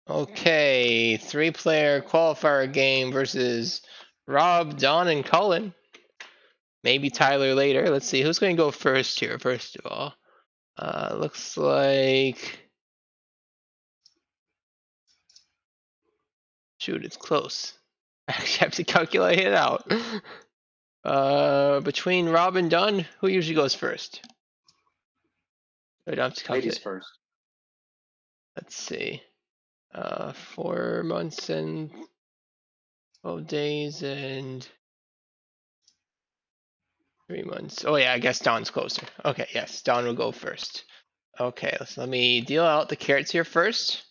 Okay, 3-player qualifier game versus Rob, Don, and Colin. Maybe Tyler later. Let's see who's going to go first here. First of all, looks like. Shoot, it's close. I actually have to calculate it out. Between Rob and Don, who usually goes first? I don't have to calculate. Ladies first. Let's see. 4 months and 12 days and 3 months. Oh yeah, I guess Don's closer. Okay, yes, Don will go first. Okay, let me deal out the carrots here first.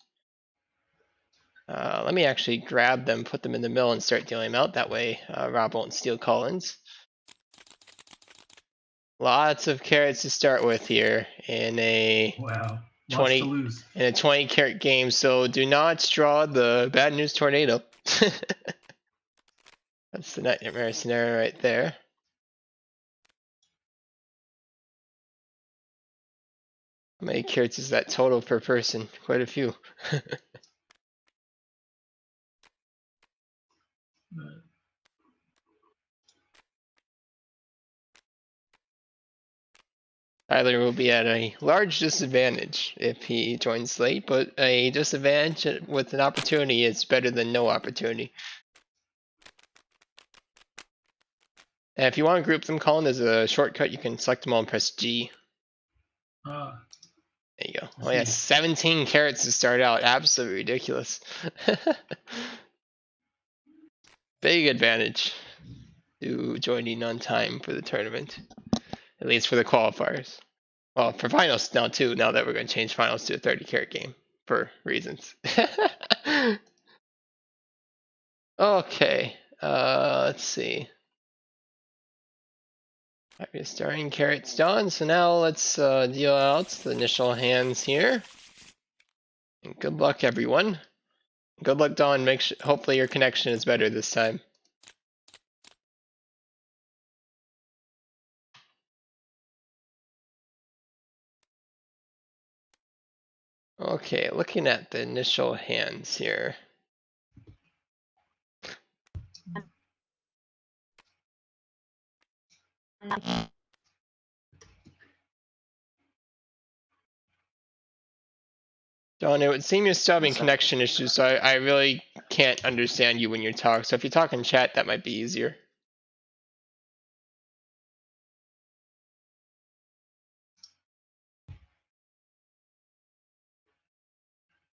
Let me actually grab them, put them in the mill, and start dealing them out. That way, Rob won't steal Collins. Lots of carrots to start with here in a Wow. Lots to lose. in a 20 carat game. So do not draw the bad news tornado. That's the nightmare scenario right there. How many carrots is that total per person? Quite a few. Tyler will be at a large disadvantage if he joins late, but a disadvantage with an opportunity is better than no opportunity. And if you want to group them, Colin, there's a shortcut. You can select them all and press G. There you go. Oh yeah, 17 carrots to start out. Absolutely ridiculous. Big advantage to joining on time for the tournament. At least for the qualifiers. Well, for finals now too, now that we're going to change finals to a 30 carat game. For reasons. Okay, let's see. Alright, starting carrots done, so now let's deal out the initial hands here. And good luck, everyone. Good luck, Don. Hopefully your connection is better this time. Okay, looking at the initial hands here. Don, it would seem you're still having connection issues, so I really can't understand you when you talk. So if you talk in chat, that might be easier.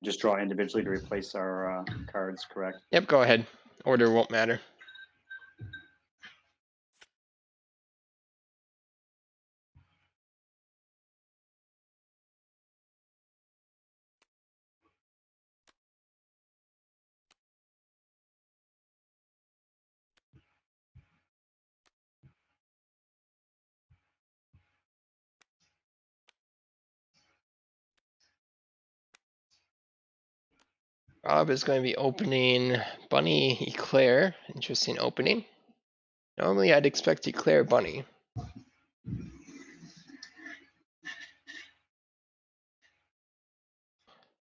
Just draw individually to replace our cards, correct? Yep, go ahead. Order won't matter. Rob is going to be opening Bunny Eclair. Interesting opening. Normally I'd expect Eclair Bunny.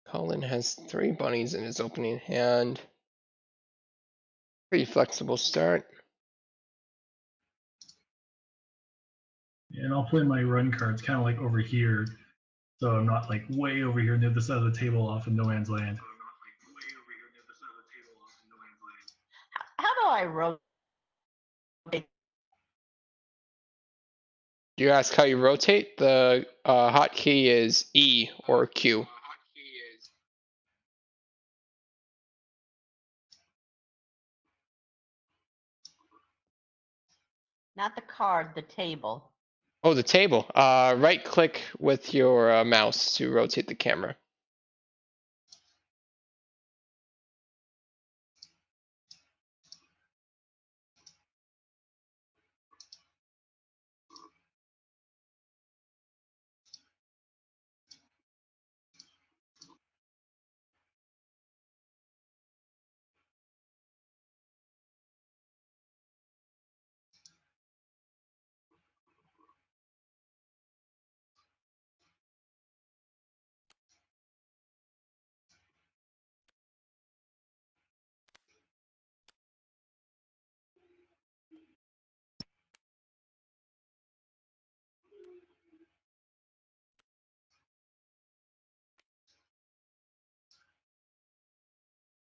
Colin has 3 bunnies in his opening hand. Pretty flexible start. And I'll play my run cards kind of like over here. So I'm not like way over here near the side of the table off in no man's land. How do I rotate? You ask how you rotate? The hotkey is E or Q. Not the card, the table. Oh, the table. Right click with your mouse to rotate the camera.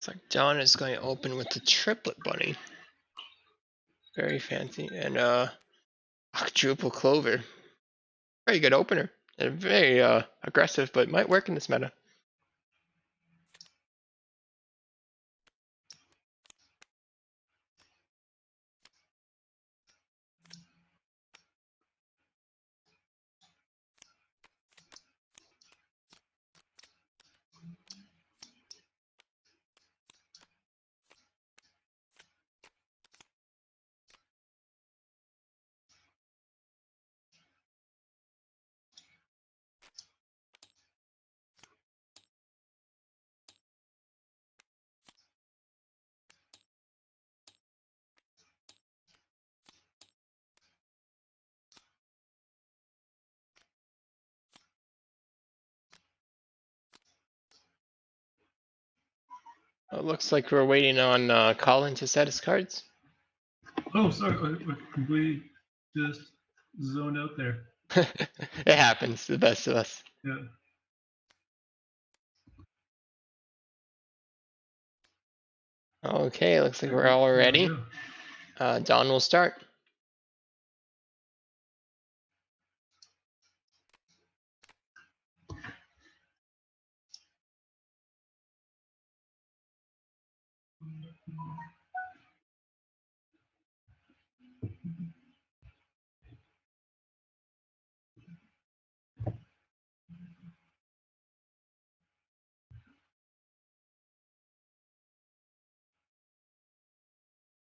Looks like John is going to open with the triplet bunny. Very fancy. And quadruple clover. Very good opener. And very aggressive, but might work in this meta. It looks like we're waiting on Colin to set his cards. Oh, sorry, I completely just zoned out there. It happens, the best of us. Yeah. Okay, looks like we're all There we ready. go. Don will start.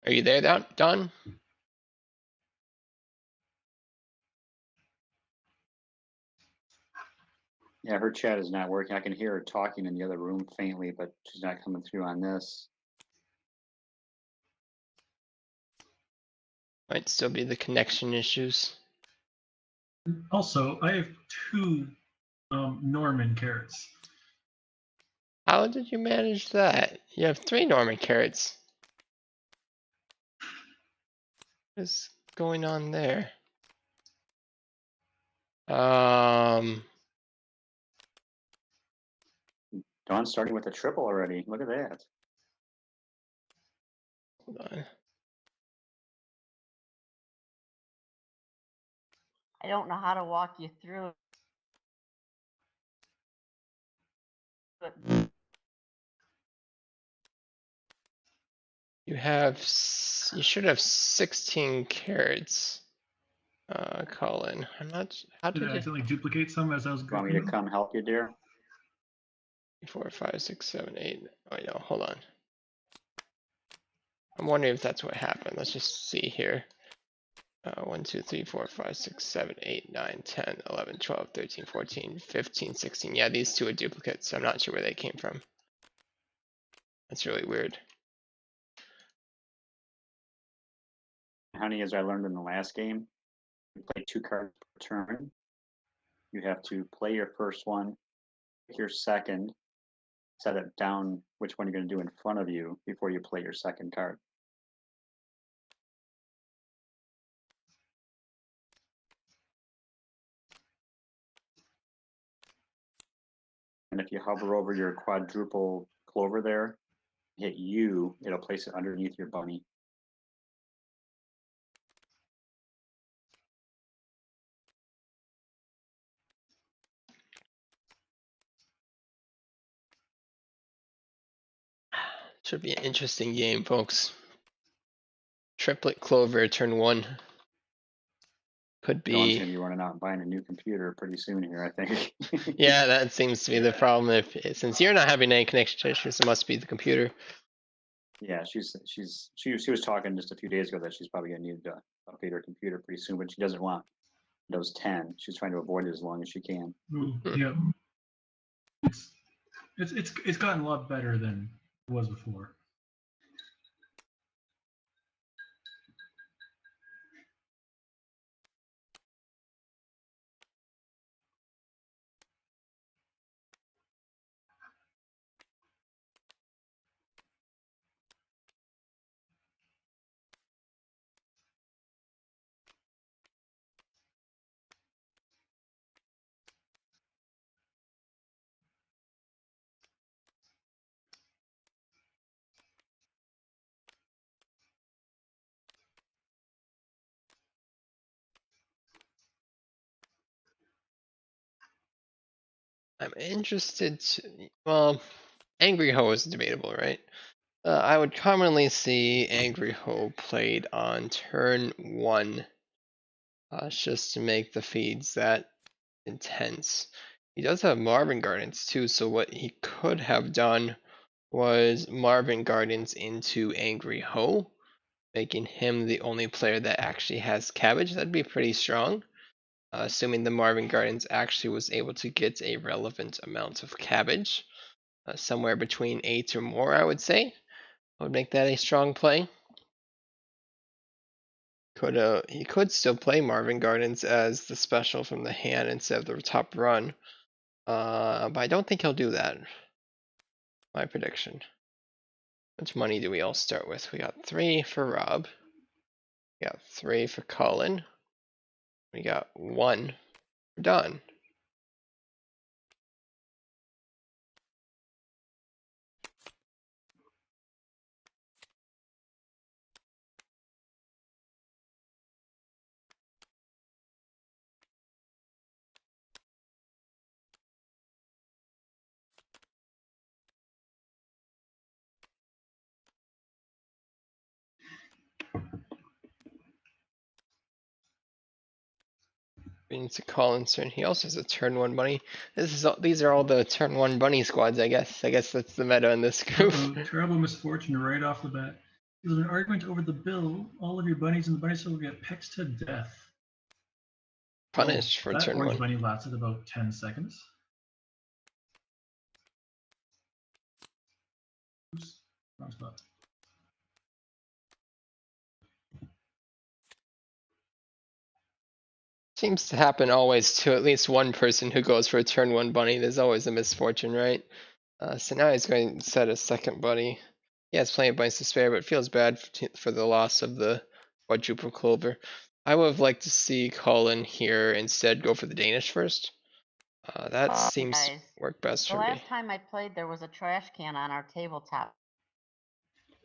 Are you there, Don? Yeah, her chat is not working. I can hear her talking in the other room faintly, but she's not coming through on this. Might still be the connection issues. Also, I have 2 Norman carrots. How did you manage that? You have 3 Norman carrots. What is going on there? Dawn's starting with a triple already. Look at that. Hold on. I don't know how to walk you through it. You should have 16 carrots. Colin, I'm not. How Did did I you? accidentally duplicate some as I was You want me going? to come help you, dear? 4, 5, 6, 7, 8. Oh no, hold on. I'm wondering if that's what happened. Let's just see here. 1, 2, 3, 4, 5, 6, 7, 8, 9, 10, 11, 12, 13, 14, 15, 16. Yeah, these 2 are duplicates. I'm not sure where they came from. That's really weird. Honey, as I learned in the last game, you play 2 cards per turn. You have to play your first one, pick your second, set it down which one you're going to do in front of you before you play your second card. And if you hover over your quadruple clover there, hit U, it'll place it underneath your bunny. Should be an interesting game, folks. Triplet clover, turn 1. Could Dawn's be. going to be running out and buying a new computer pretty soon here, I think. Yeah, that seems to be the problem. Since you're not having any connection issues, it must be the computer. Yeah, she was talking just a few days ago that she's probably going to need to update her computer pretty soon, but she doesn't want Windows 10. She's trying to avoid it as long as she can. Ooh, yep. It's gotten a lot better than it was before. I'm interested to, well, Angry Ho is debatable, right? I would commonly see Angry Ho played on turn 1, just to make the feeds that intense. He does have Marvin Gardens too, so what he could have done was Marvin Gardens into Angry Ho, making him the only player that actually has cabbage. That'd be pretty strong, assuming the Marvin Gardens actually was able to get a relevant amount of cabbage, somewhere between 8 or more, I would say. I would make that a strong play. He could still play Marvin Gardens as the special from the hand instead of the top run, but I don't think he'll do that. My prediction. Which money do we all start with? We got 3 for Rob. We got 3 for Colin. We got 1 for Don. Into Colin's turn. He also has a turn 1 bunny. These are all the turn 1 bunny squads, I guess. I guess that's the meta in this group. Terrible misfortune right off the bat. There's an argument over the bill. All of your bunnies in the bunny circle get picked to death. Punished for that turn orange 1. bunny lasted about 10 seconds. Oops, wrong spot. Seems to happen always to at least one person who goes for a turn 1 bunny. There's always a misfortune, right? So now he's going to set a second bunny. He has plenty of bunnies to spare, but feels bad for the loss of the quadruple clover. I would have liked to see Colin here instead go for the Danish first. That seems to Guys, work best the for me. last time I played, there was a trash can on our tabletop.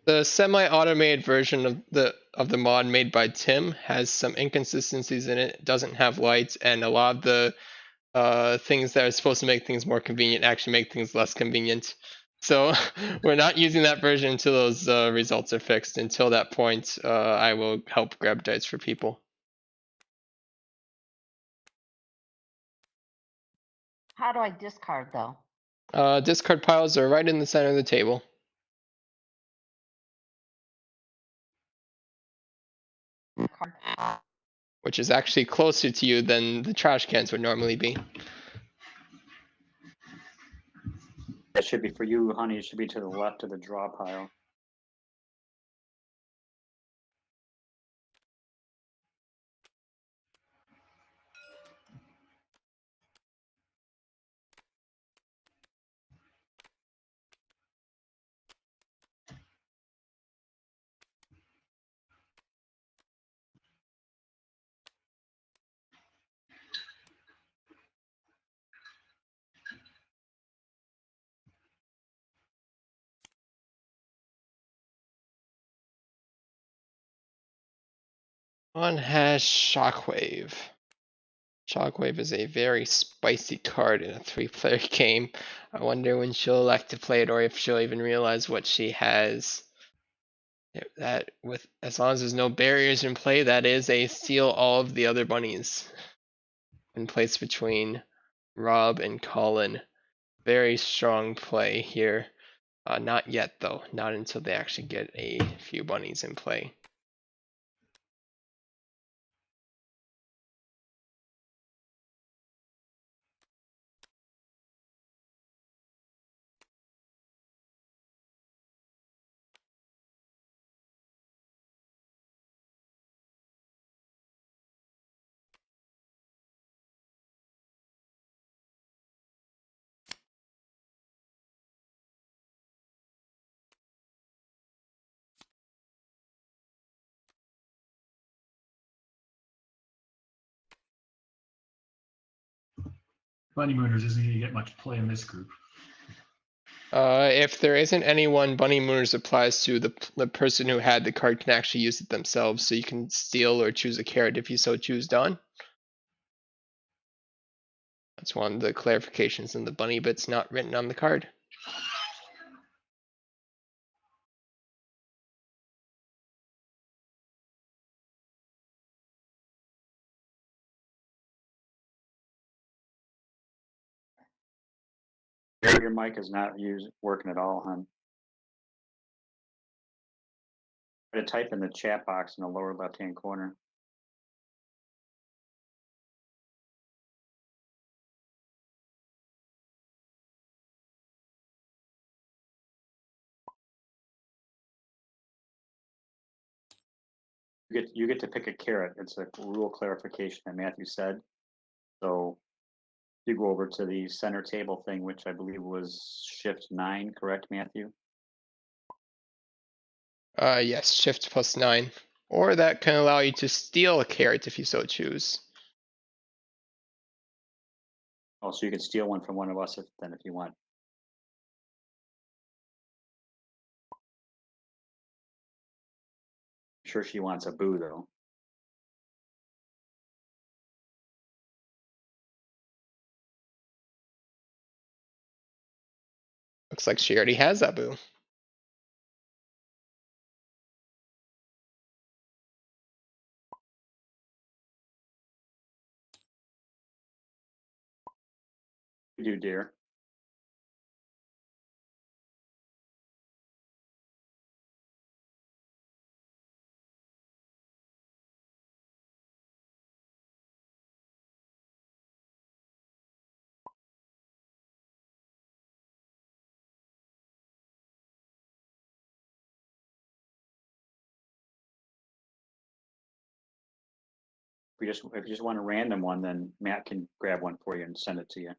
The semi-automated version of the mod made by Tim has some inconsistencies in it. It doesn't have lights, and a lot of the things that are supposed to make things more convenient actually make things less convenient. So we're not using that version until those results are fixed. Until that point, I will help grab dice for people. How do I discard though? Discard piles are right in the center of the table. Which is actually closer to you than the trash cans would normally be. That should be for you, honey. It should be to the left of the draw pile. One has Shockwave. Shockwave is a very spicy card in a 3-player game. I wonder when she'll elect to play it, or if she'll even realize what she has. That with as long as there's no barriers in play, that is a steal all of the other bunnies. In place between Rob and Colin. Very strong play here. Not yet though. Not until they actually get a few bunnies in play. Bunny Mooners isn't going to get much play in this group. If there isn't anyone, Bunny Mooners applies to the person who had the card can actually use it themselves, so you can steal or choose a carrot if you so choose, Don. It's one of the clarifications in the bunny bits not written on the card. Your mic is not working at all, hon. Try to type in the chat box in the lower left-hand corner. You get to pick a carrot. It's a rule clarification that Matthew said. So you go over to the center table thing, which I believe was shift 9, correct, Matthew? Yes, shift +9. Or that can allow you to steal a carrot if you so choose. Oh, so you can steal one from one of us if you want. I'm sure she wants a boo though. Looks like she already has that boo. You do, dear. If you just want a random one, then Matt can grab one for you and send it to you.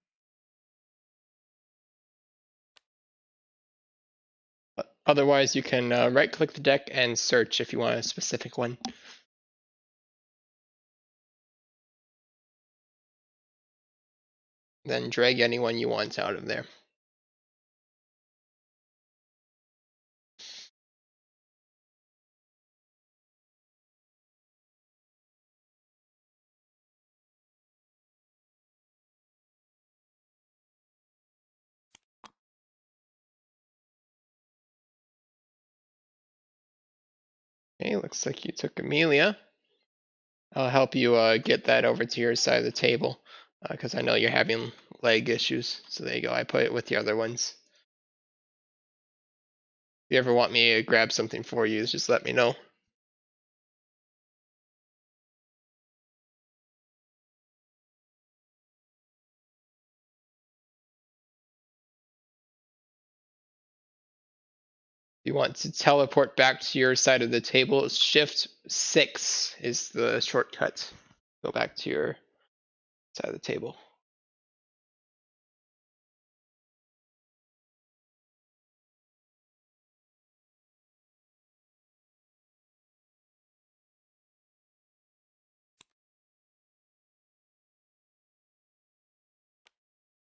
Otherwise, you can right-click the deck and search if you want a specific one. Then drag anyone you want out of there. Okay, looks like you took Amelia. I'll help you get that over to your side of the table, because I know you're having leg issues. So there you go, I put it with the other ones. If you ever want me to grab something for you, just let me know. If you want to teleport back to your side of the table, Shift 6 is the shortcut. Go back to your side of the table.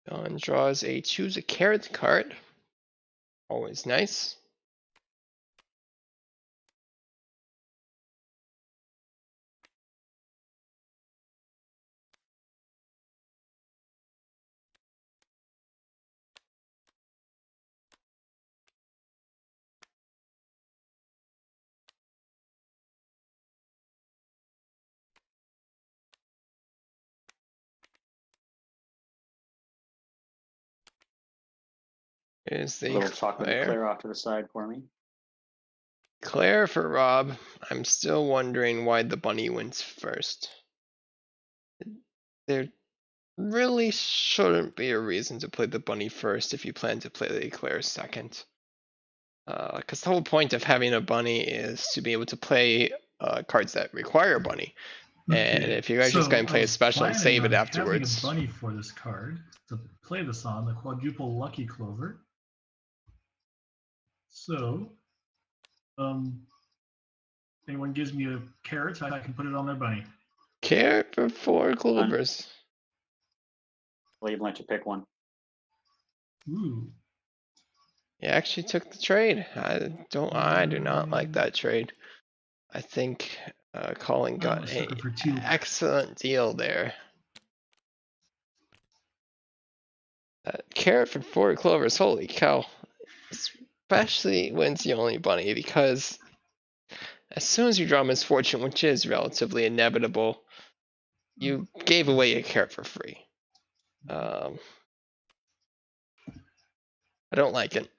John draws a choose a carrot card. Always nice. A Is the little chocolate Claire. eclair off to the side for me. Claire off to the side for me. Claire for Rob. I'm still wondering why the bunny wins first. There really shouldn't be a reason to play the bunny first if you plan to play the Eclair second. Because the whole point of having a bunny is to be able to play cards that require a bunny. And if you guys just going to play a special and save it afterwards. Having a bunny for this card to play this on, the quadruple lucky clover. So, anyone gives me a carrot, I can put it on their bunny. Carrot for 4 clovers. I'll even let you pick one. Ooh. You actually took the trade. I do not like that trade. I think Colin got an excellent deal there. Carrot for 4 clovers, holy cow. Especially when it's the only bunny, because as soon as you draw misfortune, which is relatively inevitable, you gave away a carrot for free. I don't like it.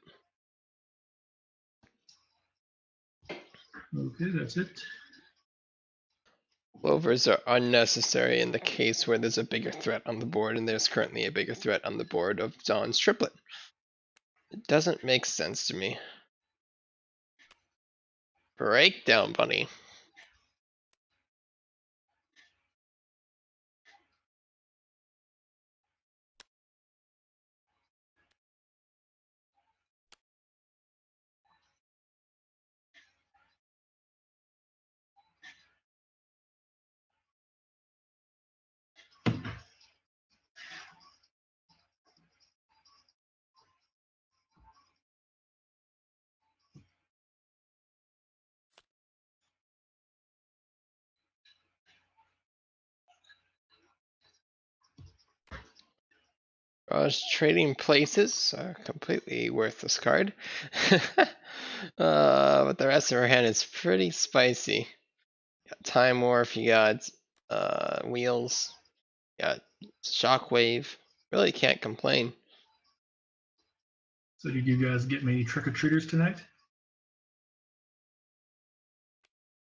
Okay, that's it. Clovers are unnecessary in the case where there's a bigger threat on the board, and there's currently a bigger threat on the board of Dawn's triplet. It doesn't make sense to me. Breakdown bunny. Trading places are completely worthless card. But the rest of our hand is pretty spicy. Got Time Warp, you got Wheels, you got Shockwave. Really can't complain. So did you guys get many trick-or-treaters tonight?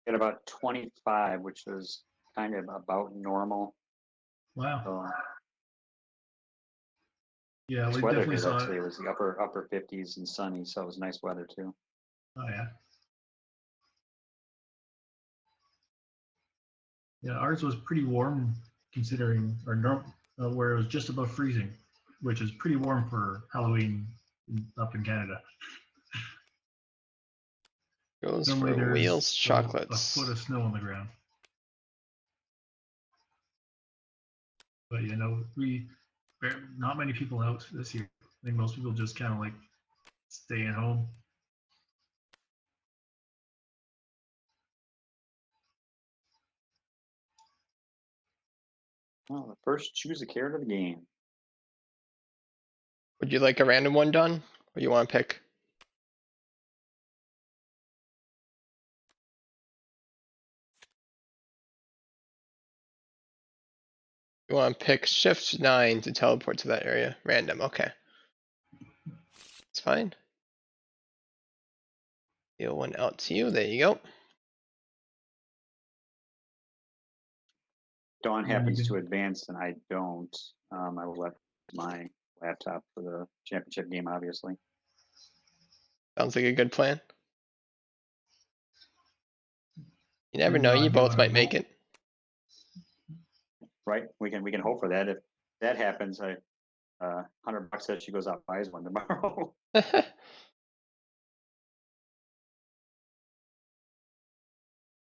Got about 25, which was kind of about normal. Wow. So Yeah, nice we weather definitely here saw though it. today. It was the upper 50s and sunny, so it was nice weather too. Oh yeah. Yeah, ours was pretty warm considering, or no, where it was just above freezing, which is pretty warm for Halloween up in Canada. Goes Normally for there's Wheels, a Chocolates. foot of snow on the ground. But you know, not many people out this year. I think most people just kind of like staying home. Well, the first choose a carrot of the game. Would you like a random one done? Or you want to pick? You want to pick Shift 9 to teleport to that area. Random, okay. It's fine. Deal one out to you. There you go. Dawn And you happens can- to advance and I don't. I will let my laptop for the championship game, obviously. Sounds like a good plan. You never And know. You do you both want to might make roll? it. Right? We can hope for that. If that happens, I $100 says she goes out and buys one tomorrow.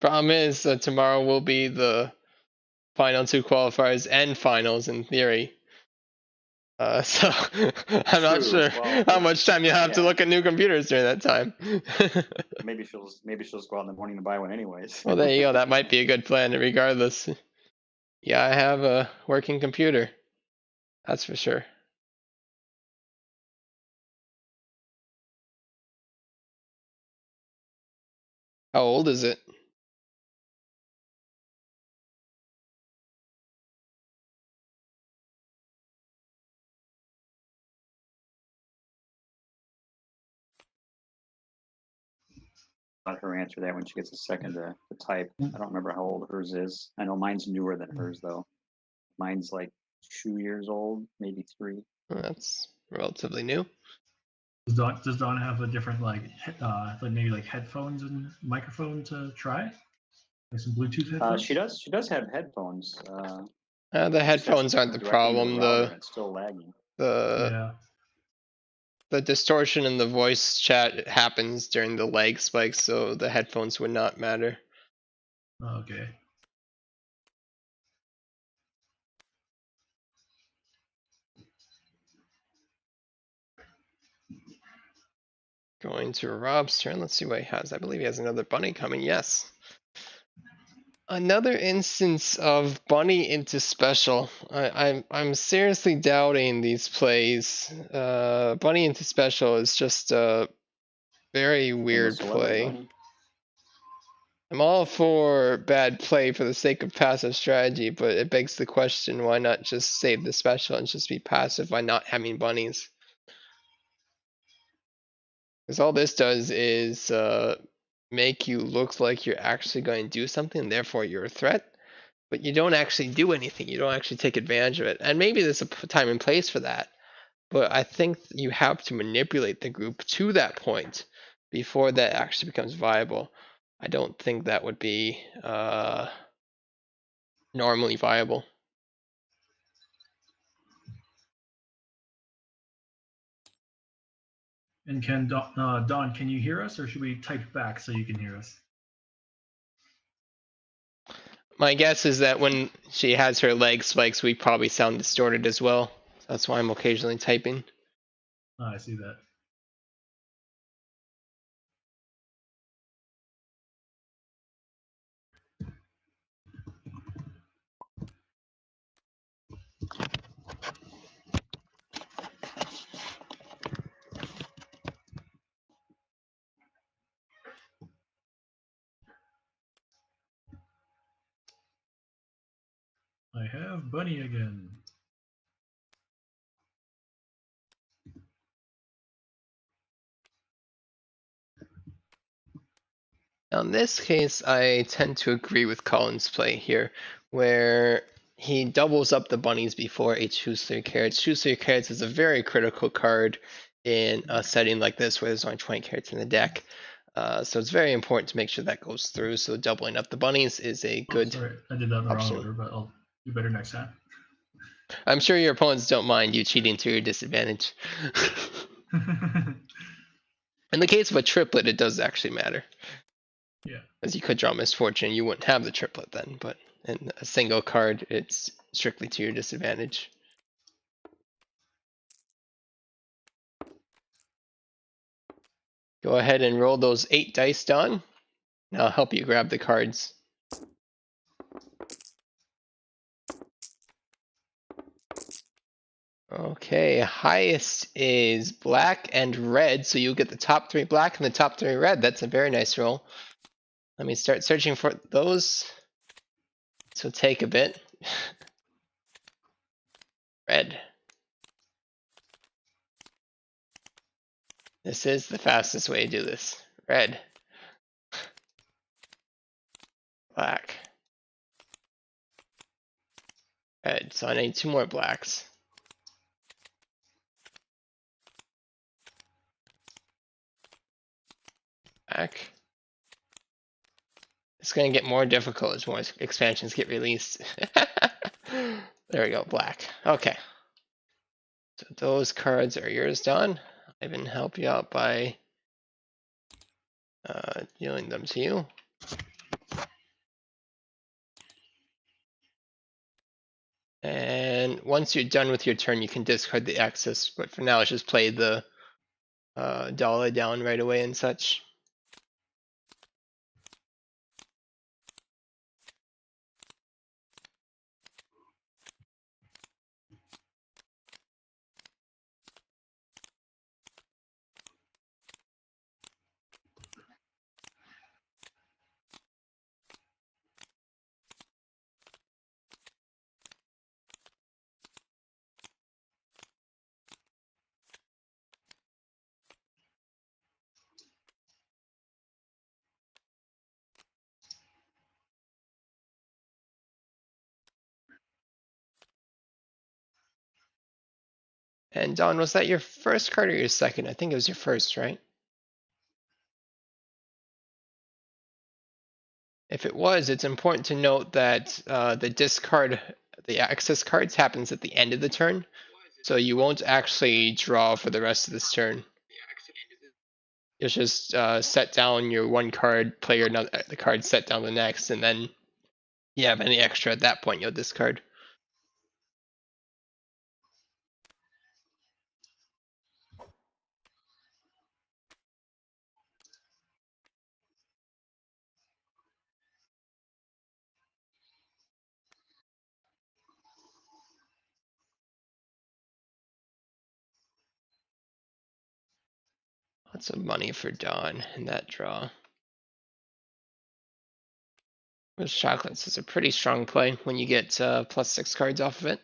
Problem is that tomorrow will be the final 2 qualifiers and finals in theory. So I'm not True. sure Well, how much time you have to yeah. look at new computers during that time. maybe she'll just go out in the morning and buy one anyways. Well, there you go. That might be a good plan regardless. Yeah, I have a working computer. That's for sure. How old is it? Let her answer that when she gets a second to type. I don't remember how old hers is. I know mine's newer than hers though. Mine's like 2 years old, maybe 3. Well, that's relatively new. Does Dawn have a different like maybe like headphones and microphone to try? Like some Bluetooth headphones? She does have headphones. The It just has to headphones aren't the connect directly into the problem. router and it's still lagging. The Yeah. the distortion in the voice chat happens during the lag spikes, so the headphones would not matter. Okay. Going to Rob's turn. Let's see what he has. I believe he has another bunny coming. Yes. Another instance of bunny into special. I'm seriously doubting these plays. Bunny into special is just a very And the weird celebrity play. bunny. I'm all for bad play for the sake of passive strategy, but it begs the question, why not just save the special and just be passive by not having bunnies? Because all this does is make you look like you're actually going to do something, and therefore you're a threat. But you don't actually do anything. You don't actually take advantage of it. And maybe there's a time and place for that. But I think you have to manipulate the group to that point before that actually becomes viable. I don't think that would be normally viable. And can Don, can you hear us, or should we type back so you can hear us? My guess is that when she has her leg spikes, we probably sound distorted as well. That's why I'm occasionally typing. Oh, I see that. I have Bunny again. Now, in this case, I tend to agree with Colin's play here, where he doubles up the bunnies before a choose three carrots. Choose three carrots is a very critical card in a setting like this where there's only 20 carrots in the deck. So it's very important to make sure that goes through. So doubling up the bunnies is a good Sorry, I did that in the wrong option. order, but I'll do better next time. I'm sure your opponents don't mind you cheating to your disadvantage. In the case of a triplet, it does actually matter. Yeah. As you could draw misfortune, you wouldn't have the triplet then, but in a single card, it's strictly to your disadvantage. Go ahead and roll those 8 dice, Don, and I'll help you grab the cards. Okay, highest is black and red, so you'll get the top 3 black and the top 3 red. That's a very nice roll. Let me start searching for those. This will take a bit. Red. This is the fastest way to do this. Red. Black. Red. So I need 2 more blacks. Black. It's going to get more difficult as more expansions get released. There we go, black. Okay. So those cards are yours, Don. I can help you out by dealing them to you. And once you're done with your turn, you can discard the excess. But for now, let's just play the dollar down right away and such. And Don, was that your first card or your second? I think it was your first, right? If it was, it's important to note that the access cards happens at the end of the turn. So you won't actually draw for the rest of this turn. You'll just set down your 1 card, play the card, set down the next, and then you have any extra at that point, you'll discard. Lots of money for Dawn in that draw. With chocolates is a pretty strong play when you get +6 cards off of it.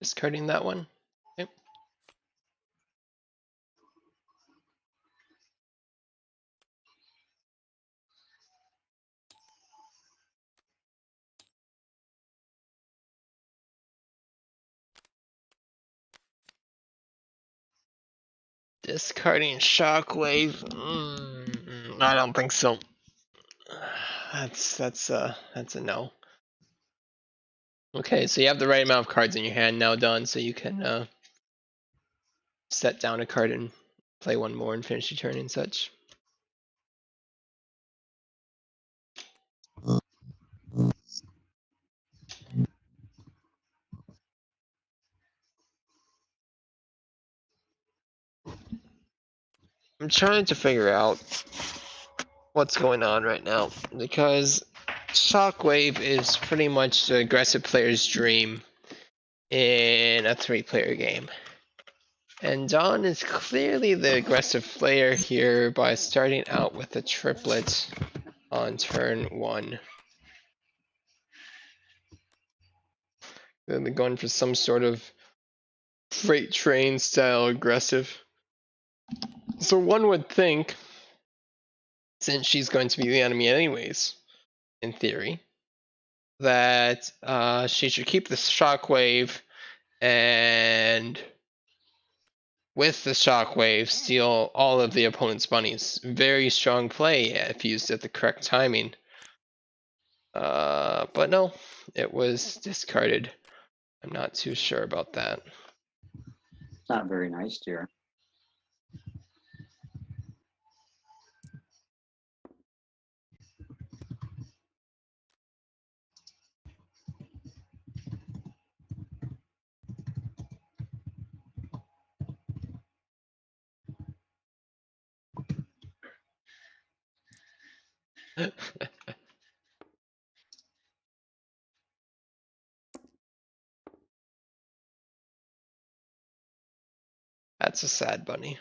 Discarding that one. Okay. Discarding Shockwave. I don't think so. That's a no. Okay, so you have the right amount of cards in your hand now, Don, so you can set down a card and play one more and finish your turn and such. I'm trying to figure out what's going on right now because Shockwave is pretty much the aggressive player's dream in a 3-player game. And Don is clearly the aggressive player here by starting out with a triplet on turn 1. Then they're going for some sort of freight train style aggressive. So one would think, since she's going to be the enemy anyways, in theory, that she should keep the shockwave and with the shockwave steal all of the opponent's bunnies. Very strong play if used at the correct timing. But no, it was discarded. I'm not too sure about that. It's not very nice, dear. That's a sad bunny.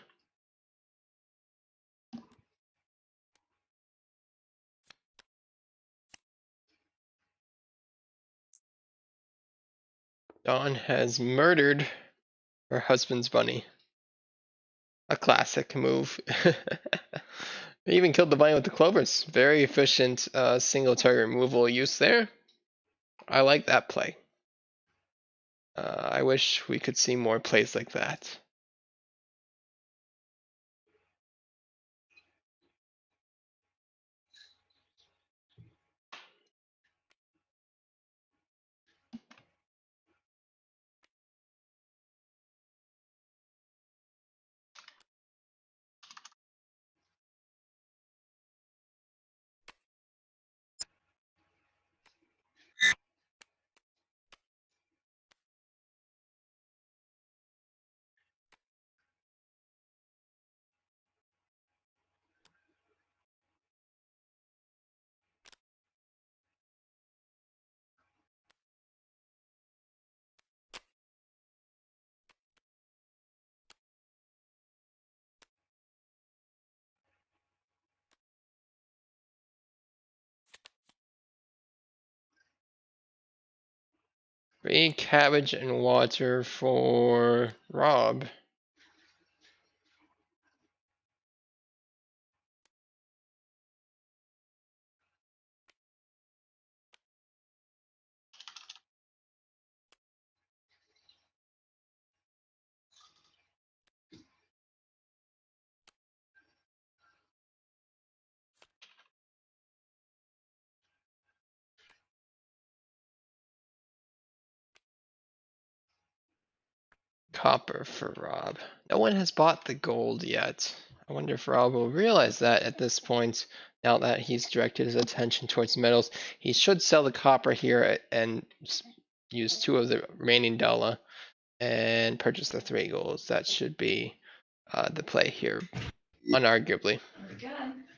Dawn has murdered her husband's bunny. A classic move. They even killed the bunny with the clovers. Very efficient single target removal use there. I like that play. I wish we could see more plays like that. Free cabbage and water for Rob. Copper for Rob. No one has bought the gold yet. I wonder if Rob will realize that at this point, now that he's directed his attention towards metals. He should sell the copper here and use 2 of the remaining dollar and purchase the 3 golds. That should be the play here, unarguably.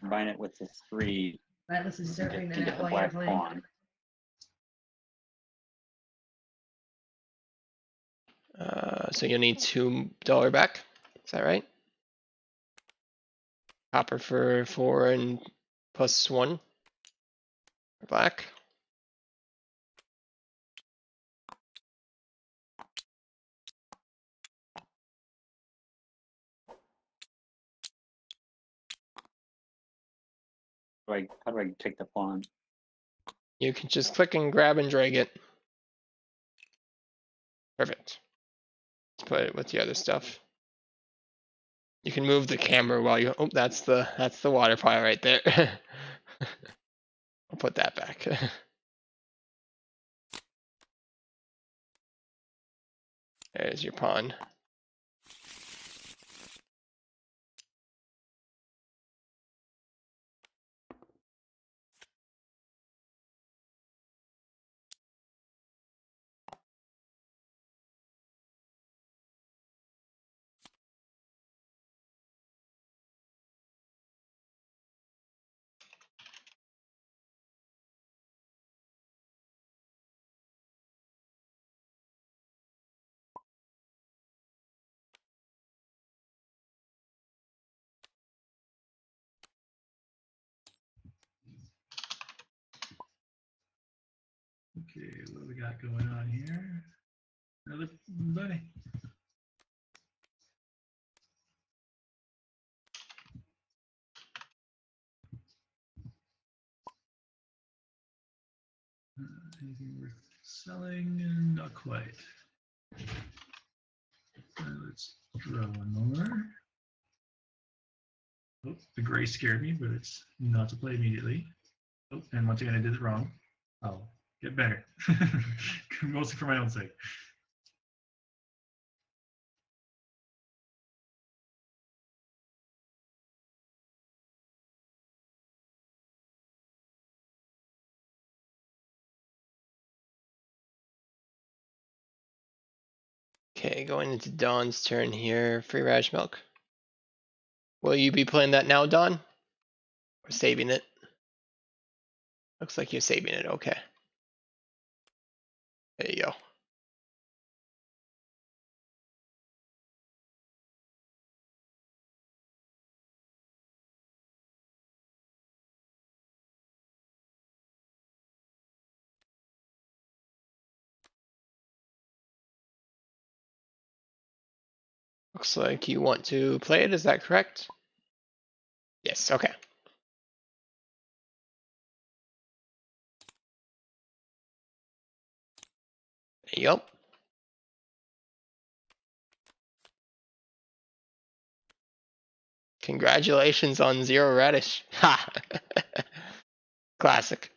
Combine it with the 3 Atlas is to serving get that the while you're black playing. pawn. So you'll need $2 back. Is that right? Copper for 4 and +1 for black. How do I take the pawn? You can just click and grab and drag it. Perfect. Let's put it with the other stuff. You can move the camera while you. Oh, that's the water pile right there. I'll put that back. There's your pawn. Okay, what do we got going on here? Another bunny. Anything worth selling? Not quite. Let's draw one more. Oh, the gray scared me, but it's not to play immediately. Oh, and once again, I did it wrong. I'll get better. Mostly for my own sake. Okay, going into Dawn's turn here. Free Raj Milk. Will you be playing that now, Dawn? Or saving it? Looks like you're saving it. Okay. There you go. Looks like you want to play it. Is that correct? Yes. Okay. There you go. Congratulations on 0 radish. Ha! Classic.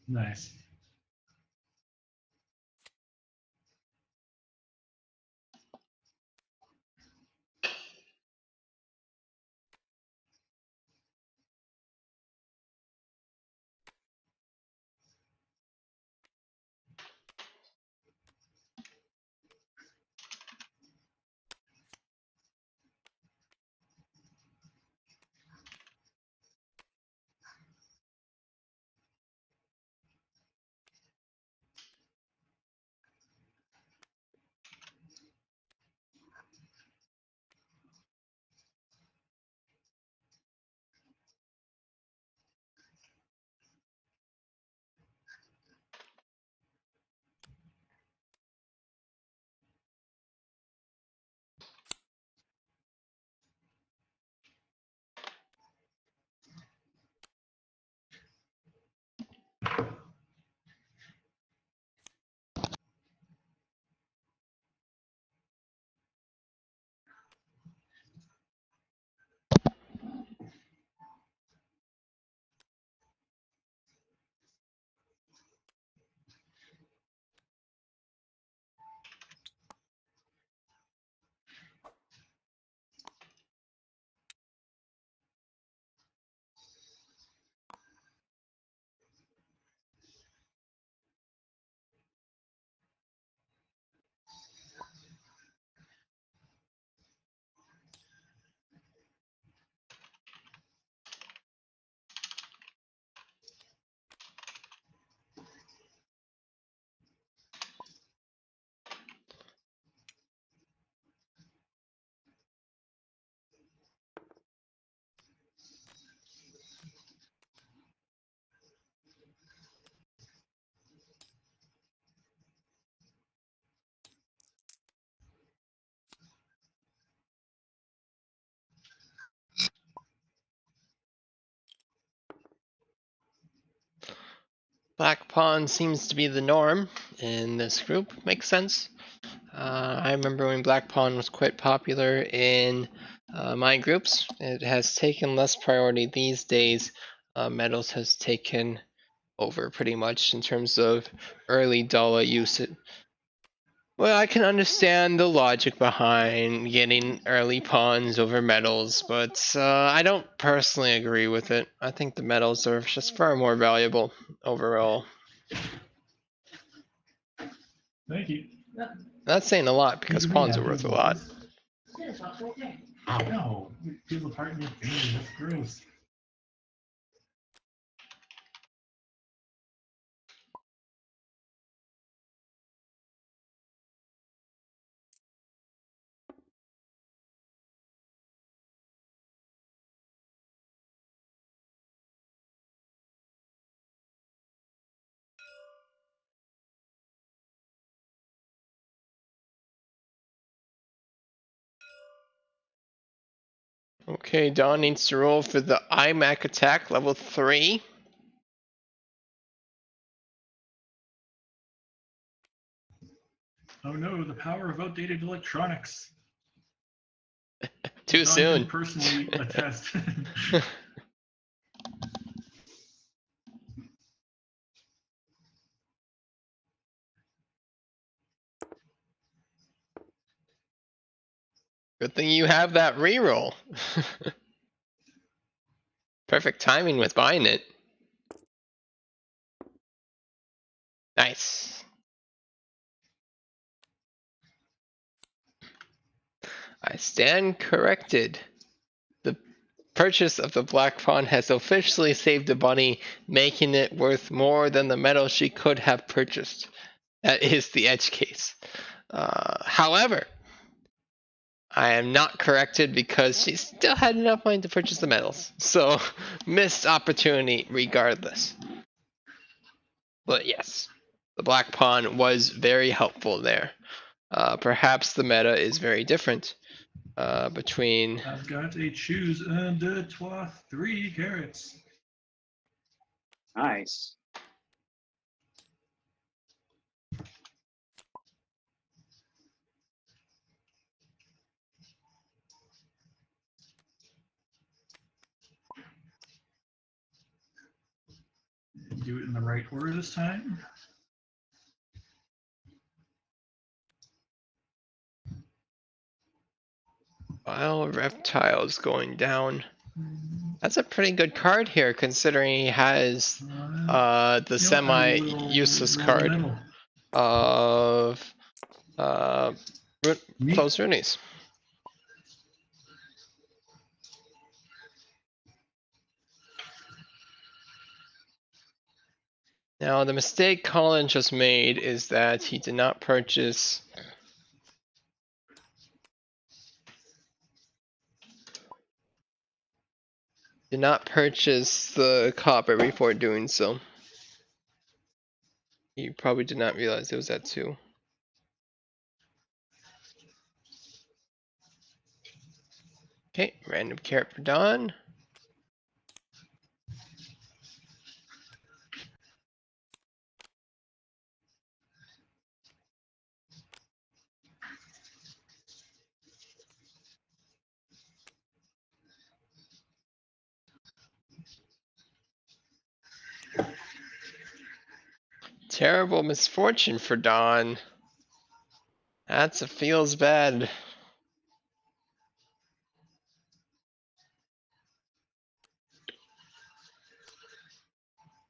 Nice. Black pawn seems to be the norm in this group. Makes sense. I remember when Black pawn was quite popular in my groups. It has taken less priority these days. Metals has taken over pretty much in terms of early dollar usage. Well, I can understand the logic behind getting early pawns over metals, but I don't personally agree with it. I think the metals are just far more valuable overall. Thank you. Not saying a lot because pawns are worth a lot. No, you peel apart in your fingers. That's gross. Okay, Dawn needs to roll for the iMac attack level 3. Oh no, the power of outdated electronics. Too Don can soon. personally attest. Good thing you have that reroll. Perfect timing with buying it. Nice. I stand corrected. The purchase of the Black Pawn has officially saved the bunny, making it worth more than the metal she could have purchased. That is the edge case. However, I am not corrected because she still had enough money to purchase the metals. So, missed opportunity regardless. But yes, the Black Pawn was very helpful there. Perhaps the meta is very different between. I've got a choose un deux trois 3 carrots. Nice. Do it in the right order this time. Wild Reptiles going down. That's a pretty good card here, considering he has the semi-useless card of Close Roonies. Now, the mistake Colin just made is that he did not purchase the copper before doing so. He probably did not realize it was at 2. Okay, random carrot for Dawn. Terrible misfortune for Dawn. That's a feels bad.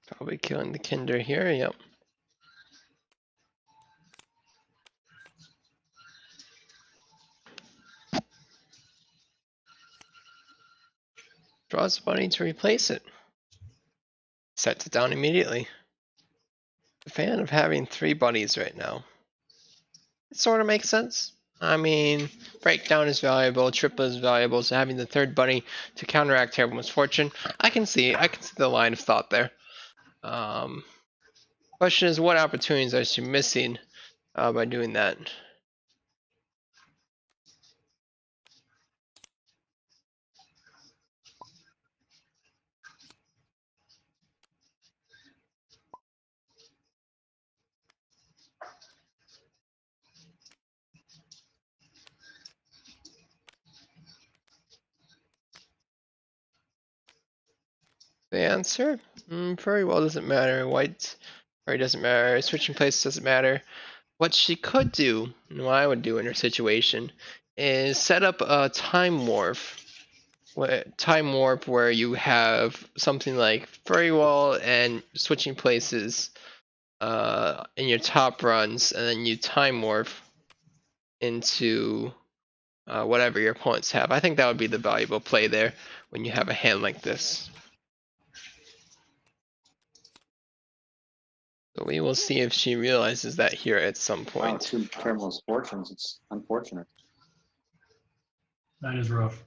Probably killing the Kinder here, yep. Draws Bunny to replace it. Sets it down immediately. A fan of having 3 bunnies right now. It sort of makes sense. I mean, breakdown is valuable, triple is valuable, so having the 3rd bunny to counteract terrible misfortune, I can see the line of thought there. Question is, what opportunities are she missing by doing that? The answer? Very well doesn't matter. White very doesn't matter. Switching places doesn't matter. What she could do, and what I would do in her situation, is set up a time warp. Where you have something like very well and switching places in your top runs, and then you time warp into whatever your opponents have. I think that would be the valuable play there when you have a hand like this. So we will see if she realizes that here at some Wow, point. 2 terminal fortunes. It's unfortunate. That is rough.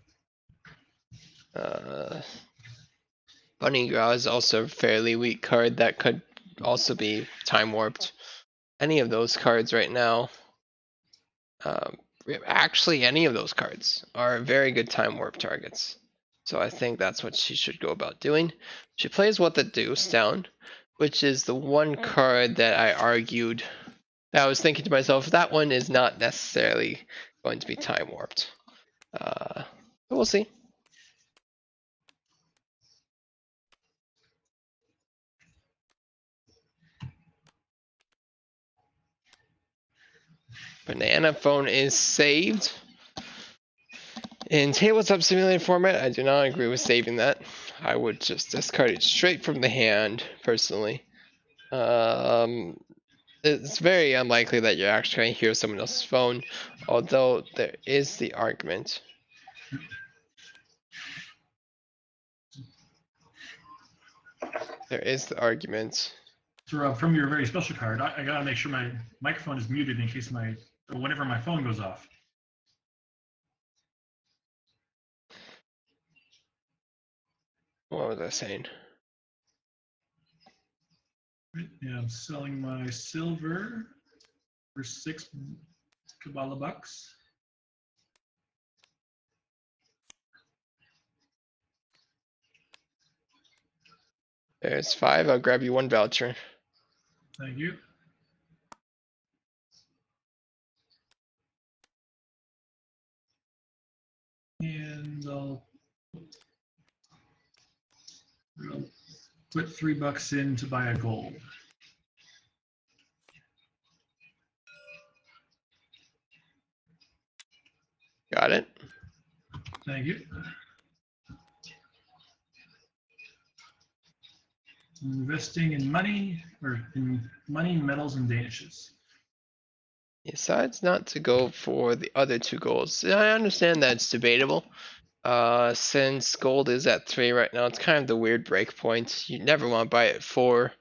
Bunny Growl is also a fairly weak card that could also be time warped. Any of those cards right now, actually any of those cards are very good time warp targets. So I think that's what she should go about doing. She plays What the Deuce down, which is the one card that I argued, that I was thinking to myself, that one is not necessarily going to be time warped. But we'll see. Banana Phone is saved. In Tabletop Simulator format, I do not agree with saving that. I would just discard it straight from the hand, personally. It's very unlikely that you're actually going to hear someone else's phone, although there is the argument. There is the argument. So Rob, from your very special card, I gotta make sure my microphone is muted in case whenever my phone goes off. What was I saying? Yeah, I'm selling my silver for 6 Kabbalah bucks. There's 5. I'll grab you 1 voucher. Thank you. And I'll put $3 in to buy a gold. Got it. Thank you. Investing in money, metals, and danishes. He decides not to go for the other 2 golds. I understand that it's debatable. Since gold is at 3 right now, it's kind of the weird break point. You never want to buy it at 4.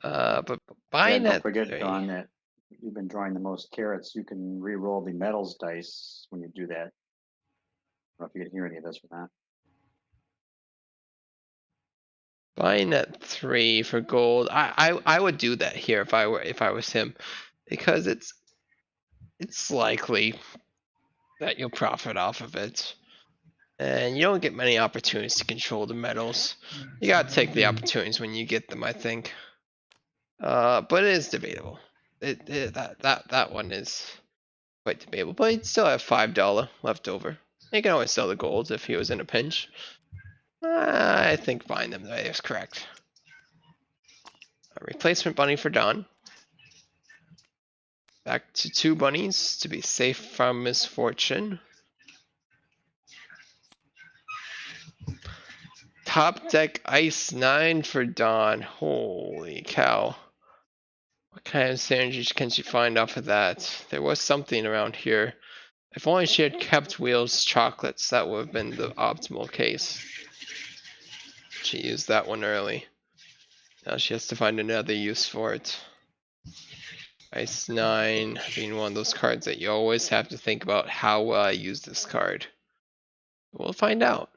But Yeah, buying don't at forget, 3. Don, that you've been drawing the most carrots. You can re-roll the metals dice when you do that. I don't know if you can hear any of this or not. Buying at 3 for gold. I would do that here if I was him, because it's likely that you'll profit off of it. And you don't get many opportunities to control the metals. You gotta take the opportunities when you get them, I think. But it is debatable. That one is quite debatable. But he'd still have $5 left over. He can always sell the golds if he was in a pinch. I think buying them there is correct. A replacement bunny for Don. Back to 2 bunnies to be safe from misfortune. Top deck ice 9 for Dawn. Holy cow. What kind of synergy can she find off of that? There was something around here. If only she had kept Wheels chocolates, that would have been the optimal case. She used that one early. Now she has to find another use for it. Ice 9 being one of those cards that you always have to think about how will I use this card. We'll find out.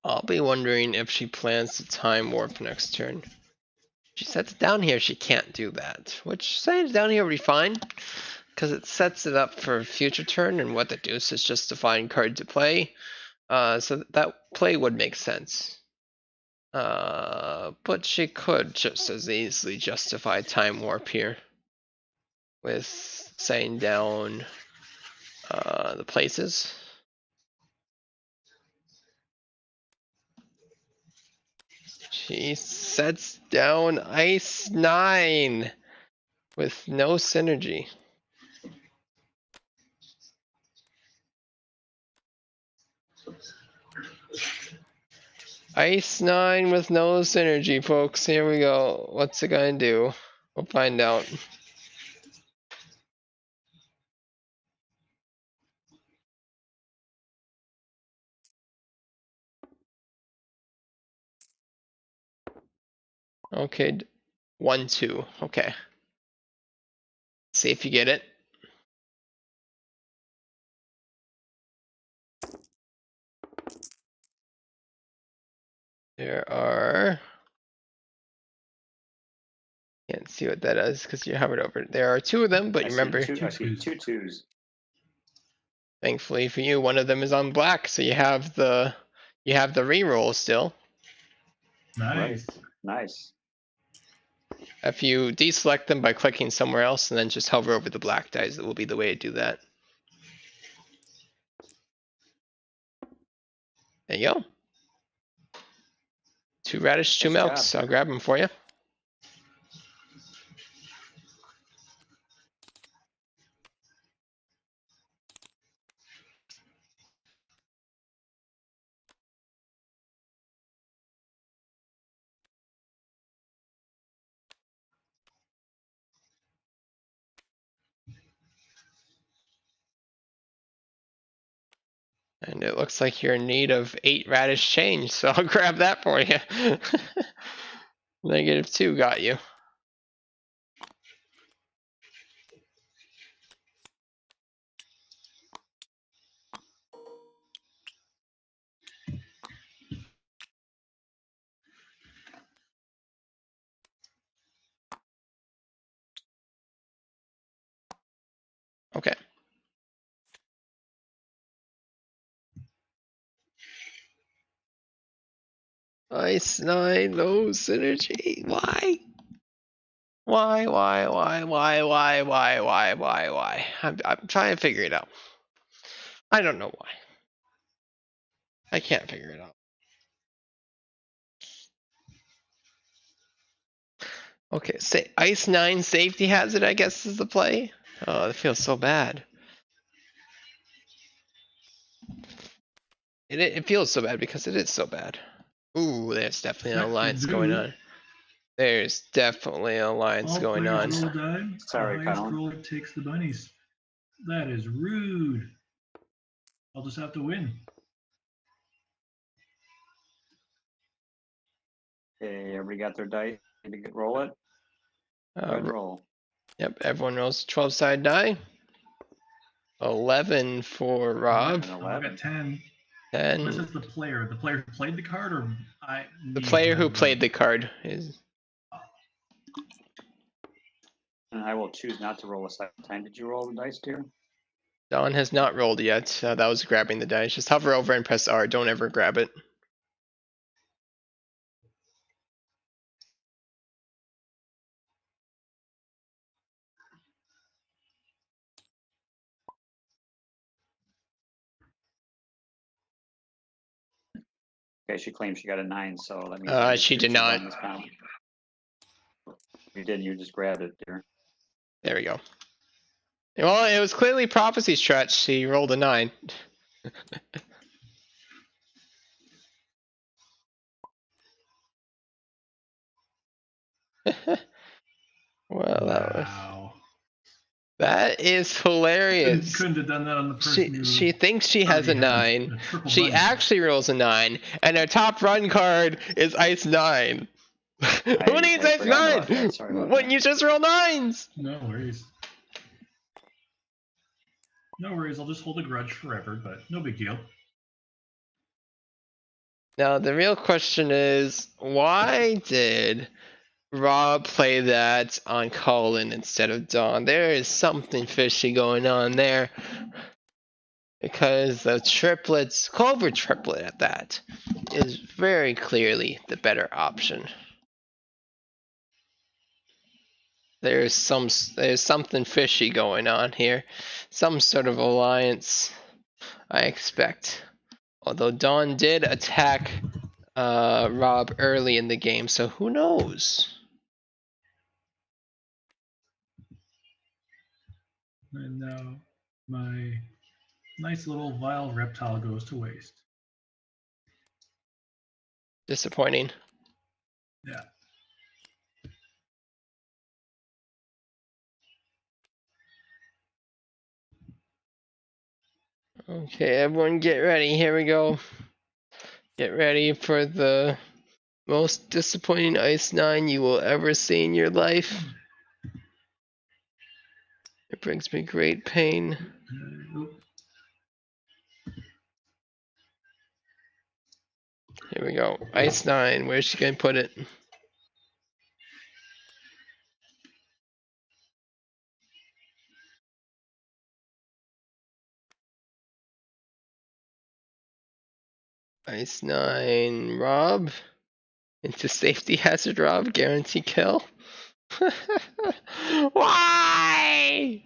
I'll be wondering if she plans to time warp next turn. She sets it down here, she can't do that. Which, setting it down here would be fine, because it sets it up for a future turn, and What the Deuce is just a fine card to play. So that play would make sense. But she could just as easily justify time warp here. with setting down the places. She sets down Ice 9 with no synergy. Ice 9 with no synergy, folks. Here we go. What's it gonna do? We'll find out. Okay, 1-2. Okay. See if you get it. There are. Can't see what that is because you hovered over it. There are 2 of them, but I see remember, I see two twos. thankfully for you, one of them is on black, so you have the reroll still. Nice. Nice. If you deselect them by clicking somewhere else and then just hover over the black dice, that will be the way to do that. There you go. 2 radish, 2 Nice milks. job. I'll grab them for you. And it looks like you're in need of 8 radish change, so I'll grab that for you. -2 got you. Okay. Ice 9, no synergy. Why? Why? I'm trying to figure it out. I don't know why. I can't figure it out. Okay, say Ice 9 safety hazard, I guess, is the play. Oh, that feels so bad. It feels so bad because it is so bad. Ooh, there's definitely an alliance going on. There's definitely an alliance All going on. players roll a die. Sorry, The highest Colin. roller takes the bunnies. That is rude. I'll just have to win. Okay, everybody got their dice. Need to roll it. Go ahead and roll. Yep, everyone rolls a 12-sided die. 11 for Rob. And I 11. got 10. 10. This is the player. The player who played the card, or The player who played the card is. And I will choose not to roll a second time. Did you roll the dice, dear? Don has not rolled yet. That was grabbing the dice. Just hover over and press R. Don't ever grab it. Okay, she claims she got a 9, so that means I get She two did twos not. on this count. You didn't. You just grabbed it, dear. There we go. Well, it was clearly prophecy stretch. She rolled a 9. Well, Wow. that is hilarious. Couldn't have done that on the person who She thinks she has a already had 9. a triple She bunny. actually rolls a 9, and her top run card is Ice 9. Who needs I Ice forgot about 9 that. Sorry about when that. you just roll 9s? No worries. No worries. I'll just hold a grudge forever, but no big deal. Now, the real question is, why did Rob play that on Colin instead of Dawn? There is something fishy going on there. Because the triplets, Clover triplet at that, is very clearly the better option. there's something fishy going on here. Some sort of alliance, I expect. Although Dawn did attack Rob early in the game, so who knows? And now my nice little vile reptile goes to waste. Disappointing. Yeah. Okay, everyone get ready. Here we go. Get ready for the most disappointing Ice 9 you will ever see in your life. It brings me great pain. Oop. Here we go. Ice 9, where's she gonna put it? Ice 9, Rob. Into safety hazard, Rob. Guarantee kill. Why?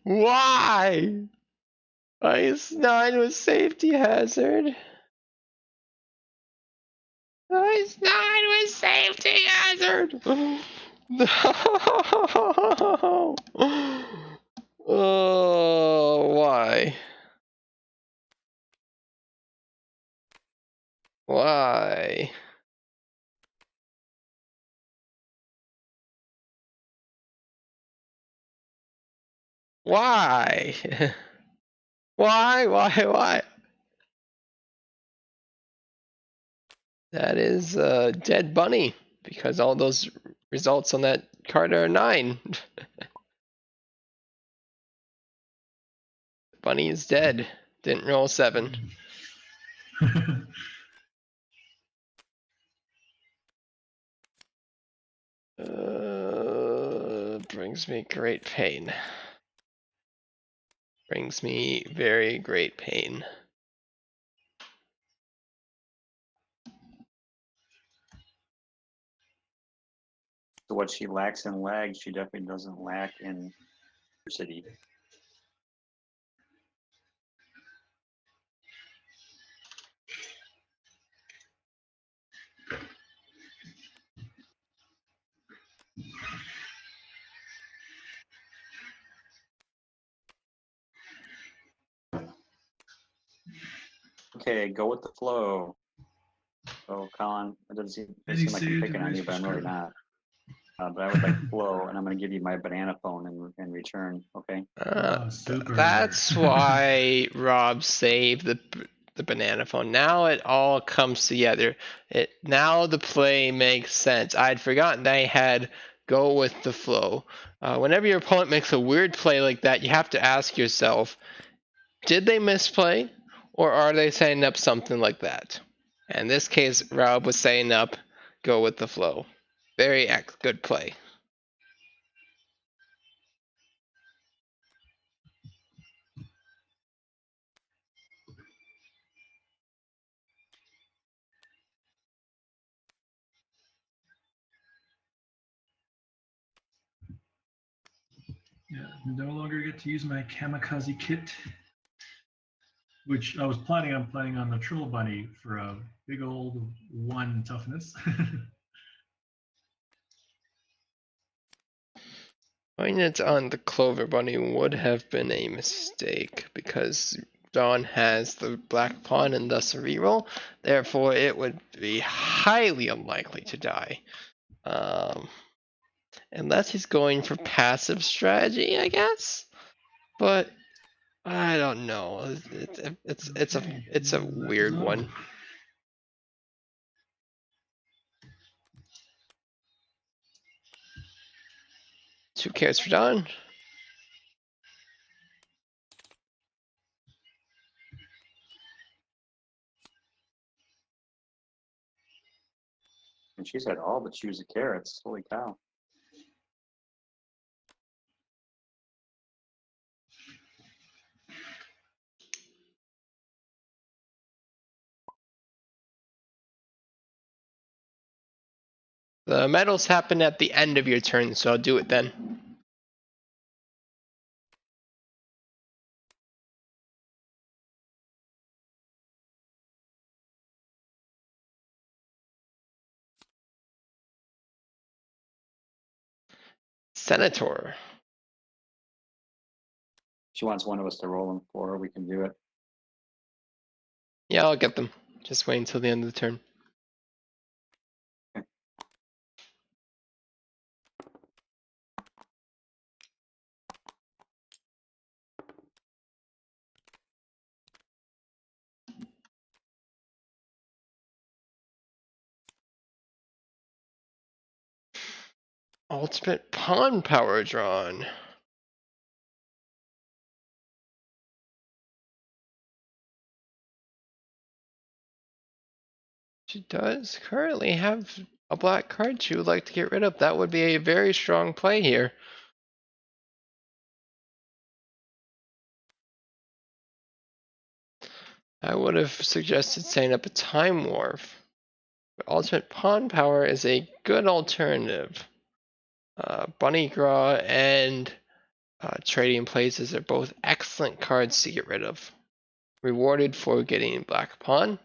Why? Ice 9 was safety hazard. Ice 9 was safety hazard. No. Oh, why? Why? Why? Why? That is a dead bunny because all those results on that card are 9. Bunny is dead. Didn't roll 7. Brings me great pain. Brings me very great pain. So what she lacks in lag, she definitely doesn't lack in diversity. Okay, go with the flow. So, Colin, it doesn't seem, Any like I'm saves picking and on race you, for but I'm really Scarlet. not. But I would like flow, and I'm going to give you my banana phone in return. Okay. Oh, super. That's why Rob saved the banana phone. Now it all comes together. Now the play makes sense. I'd forgotten that I had go with the flow. Whenever your opponent makes a weird play like that, you have to ask yourself, did they misplay, or are they setting up something like that? In this case, Rob was setting up go with the flow. Very good play. Yeah, no longer get to use my kamikaze kit, which I was planning on playing on the Trill Bunny for a big old 1 toughness. Putting it on the Clover Bunny would have been a mistake because Dawn has the black pawn and thus a reroll. Therefore, it would be highly unlikely to die. Unless he's going for passive strategy, I guess. But I don't know. It's a That weird was all. one. Who cares for Dawn? And she's had all but choose the carrots. Holy cow. The medals happen at the end of your turn, so I'll do it then. Senator. She wants one of us to roll them for her. We can do it. Yeah, I'll get them. Just wait until the end of the turn. Ultimate pawn power drawn. She does currently have a black card she would like to get rid of. That would be a very strong play here. I would have suggested setting up a time warp. But ultimate pawn power is a good alternative. Bunny Graw and Trading Places are both excellent cards to get rid of. Rewarded for getting black pawn.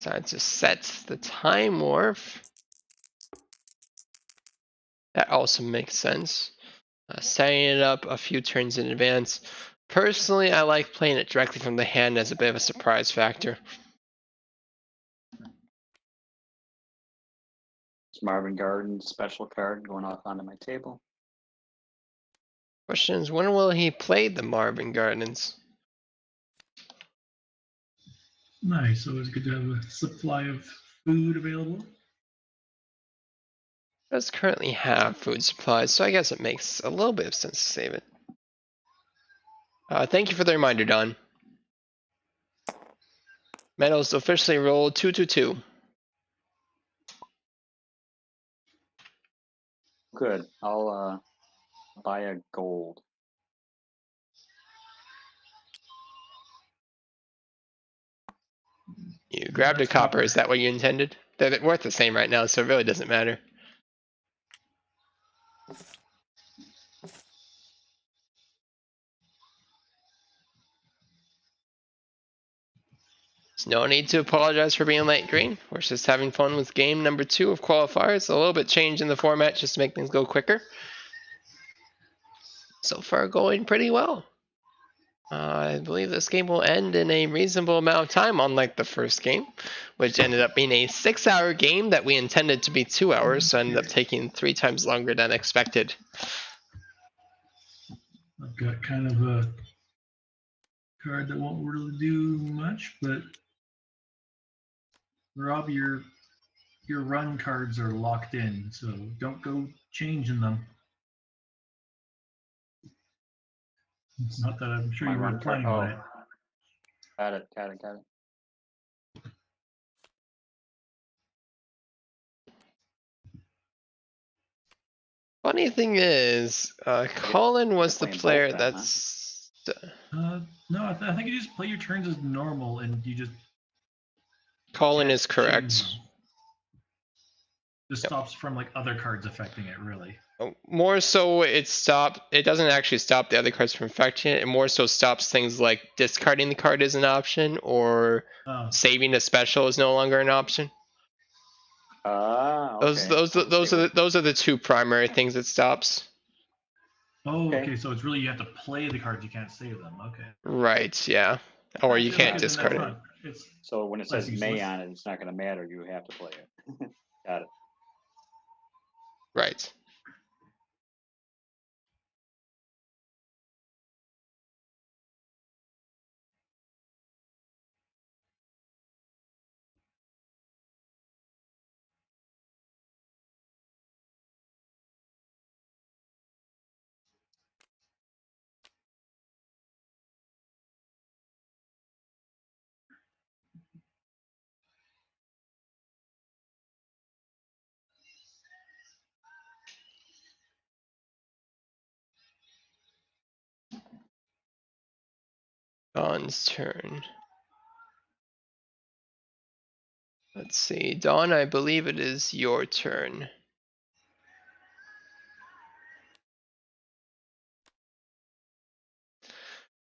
Decides to set the time warp. That also makes sense. Setting it up a few turns in advance. Personally, I like playing it directly from the hand as a bit of a surprise factor. It's Marvin Garden special card going off onto my table. Question is, when will he play the Marvin Gardens? Nice. Always good to have a supply of food available. Does currently have food supplies, so I guess it makes a little bit of sense to save it. Thank you for the reminder, Don. Medals officially rolled 2-2-2. Good. I'll buy a gold. You grabbed a That's copper. copper. Is that what you intended? They're worth the same right now, so it really doesn't matter. There's no need to apologize for being late, Green. We're just having fun with game number 2 of qualifiers. A little bit change in the format just to make things go quicker. So far, going pretty well. I believe this game will end in a reasonable amount of time, unlike the first game, which ended up being a 6-hour game that we intended to be 2 hours, so ended up taking 3 times longer than expected. I've got kind of a card that won't really do much, but Rob, your run cards are locked in, so don't go changing them. Not that I'm sure My you were run card. planning on it. Got it. Funny thing is, Colin was the playing both player then, huh? that's... No, I think you just play your turns as normal, and you just Colin can't is change correct. them. This Yep. stops from like other cards affecting it, really. More so, it doesn't actually stop the other cards from affecting it. It more so stops things like discarding the card is an option, or Oh, saving a special is no longer an option. Okay. Those are the 2 primary things it stops. okay. Okay. So it's really you have to play the cards, you can't save them. Okay. Right, yeah. Or you Okay, can't then discard that's it. not. It's So when it less says may useless. on it, it's not going to matter. You have to play it. Got it. Right. Dawn's turn. Let's see. Dawn, I believe it is your turn.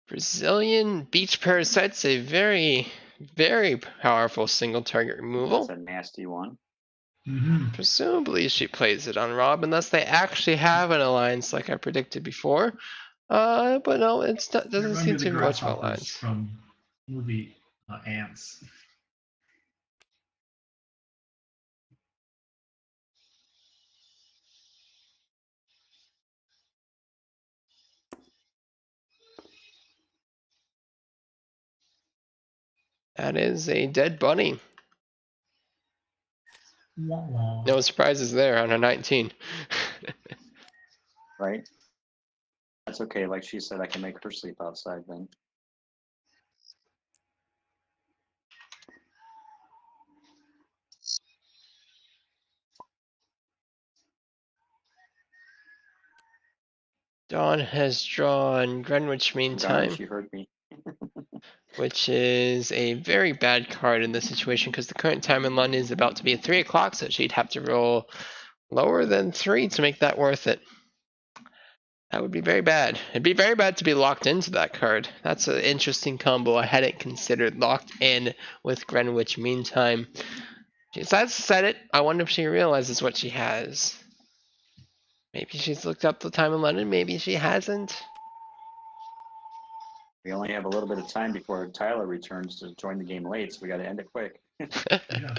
Brazilian beach parasite's a very, very powerful single target That's removal. a nasty one. Mm-hmm. Presumably she plays it on Rob unless they actually have an alliance like I predicted before. But no, it doesn't seem to be much of an alliance. From movie Ants. That is a dead bunny. Wah, wah. No surprises there on a 19. Right? That's okay. Like she said, I can make her sleep outside then. Dawn has drawn Greenwich Mean Darn, Time, she heard me. which is a very bad card in this situation because the current time in London is about to be at 3 o'clock, so she'd have to roll lower than 3 to make that worth it. That would be very bad. It'd be very bad to be locked into that card. That's an interesting combo I hadn't considered, locked in with Greenwich Mean Time. She decides to set it. I wonder if she realizes what she has. Maybe she's looked up the time in London, maybe she hasn't. We only have a little bit of time before Tyler returns to join the game late, so we got to end it quick. Yeah.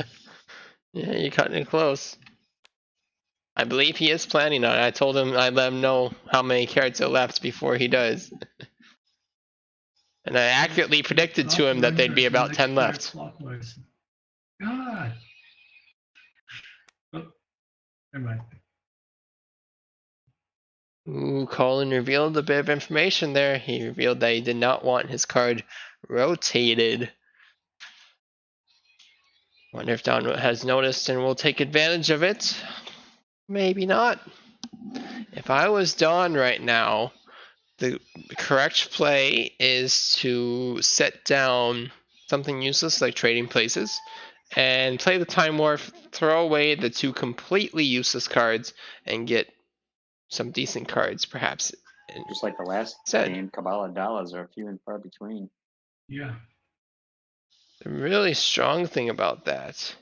Yeah, you're cutting it close. I believe he is planning on it. I told him I'd let him know how many carrots are left before he does. And I accurately predicted to him that there'd be about 10 left. Clockwise. God. Oh, never mind. Ooh, Colin revealed a bit of information there. He revealed that he did not want his card rotated. Wonder if Don has noticed and will take advantage of it. Maybe not. If I was Don right now, the correct play is to set down something useless like trading places and play the Time Warp, throw away the 2 completely useless cards, and get some decent cards perhaps. Just like the last Said. game, Kabbalah Dallas are few and far between. Yeah. The really strong thing about that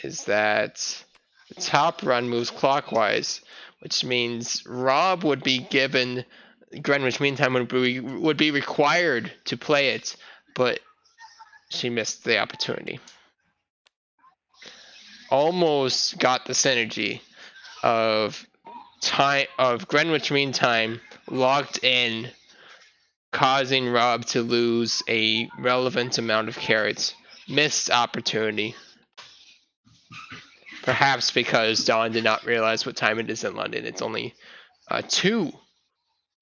is that the top run moves clockwise, which means Rob would be given Greenwich Mean Time would be required to play it, but she missed the opportunity. Almost got the synergy of Greenwich Mean Time locked in, causing Rob to lose a relevant amount of carrots. Missed opportunity. Perhaps because Dawn did not realize what time it is in London. It's only 2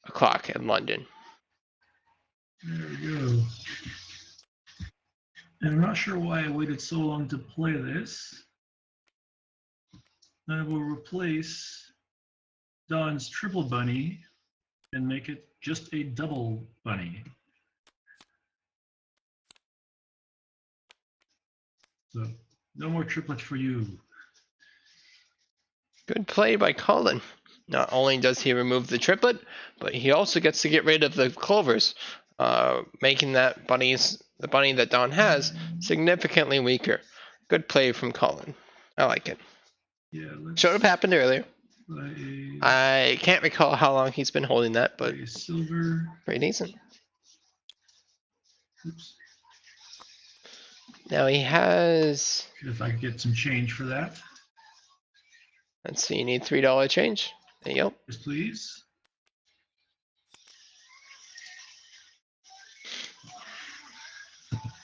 o'clock in London. There we go. And I'm not sure why I waited so long to play this. I will replace Dawn's triple bunny and make it just a double bunny. So no more triplets for you. Good play by Colin. Not only does he remove the triplet, but he also gets to get rid of the clovers, making that the bunny that Dawn has significantly weaker. Good play from Colin. I like it. Yeah, Should have happened earlier. Play I can't recall how long he's been holding that, but a silver. pretty decent. Oops. Now he has. If I could get some change for that. Let's see, you need $3 change. There you go. Yes, please.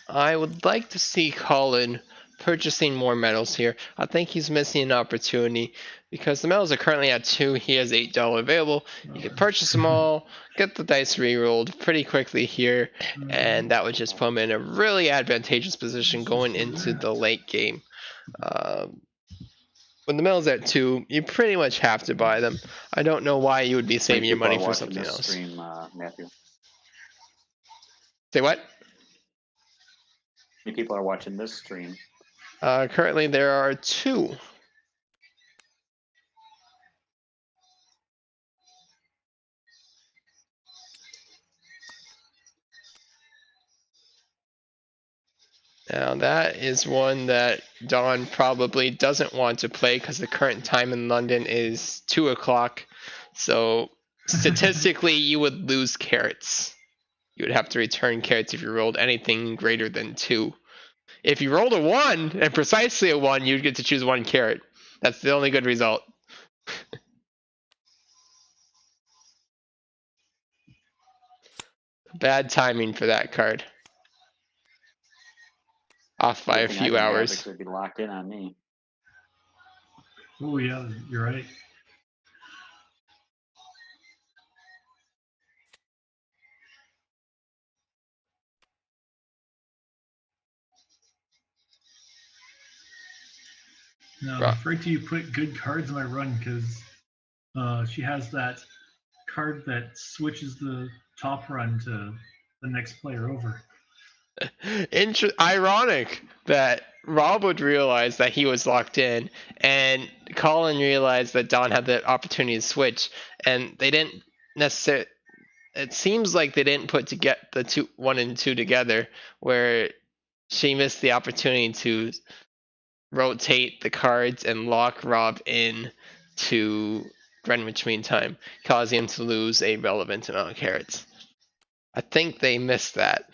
I would like to see Colin purchasing more medals here. I think he's missing an opportunity because the medals are currently at 2. He has $8 available. You could purchase them all, get the dice re-rolled pretty quickly here, and that would just put him in a really advantageous position going into the late game. When the medals at 2, you pretty much have to buy them. I don't know why you would be saving your People money are for watching something this else. stream, Matthew. Say what? many people are watching this stream? Currently, there are 2. Now, that is one that Don probably doesn't want to play because the current time in London is 2 o'clock. So, statistically, you would lose carrots. You would have to return carrots if you rolled anything greater than 2. If you rolled a 1, and precisely a 1, you'd get to choose 1 carrot. That's the only good result. Bad timing for that card. Off by a Good thing I few didn't have it hours. 'cause it'd be locked in on me. Oh yeah, you're right. No, I'm afraid to put good cards in my run because she has that card that switches the top run to the next player over. Ironic that Rob would realize that he was locked in, and Colin realized that Don had the opportunity to switch, and they didn't necessarily. It seems like they didn't put to get the 1 and 2 together, where she missed the opportunity to rotate the cards and lock Rob in to Greenwich Mean Time, causing him to lose a relevant amount of carrots. I think they missed that.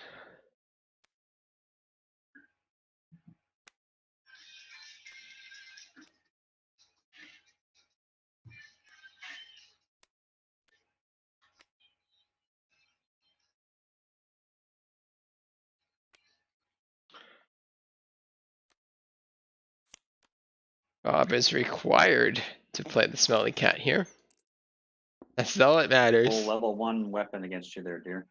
Rob is required to play the Smelly Cat here. That's all that matters. Full level 1 weapon against you there, dear.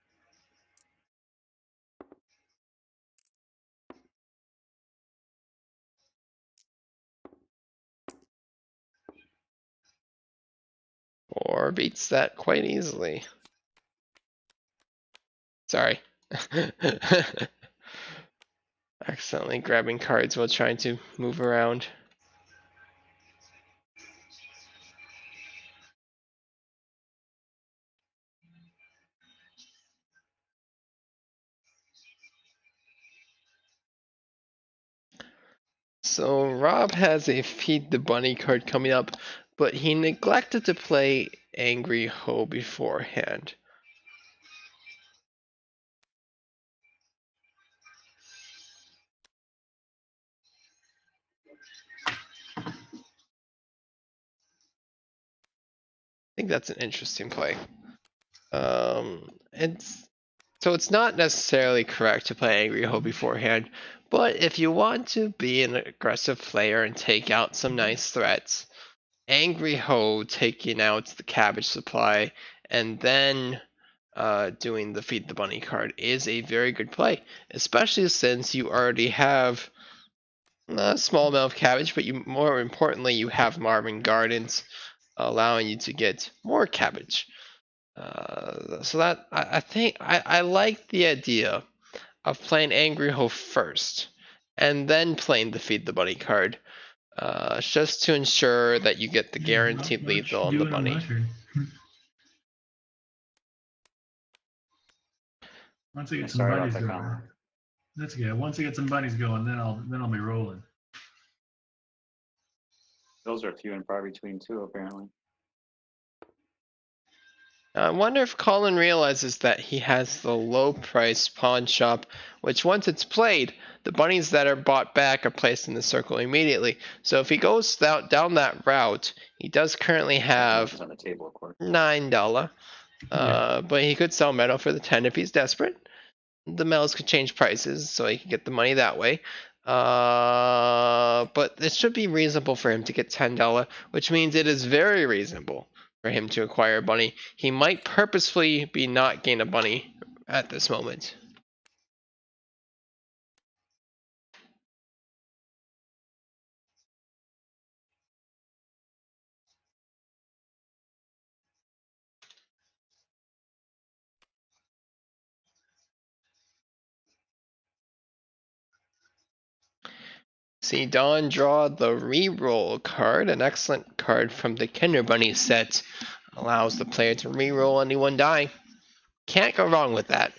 Or beats that quite easily. Sorry. Accidentally grabbing cards while trying to move around. So Rob has a Feed the Bunny card coming up, but he neglected to play Angry Ho beforehand. I think that's an interesting play. It's not necessarily correct to play Angry Ho beforehand, but if you want to be an aggressive player and take out some nice threats, Angry Ho taking out the cabbage supply and then doing the Feed the Bunny card is a very good play, especially since you already have a small amount of cabbage, but more importantly, you have Marvin Gardens allowing you to get more cabbage. So that I think I like the idea of playing Angry Ho first, and then playing the Feed the Bunny card, just to ensure that you get the guaranteed lethal on the bunny. Once I get some Sorry bunnies about that, going, Colin. that's okay. Once I get some bunnies going, then I'll be rolling. Those are few and far between too, apparently. I wonder if Colin realizes that he has the low price pawn shop, which once it's played, the bunnies that are bought back are placed in the circle immediately. So if he goes down that route, he does currently have On the table, of course. $9. But he could sell metal for the 10 if he's desperate. The metals could change prices, so he can get the money that way. But it should be reasonable for him to get $10, which means it is very reasonable for him to acquire a bunny. He might purposefully be not gain a bunny at this moment. see Dawn draw the reroll card, an excellent card from the Kinder Bunny set. Allows the player to reroll any one die. Can't go wrong with that.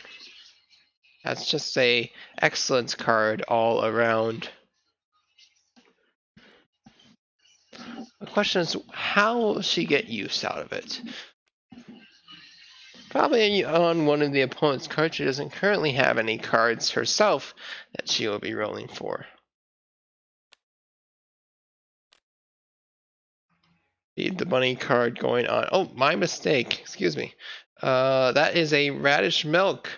That's just a excellent card all around. The question is, how will she get use out of it? Probably on one of the opponent's cards. She doesn't currently have any cards herself that she will be rolling for. Feed the bunny card going on. Oh, my mistake. Excuse me. That is a radish milk.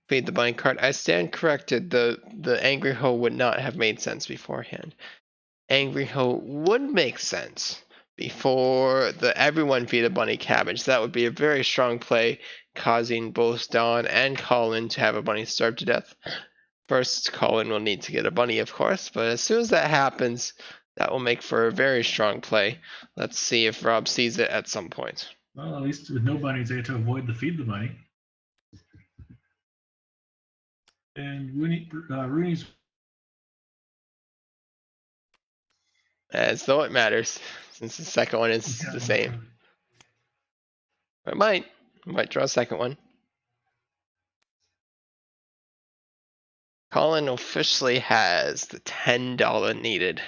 Feed the bunny card. I stand corrected. The angry hoe would not have made sense beforehand. Angry hoe would make sense before the everyone feed a bunny cabbage. That would be a very strong play, causing both Dawn and Colin to have a bunny starve to death. First, Colin will need to get a bunny, of course, but as soon as that happens, that will make for a very strong play. Let's see if Rob sees it at some point. Well, at least with no bunnies, they had to avoid the feed the bunny. And Rooney's. As though it matters, since the second one is the same. I might draw a second one. Colin officially has the $10 needed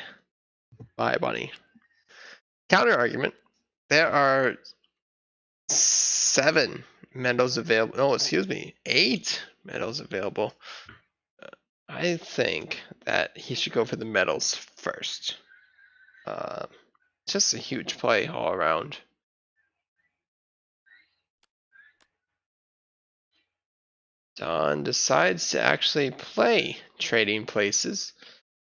by a bunny. Counter argument. There are 7 medals available. No, excuse me, 8 medals available. I think that he should go for the medals first. Just a huge play all around. Dawn decides to actually play Trading Places.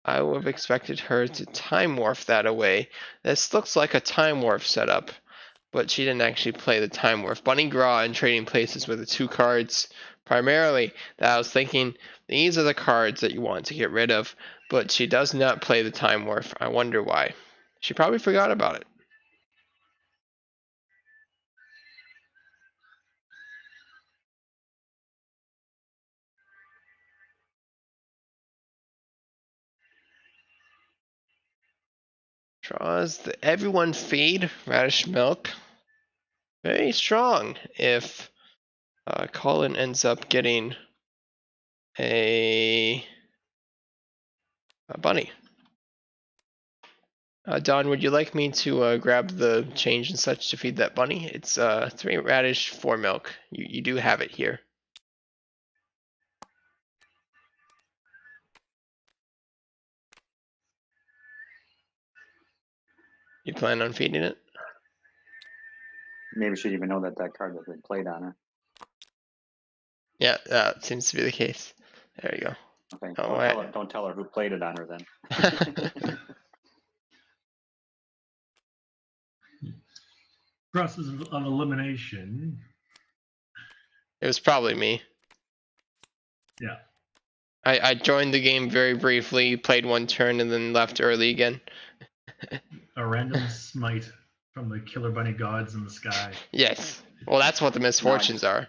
I would have expected her to Time Morph that away. This looks like a Time Morph setup, but she didn't actually play the Time Morph. Bunny Gras and Trading Places were the 2 cards primarily that I was thinking these are the cards that you want to get rid of, but she does not play the Time Morph. I wonder why. She probably forgot about it. Draws the everyone feed, Radish Milk. Very strong if Colin ends up getting a bunny. Don, would you like me to grab the change and such to feed that bunny? It's 3 radish, 4 milk. You do have it here. You plan on feeding it? Maybe she'd even know that card has been played on her. Yeah, that seems to be the case. There you go. Okay. Oh, Don't tell her who played it on her then. Process of elimination. It was probably me. Yeah. I joined the game very briefly, played 1 turn, and then left early again. A random smite from the killer bunny gods in the sky. Yes. Well, that's what the misfortunes are.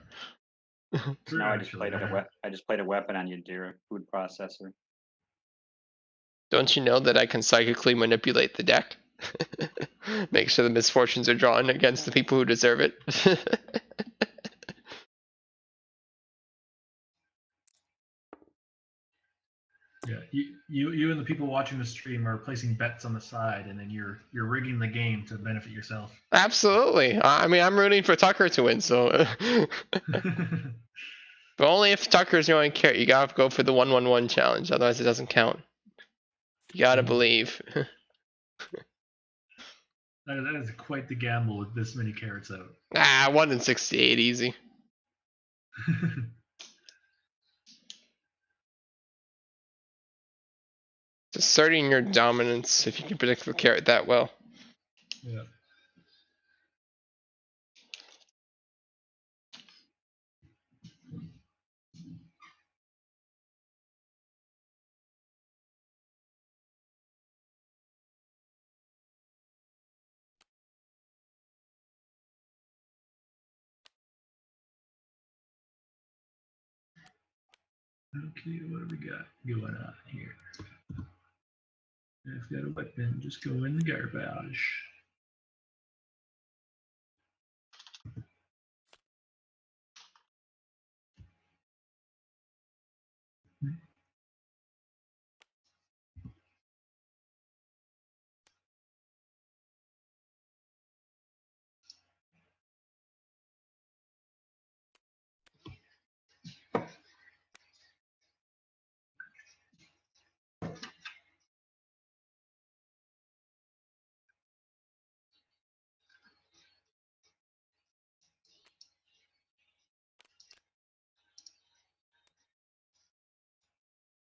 Now I just played a weapon on you, dear food processor. Don't you know that I can psychically manipulate the deck? Make sure the misfortunes are drawn against the people who deserve it. Yeah, you and the people watching the stream are placing bets on the side, and then you're rigging the game to benefit yourself. Absolutely. I mean, I'm rooting for Tucker to win, so. But only if Tucker's going to care. You gotta go for the 1-1-1 challenge, otherwise it doesn't count. You gotta believe. That is quite the gamble with this many carrots out. 1 in 68, easy. It's asserting your dominance if you can predict the carrot that well. Yeah. Okay, what do we got going on here? If you got a weapon, just go in the garbage.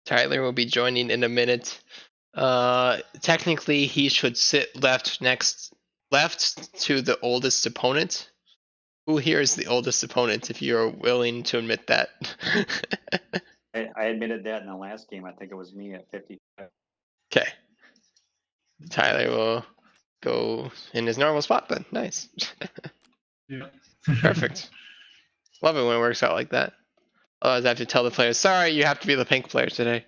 Tyler will be joining in a minute. Technically, he should sit left to the oldest opponent. Who here is the oldest opponent? If you're willing to admit that. I admitted that in the last game. I think it was me at 55. Okay. Tyler will go in his normal spot then. Nice. Yeah. Perfect. Love it when it works out like that. Otherwise, I have to tell the players, sorry, you have to be the pink player today.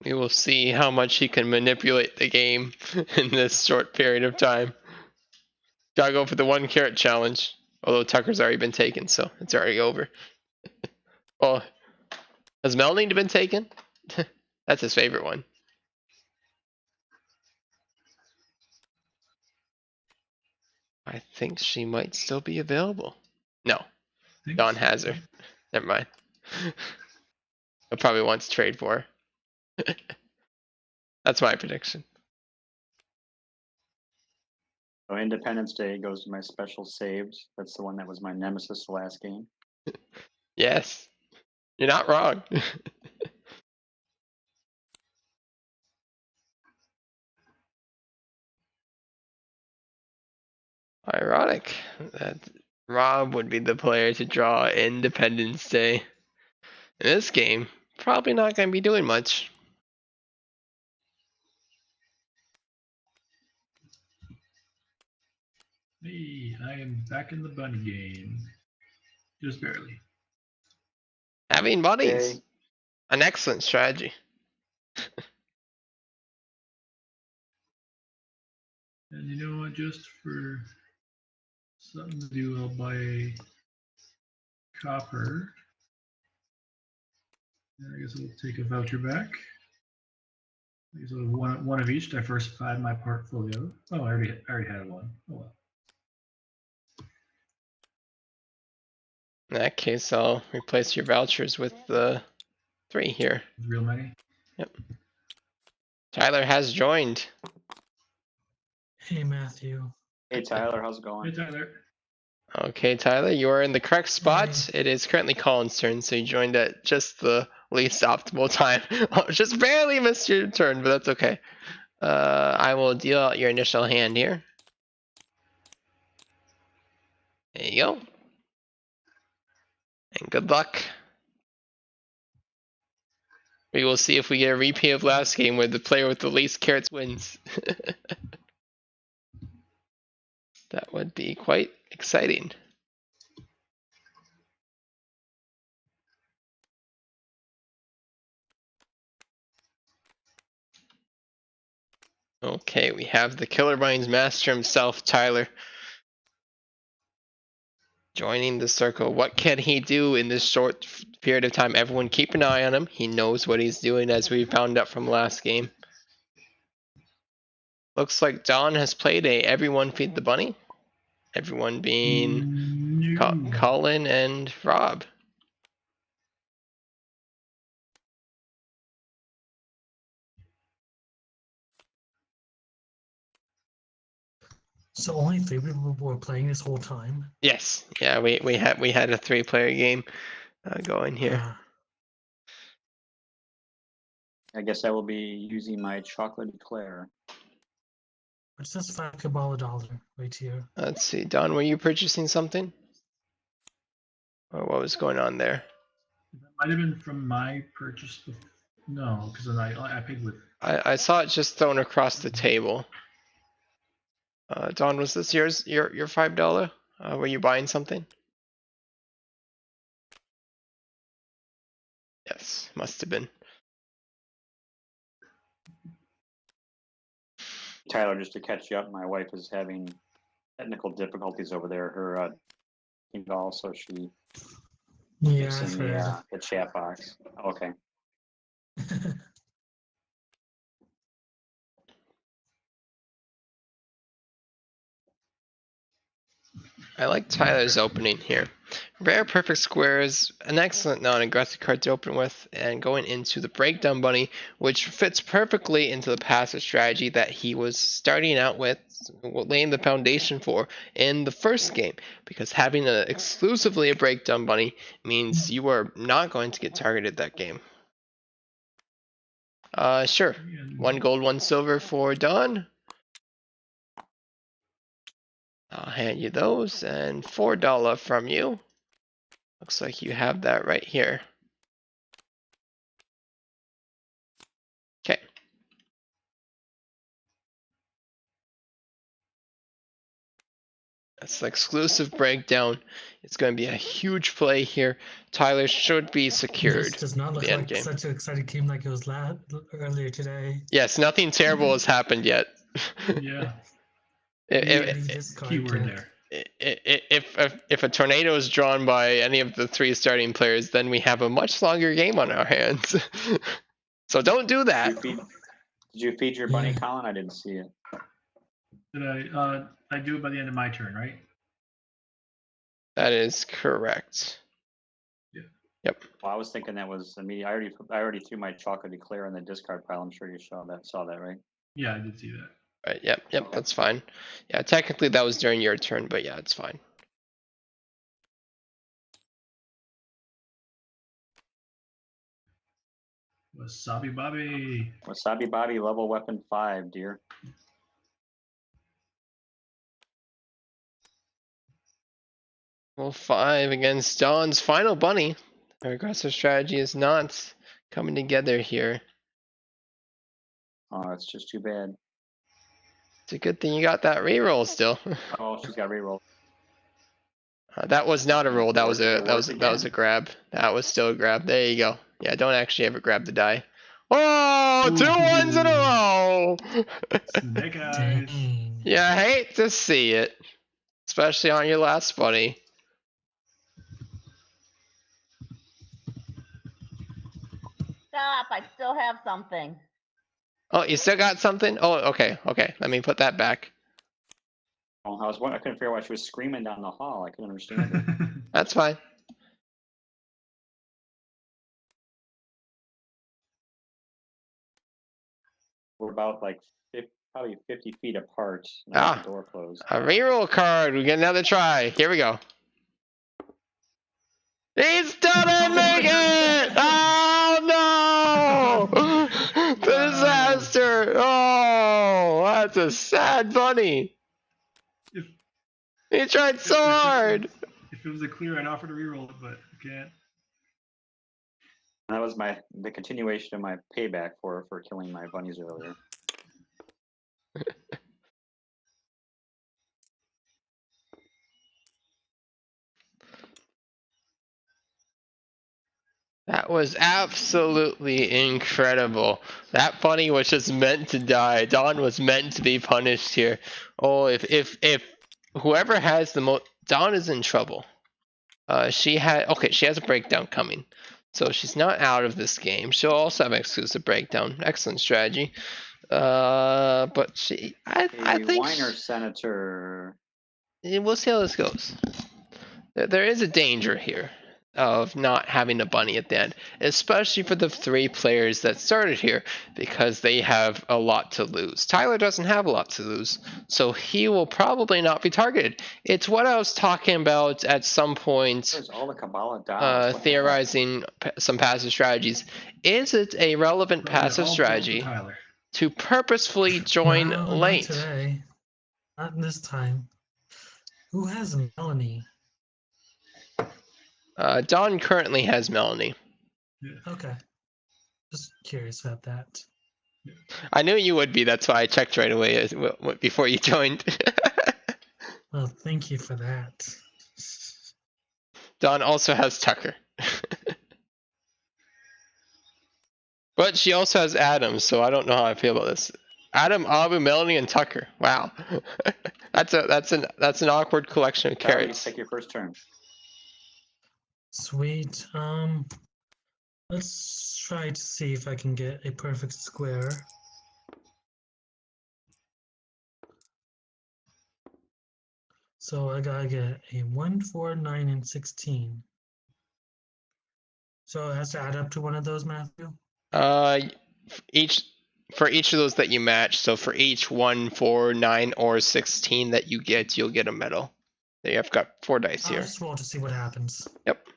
We will see how much he can manipulate the game in this short period of time. Gotta go for the 1 carrot challenge. Although Tucker's already been taken, so it's already over. Well, has Melanie been taken? That's his favorite one. I think she might still be available. No, Don has her. Never mind. He'll probably want to trade for her. That's my prediction. So Independence Day goes to my special saved. That's the one that was my nemesis the last game. Yes, you're not wrong. Ironic that Rob would be the player to draw Independence Day. In this game, probably not going to be doing much. Hey, I am back in the bunny game. Just barely. Having bunnies, Yay. an excellent strategy. And you know what? Just for something to do, I'll buy a copper. And I guess I'll take a voucher back. I guess I'll have one of each. Diversified my portfolio. Oh, I already had one. Oh well. In that case, I'll replace your vouchers with the 3 here. Real money. Yep. Tyler has joined. Hey, Matthew. Hey Tyler, how's it Hey going? Tyler. Okay, Tyler, you are in the correct spot. It is currently Colin's turn, so you joined at just the least optimal time. Just barely missed your turn, but that's okay. I will deal out your initial hand here. There you go. And good luck. We will see if we get a repeat of last game where the player with the least carrots wins. That would be quite exciting. Okay, we have the Killer Bunnies master himself, Tyler, joining the circle. What can he do in this short period of time? Everyone keep an eye on him. He knows what he's doing, as we found out from last game. Looks like Don has played a everyone feed the bunny. Everyone being No. Colin and Rob. So only 3 people were playing this whole time? Yes, yeah, we had a 3-player game going here. I guess I will be using my chocolate eclair. It says $5 right here. Let's see, Don, were you purchasing something? Or what was going on there? That might have been from my purchase. No, because I paid with. I saw it just thrown across the table. Don, was this yours? Your $5? Were you buying something? Must have been. Tyler, just to catch you up, my wife is having technical difficulties over there. Her golf, so she Yeah, is I've in heard. the chat box. Okay. I like Tyler's opening here. Rare perfect squares, an excellent non-aggressive card to open with, and going into the breakdown bunny, which fits perfectly into the passive strategy that he was starting out with, laying the foundation for in the first game. Because having exclusively a breakdown bunny means you are not going to get targeted that game. Sure. 1 gold, 1 silver for Don. I'll hand you those, and $4 from you. Looks like you have that right here. Okay. That's the exclusive breakdown. It's going to be a huge play here. Tyler should be secured This does not for look the end like game. such an exciting game like it was earlier today. Yes, nothing terrible has happened yet. Yeah, Really if, discard keyword kit. there. if a tornado is drawn by any of the 3 starting players, then we have a much longer game on our hands. So don't do that. Did you feed your bunny, Yeah. Colin? I didn't see it. Did I do it by the end of my turn, right? That is correct. Yeah. Yep. Well, I was thinking that was immediate. I already threw my chocolate eclair in the discard pile. I'm sure you saw that, right? Yeah, I did see that. Right. Yep. That's fine. Yeah. Technically, that was during your turn, but yeah, it's fine. Wasabi Bobby. Wasabi Bobby, level weapon 5, dear. Well, 5 against Dawn's final bunny. Our aggressive strategy is not coming together here. Oh, it's just too bad. It's a good thing you got that reroll still. Oh, she's got reroll. That was not a roll. That was It worked that was a again. grab. That was still a grab. There you go. Yeah, don't actually ever grab the die. Oh, 2 ones in a row. Snake eyes. Dang. Yeah, I hate to see it, especially on your last bunny. Stop, I still have something. Oh, you still got something? Oh, okay. Let me put that back. Oh, I couldn't figure out why she was screaming down the hall. I couldn't understand it. That's fine. We're about like probably 50 feet apart. And I got Ah, the door closed. a reroll card. We get another try. Here we go. He's didn't make it! Oh no! The disaster! Oh, that's a sad bunny. If, He tried so hard. if it was a clear, I'd offer to reroll it, but I can't. That was the continuation of my payback for killing my bunnies earlier. That was absolutely incredible. That bunny was just meant to die. Dawn was meant to be punished here. Oh, if whoever has the most, Dawn is in trouble. She has a breakdown coming, so she's not out of this game. She'll also have an exclusive breakdown. Excellent strategy. But I think Weiner Senator. we'll see how this goes. There is a danger here of not having a bunny at the end, especially for the 3 players that started here, because they have a lot to lose. Tyler doesn't have a lot to lose, so he will probably not be targeted. It's what I was talking about at some point, There's all the Kabbalah dolls. theorizing some passive strategies. Is it a relevant Probably passive all 12 to strategy Tyler. to purposefully join No, not late? today. Not this time. Who has Melanie? Dawn currently has Melanie. Okay. Just curious about that. I knew you would be. That's why I checked right away before you joined. Well, thank you for that. Dawn also has Tucker. But she also has Adam, so I don't know how I feel about this. Adam, Abu, Melanie, and Tucker. Wow, that's an awkward collection of Tyler, you carrots. take your first turn. Sweet. Let's try to see if I can get a perfect square. So I gotta get a 1, 4, 9, and 16. So it has to add up to one of those, Matthew? Each for each of those that you match. So for each 1, 4, 9, or 16 that you get, you'll get a medal. There, I've got 4 dice I'll here. just roll to see what happens. Yep.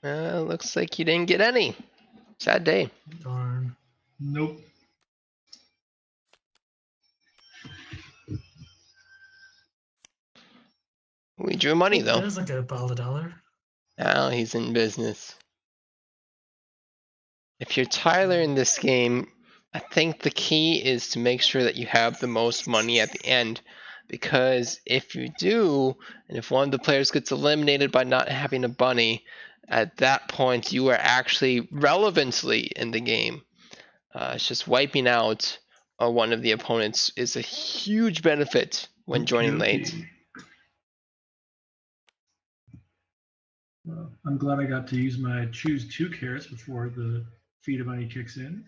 Looks like you didn't get any. Sad day. Darn. Nope. We drew money Oh, though. there's like a $1. Now he's in business. If you're Tyler in this game, I think the key is to make sure that you have the most money at the end. Because if you do, and if one of the players gets eliminated by not having a bunny, at that point you are actually relevantly in the game. It's just wiping out one of the opponents is a huge benefit when joining late. Well, I'm glad I got to use my choose 2 carrots before the feed of money kicks in.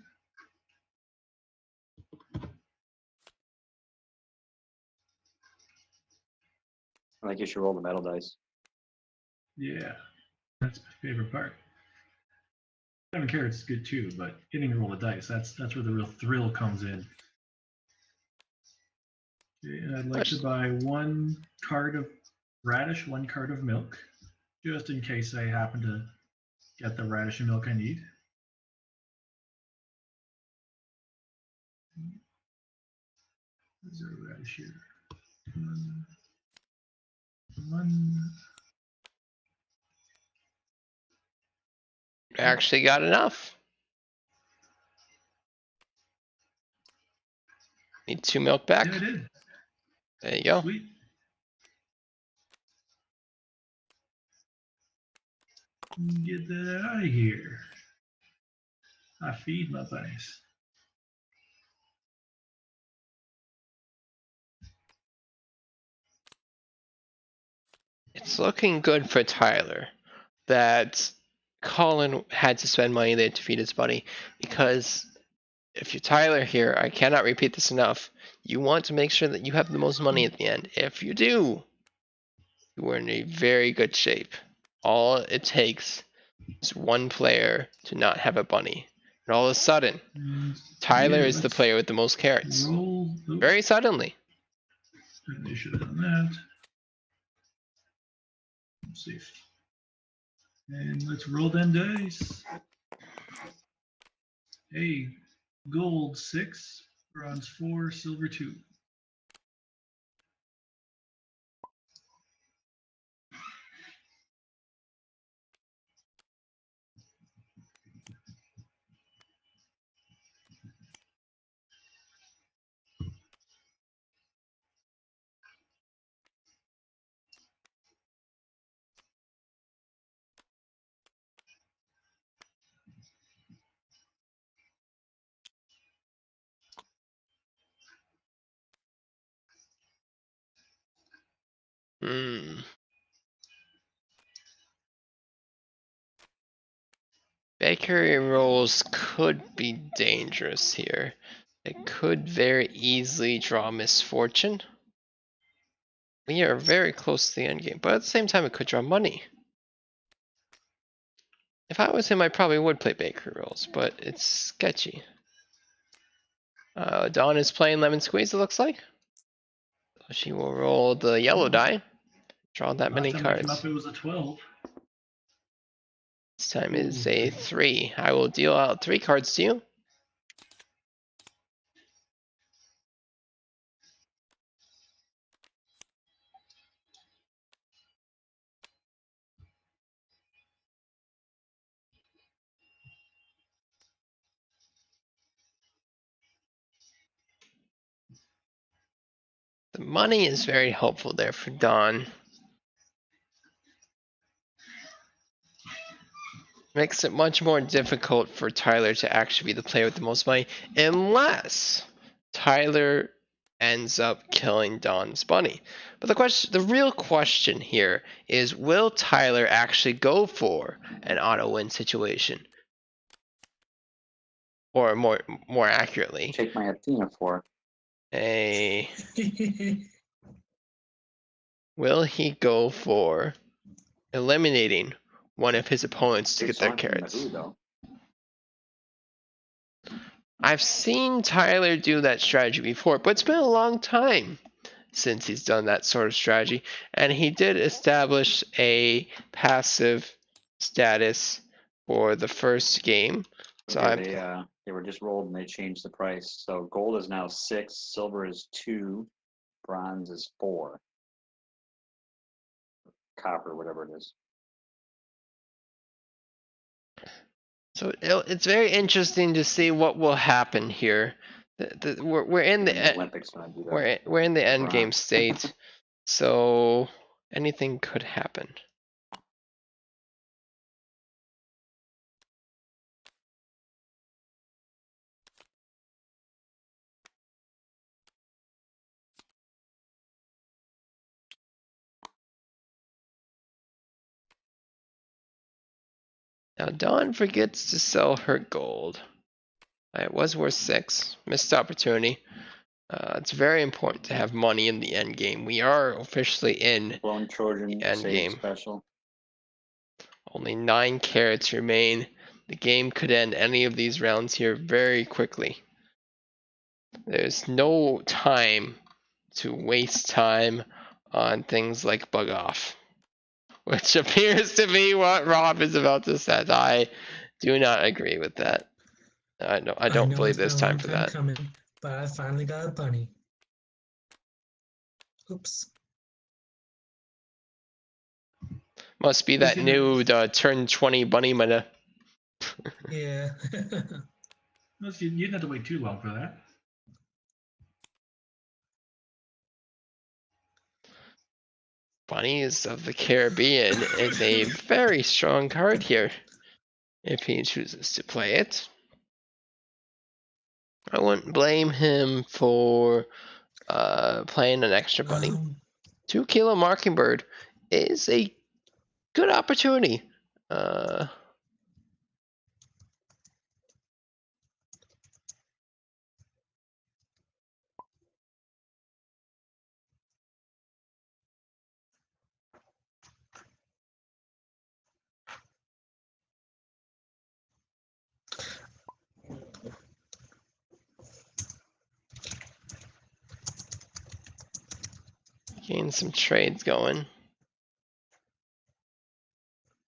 I think you should roll the metal dice. Yeah, that's my favorite part. Having carrots is good too, but getting to roll the dice, that's where the real thrill comes in. Okay, and I'd like to buy 1 card of radish, 1 card of milk, just in case I happen to get the radish and milk I need. Is there a radish here? One. Actually got enough. Need 2 milk back. Yeah, I did. There you go. Sweet. Get that out of here. I feed my bunnies. It's looking good for Tyler that Colin had to spend money there to feed his buddy, because if you're Tyler here, I cannot repeat this enough. You want to make sure that you have the most money at the end. If you do, you are in a very good shape. All it takes is one player to not have a bunny. And all of a sudden, Tyler is the player with the most carrots. Roll. Very suddenly. They should have done that. Safe. And let's roll them dice. Hey, gold 6, bronze 4, silver 2. Bakery rolls could be dangerous here. It could very easily draw misfortune. We are very close to the end game, but at the same time, it could draw money. If I was him, I probably would play bakery rolls, but it's sketchy. Dawn is playing lemon squeeze, it looks like. She will roll the yellow die. Draw that many Last time I came cards. up, it was a 12. This time is a 3. I will deal out 3 cards to you. The money is very helpful there for Dawn. makes it much more difficult for Tyler to actually be the player with the most money, unless Tyler ends up killing Don's bunny. But the real question here is, will Tyler actually go for an auto win situation? Or more accurately, Take my Athena for. will he go for eliminating one of his opponents to Good get their song from The carrots? Who, though. I've seen Tyler do that strategy before, but it's been a long time since he's done that sort of strategy. And he did establish a passive status for the first game. So Okay, they were just rolled and they changed the price. So gold is now 6, silver is 2, bronze is 4, copper, whatever it is. So it's very interesting to see what will happen here. We're in And the the Olympics when I do that. we're in the end game bronze. state, so anything could happen. Now Dawn forgets to sell her gold. It was worth 6. Missed opportunity. It's very important to have money in the end game. We are officially in Blown Trojan the end save game. special. Only 9 carrots remain. The game could end any of these rounds here very quickly. There's no time to waste time on things like bug off, which appears to be what Rob is about to set. I do not agree with that. I don't know believe it's been there's a time long for time that. coming, but I finally got a bunny. Oops. Must be that new turn 20 bunny meta. Yeah. You didn't have to wait too long for that. Bunnies of the Caribbean is a very strong card here, if he chooses to play it. I wouldn't blame him for playing an extra bunny. 2 Kilo Mockingbird is a good opportunity. Getting some trades going.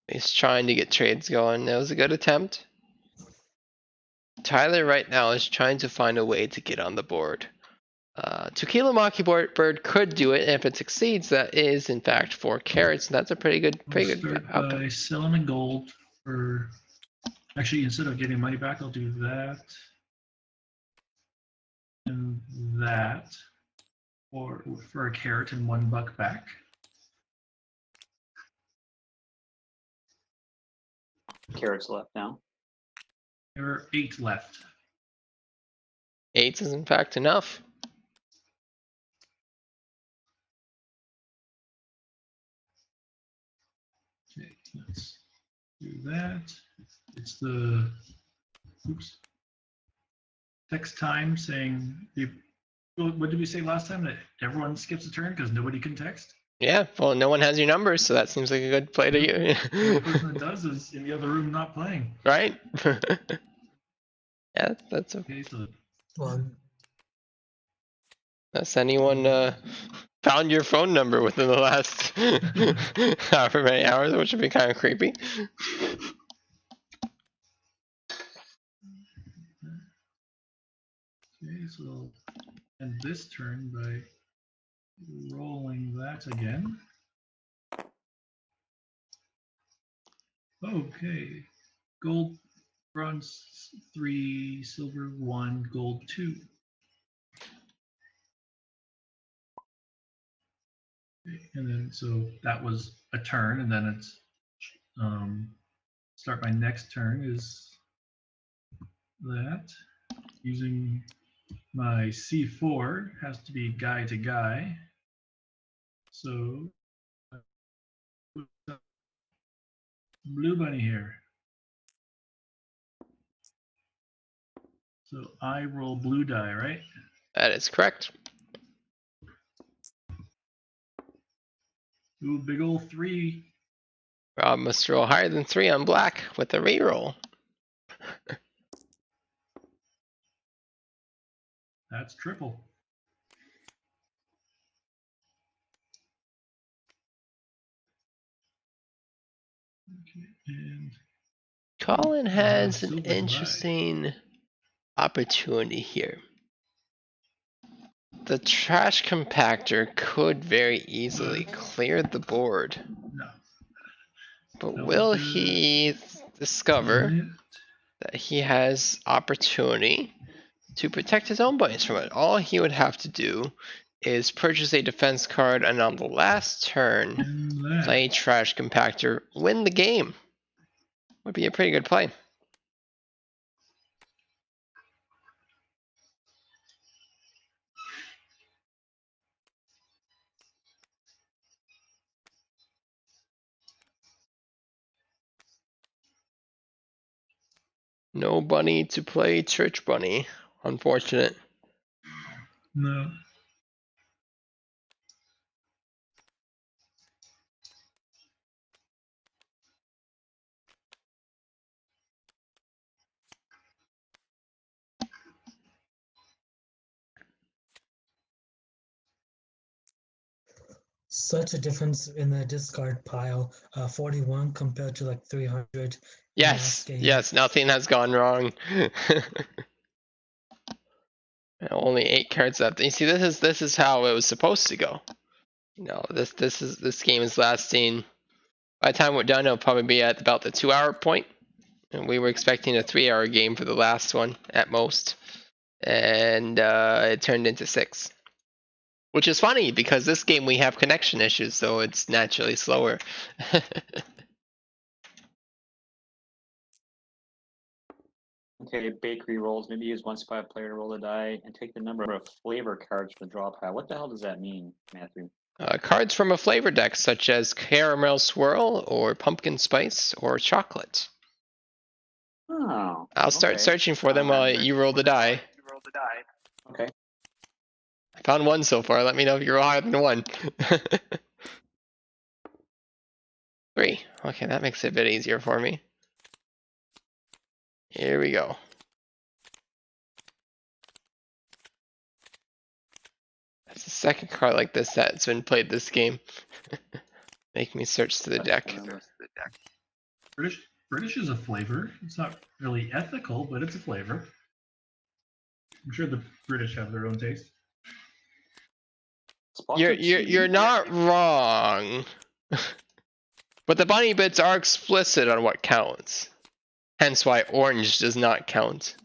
He's trying to get trades going. That was a good attempt. Tyler right now is trying to find a way to get on the board. 2 Kilo Mockingbird could do it, and if it succeeds, that is in fact 4 carrots, and that's a pretty good Start outcome. by selling the gold for. Actually, instead of getting money back, I'll do that and that, or for a carrot and $1 back. Carrots left now. There are 8 left. 8 is in fact enough. Okay, let's do that. It's the text time saying what did we say last time, that everyone skips a turn because nobody can text? Yeah, well, no one has your numbers, so that seems like a good play to you. The person that does is in the other room not playing. Right? Yeah, that's okay. Okay, so Well, That's anyone found your phone number within the last however many hours, which would be kind of creepy. okay, so we'll end this turn by rolling that again. Okay, gold, bronze 3, silver 1, gold 2. Okay, and then so that was a turn, and then it's start my next turn is that. Using my C4 has to be guy to guy. So blue bunny here. So I roll blue die, right? That is correct. Ooh, big old 3. Rob must roll higher than 3 on black with a reroll. That's triple. Okay, and Colin has an silver to buy. interesting opportunity here. The trash compactor could very easily clear the board, No. but Don't will do he that. discover Yet. that he has opportunity to protect his own bunnies from it? All he would have to do is purchase a defense card and on the last turn And that. play trash compactor, win the game. Would be a pretty good play. No bunny to play church bunny. Unfortunate. No. Such a difference in the discard pile. 41 compared to like 300 Yes, last game. yes, nothing has gone wrong. Only 8 cards left. You see, this is how it was supposed to go. You know, this game is lasting. By the time we're done, it'll probably be at about the 2-hour point, and we were expecting a 3-hour game for the last one at most, and it turned into 6. Which is funny because this game we have connection issues, so it's naturally slower. Okay, bakery rolls. Maybe use one spot player to roll a die and take the number of flavor cards from the draw pile. What the hell does that mean, Matthew? Cards from a flavor deck, such as caramel swirl or pumpkin spice or chocolate. Oh. I'll start searching for them while you roll the die. Okay. I found one so far. Let me know if you roll higher than 1. 3. Okay, that makes it a bit easier for me. Here we go. That's the second card like this that's been played this game. Make me search to the deck. British is a flavor. It's not really ethical, but it's a flavor. I'm sure the British have their own taste. You're not wrong. But the bunny bits are explicit on what counts. Hence why orange does not count.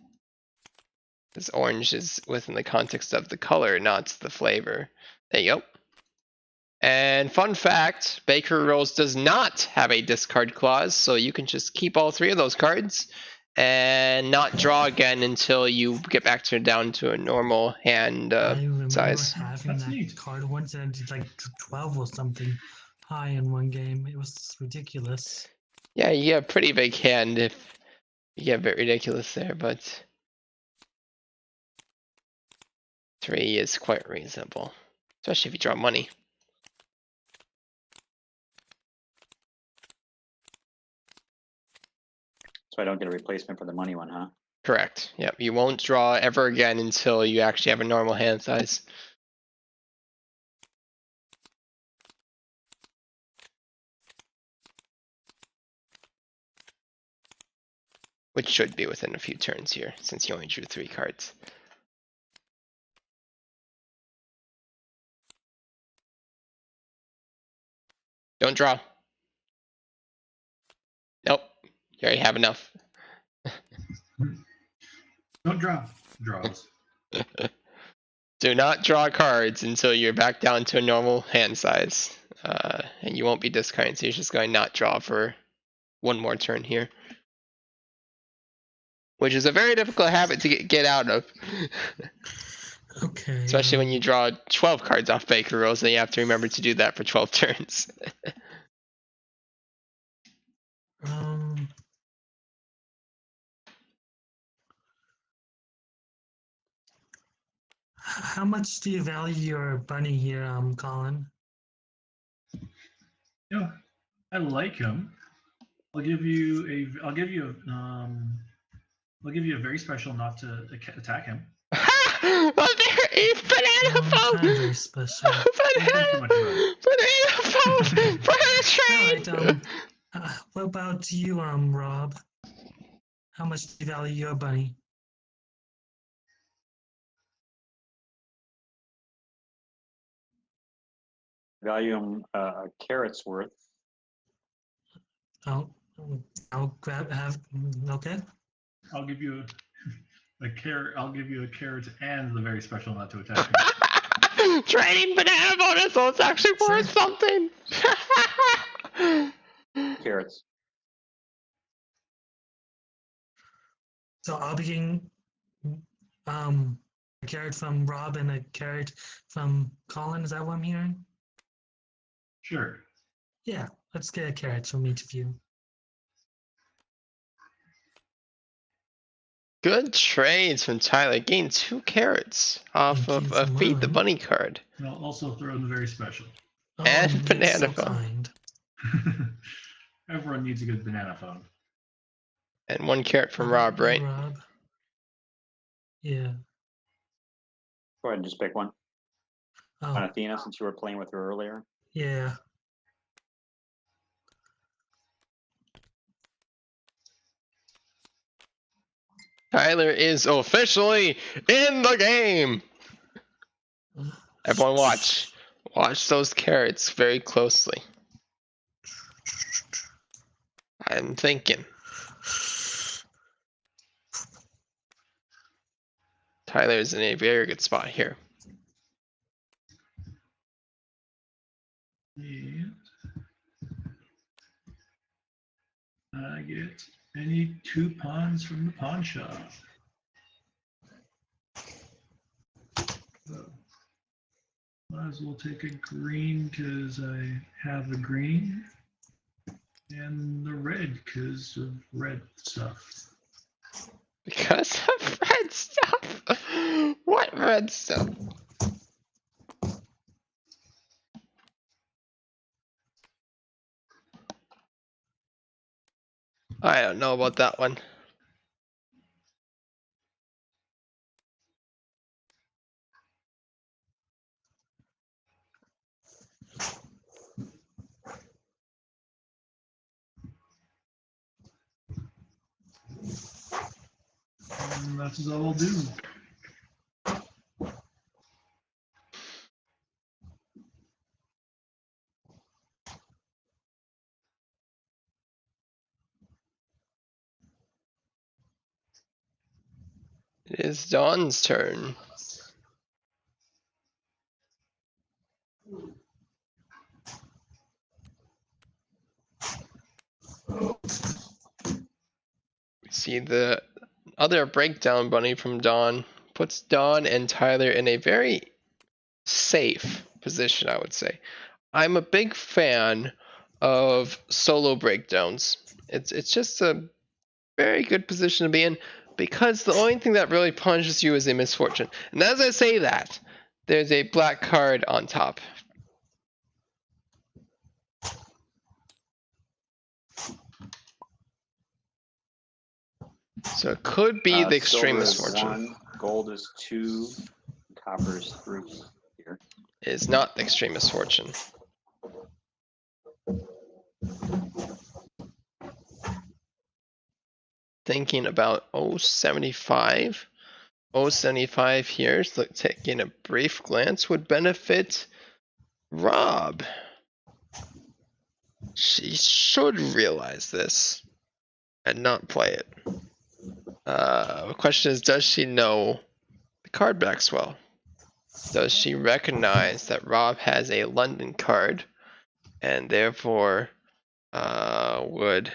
Because orange is within the context of the color, not the flavor. There you go. And fun fact, Bakery Rolls does not have a discard clause, so you can just keep all 3 of those cards and not draw again until you get back down to a normal hand I remember size. having That's that neat. card once and I did like 12 or something high in one game. It was ridiculous. Yeah, you have a pretty big hand if you get a bit ridiculous there, but 3 is quite reasonable, especially if you draw money. So I don't get a replacement for the money one, huh? Correct. Yep, you won't draw ever again until you actually have a normal hand size. Which should be within a few turns here, since you only drew 3 cards. Don't draw. Nope, you already have enough. Don't draw. Draws. Do not draw cards until you're back down to a normal hand size. And you won't be discarding, so you're just going to not draw for one more turn here. which is a very difficult habit to get out of. Okay. Especially when you draw 12 cards off Baker rolls, then you have to remember to do that for 12 turns. Um, how much do you value your bunny here, Colin? You know, I like him. I'll give you a very special not to attack him. Oh, there is banana Kind of phone! very special. Don't think too much about it. Banana phone! Banana All train! right. What about you, Rob? How much do you value your bunny? Value him a carrot's worth. Oh, I'll grab. Okay. I'll give you a carrot. I'll give you a carrot and the very special not to attack him. Trading banana bonus, so it's actually worth something. Carrots. So I'll be getting a carrot from Rob and a carrot from Colin. Is that what I'm hearing? Sure. Yeah, let's get a carrot from each of you. Good trades from Tyler. Gained 2 carrots off Thank of you a for Feed the mine. Bunny card. And I'll also throw in the very special. Oh, And you're banana so phone. kind. Everyone needs a good banana phone. And 1 carrot from Rob, right? Rob. Yeah. Go ahead and just pick one. Oh, On Athena, since you were playing with her earlier. yeah. Tyler is officially in the game. Everyone watch. Watch those carrots very closely. I'm thinking. Tyler's in a very good spot here. And I get any 2 pawns from the pawn shop. So, might as well take a green because I have a green, and the red because of red stuff. Because of red stuff. What red stuff? I don't know about that one. And that's all I'll do. It is Dawn's turn. See, the other breakdown bunny from Dawn puts Dawn and Tyler in a very safe position, I would say. I'm a big fan of solo breakdowns. It's just a very good position to be in because the only thing that really punishes you is a misfortune. And as I say that, there's a black card on top. So it could be the extreme Silver is misfortune. 1, gold is 2, copper is 3 here. It is not the extreme misfortune. Thinking about 075. 075 here, so taking a brief glance would benefit Rob. She should realize this and not play it. The question is, does she know the card backs well? Does she recognize that Rob has a London card and therefore would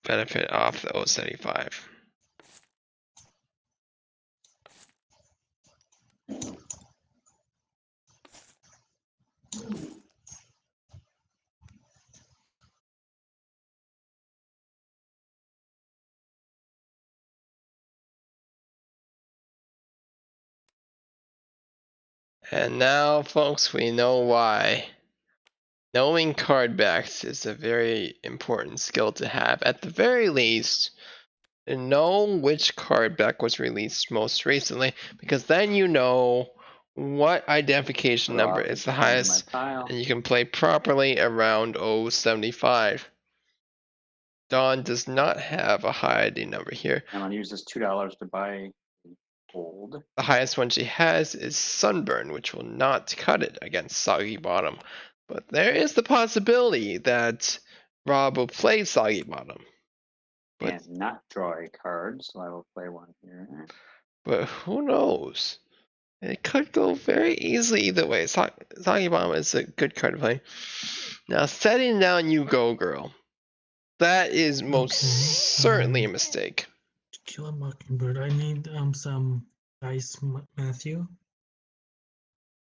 benefit off the 075? And now, folks, we know why. Knowing card backs is a very important skill to have. At the very least, to know which card back was released most recently, because then you know what identification number is the highest, and you can play properly around 075. Dawn does not have a high ID number here. I'm gonna use this $2 to buy gold. The highest one she has is Sunburn, which will not cut it against Soggy Bottom. But there is the possibility that Rob will play Soggy Bottom. But, And not draw a card, so I will play one here. but who knows? It could go very easily either way. Soggy Bottom is a good card to play. Now, setting down You Go Girl. That is most Okay, certainly a mistake. To kill a mockingbird, I need some dice, Matthew.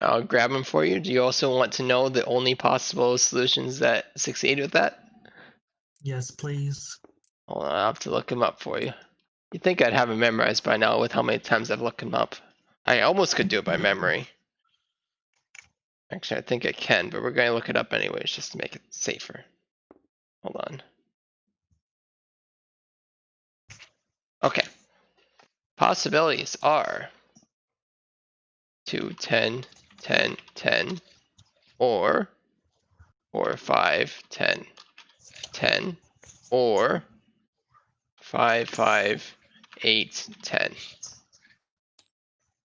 I'll grab them for you. Do you also want to know the only possible solutions that succeed with that? Yes, please. Hold on, I'll have to look them up for you. You'd think I'd have them memorized by now with how many times I've looked them up. I almost could do it by memory. Actually, I think I can, but we're going to look it up anyways just to make it safer. Hold on. Okay. Possibilities are 2, 10, 10, 10, or 4, 5, 10, 10, or 5, 5, 8, 10.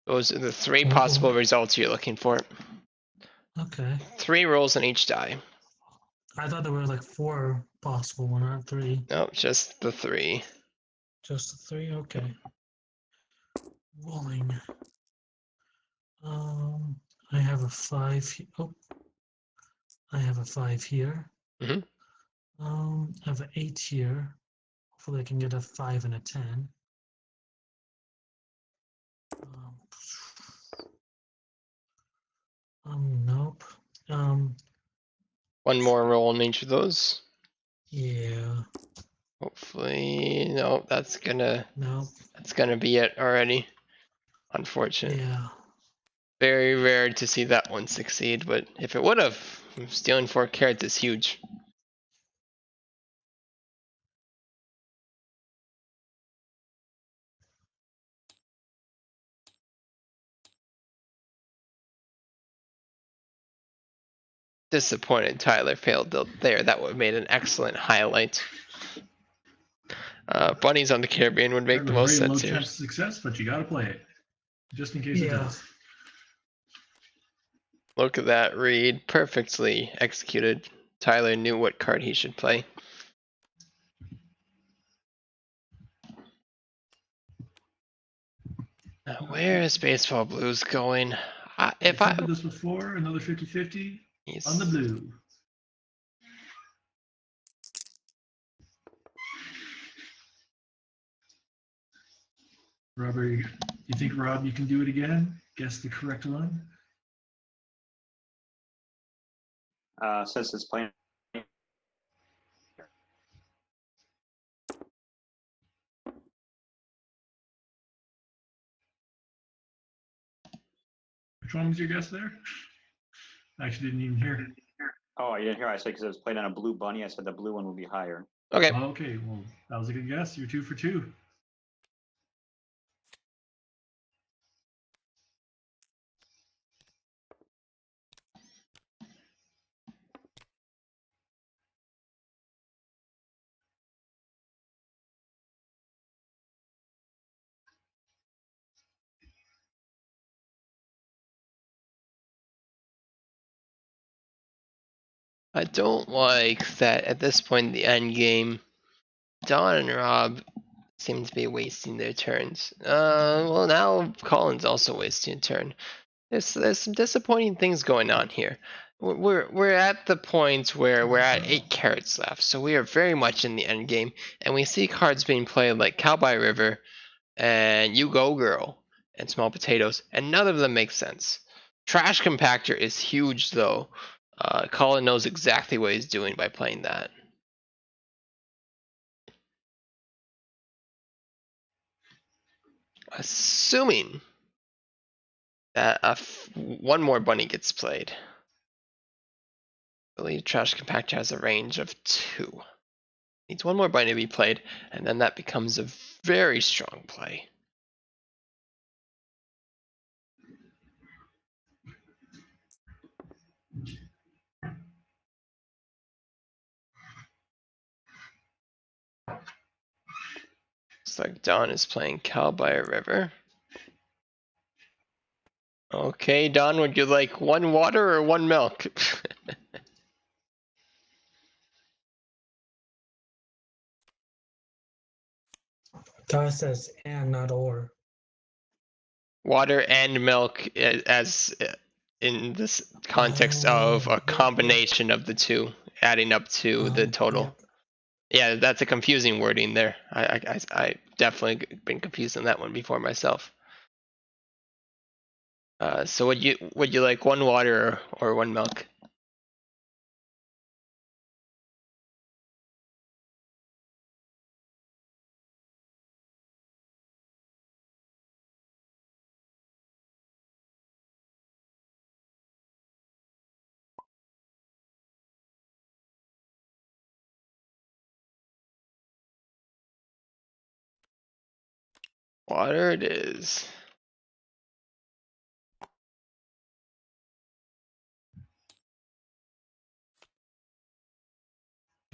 Those are the three possible results you're looking for. Okay. 3 rolls on each die. I thought there were like 4 possible, one, not 3. Nope, just the 3. Just the 3? Okay. Rolling. I have a 5. Oh, I have a 5 here. Mhm. I have an 8 here. Hopefully I can get a 5 and a 10. Nope. One more roll on each of those. Yeah. Hopefully, no, that's gonna Nope. be it already. Unfortunate. Yeah. Very rare to see that one succeed, but if it would have, stealing 4 carats is huge. Disappointed Tyler failed there. That would have made an excellent highlight. Bunnies on the Caribbean would make Have the a most very low sense here. chance of success, but you got to play it just in case it Yeah. does. Look at that read. Perfectly executed. Tyler knew what card he should play. Now, where is Baseball Blues going? I If I attempted this before, another 50-50 he's, on the blue. Robert, you think, Rob, you can do it again? Guess the correct one? Says it's playing. Which one was your guess there? I actually didn't even hear. Oh, I didn't hear. I said because it was played on a blue bunny. I said the blue one would be higher. okay. Okay, well, that was a good guess. You're 2 for 2. I don't like that at this point in the end game, Don and Rob seem to be wasting their turns. Well, now Colin's also wasting a turn. There's some disappointing things going on here. We're at the point where we're at 8 carats left, so we are very much in the end game, and we see cards being played like Cowboy River and You Go Girl and Small Potatoes, and none of them make sense. Trash Compactor is huge though. Colin knows exactly what he's doing by playing that. Assuming one more bunny gets played. The lead trash compactor has a range of 2. Needs one more bunny to be played, and then that becomes a very strong play. Looks like Don is playing Cow by a River. Okay, Don, would you like 1 water or 1 milk? Don says and not or. Water and milk as in this context of a Yep, combination of the two, adding up to the total. Yep. Yeah, that's a confusing wording there. I definitely been confused on that one before myself. So would you like 1 water or 1 milk? Water it is.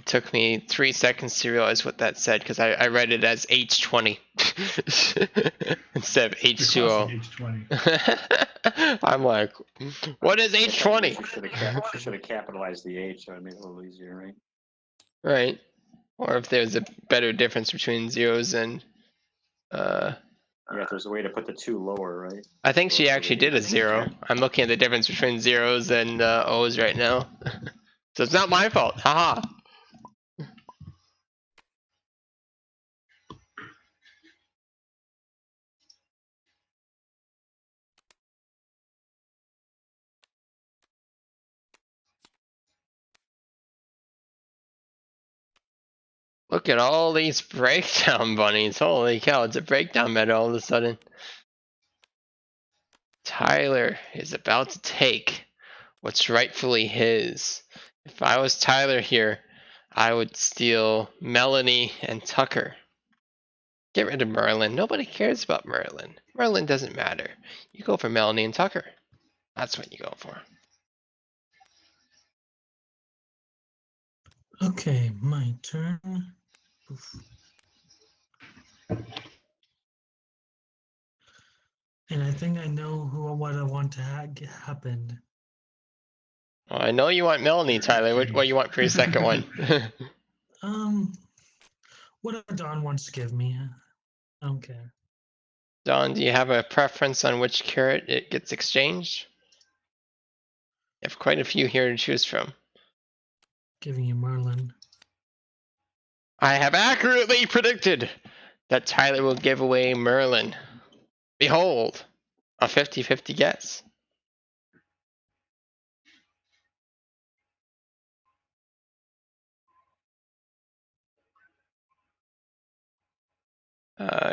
It took me 3 seconds to realize what that said because I read it as H20 instead of You're crossing H2O. H20. I'm like, what is I H20? She should have capitalized the H, so it made it a little easier, right? Right. Or if there's a better difference between zeros and Yeah, if there's a way to put the 2 lower, right? I think she So actually the did a H- 0. I'm looking at the difference between zeros and O's right now. So it's not my fault. Haha. Look at all these breakdown bunnies. Holy cow, it's a breakdown meta all of a sudden. Tyler is about to take what's rightfully his. If I was Tyler here, I would steal Melanie and Tucker. Get rid of Merlin. Nobody cares about Merlin. Merlin doesn't matter. You go for Melanie and Tucker. That's what you go for. Okay, my turn. Oof. And I think I know what I want to happen. Well, I know you want Melanie, Tyler. What do you want for your second one? Whatever Don wants to give me. I don't care. Don, do you have a preference on which carrot it gets exchanged? You have quite a few here to choose from. Giving you Merlin. I have accurately predicted that Tyler will give away Merlin. Behold, a 50-50 guess.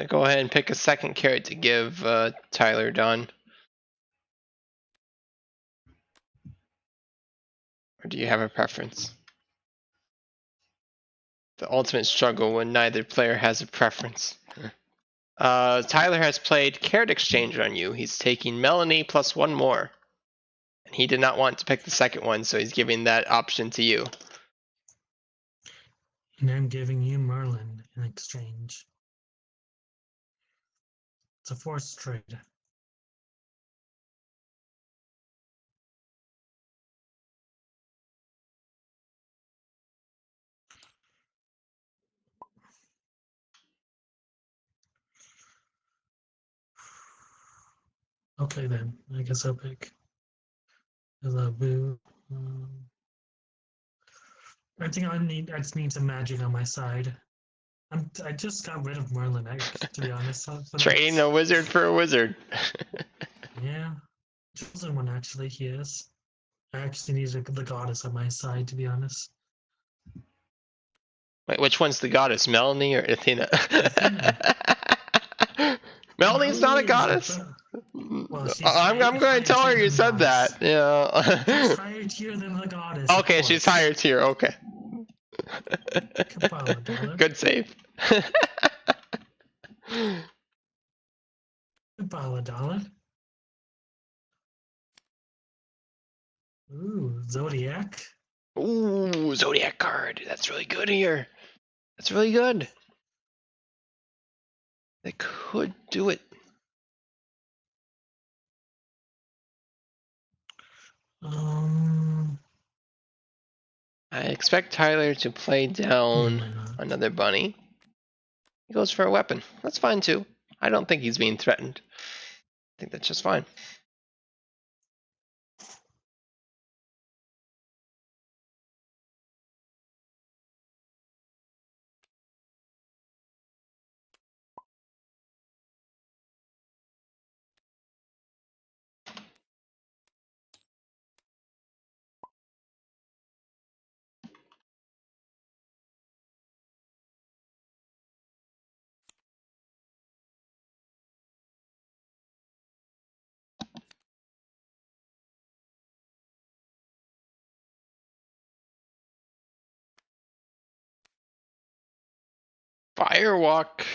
Go ahead and pick a second carrot to give Tyler, Don. Or do you have a preference? The ultimate struggle when neither player has a preference. Tyler has played carrot exchange on you. He's taking Melanie plus 1 more. And he did not want to pick the second one, so he's giving that option to you. And I'm giving you Merlin in exchange. It's a forced trade. Okay then, I guess I'll pick the boo. I think I just need some magic on my side. I just got rid of Merlin, to be honest. Trading a wizard for a wizard. Yeah, chosen one actually. He is. I actually need the goddess on my side, to be honest. Wait, which one's the goddess, Melanie or Athena? Athena. Melanie's not a goddess. Well, she's I'm going to higher tell her tier you than the said that. goddess. Yeah. She's higher tier than the goddess. Okay, of she's course. higher tier. Okay. Kabbalah dollar. Good save. Kabbalah dollar. Ooh, Zodiac. Ooh, Zodiac card. That's really good here. That's really good. They could do it. Um, I expect Tyler to play yeah, down why not? another bunny. He goes for a weapon. That's fine too. I don't think he's being threatened. I think that's just fine. Firewalk.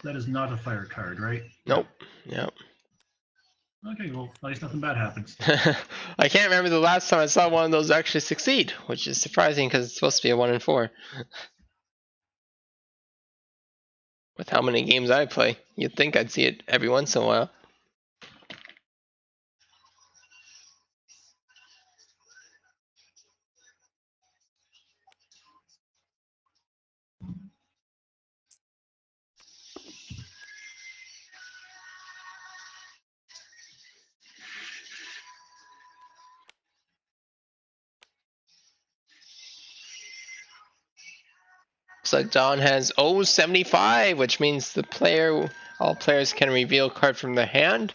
That is not a fire card, right? Nope. Yep. Okay, well, at least nothing bad happens. I can't remember the last time I saw one of those actually succeed, which is surprising because it's supposed to be a 1 in 4. With how many games I play, you'd think I'd see it every once in a while. Looks like Don has 075, which means all players can reveal a card from their hand.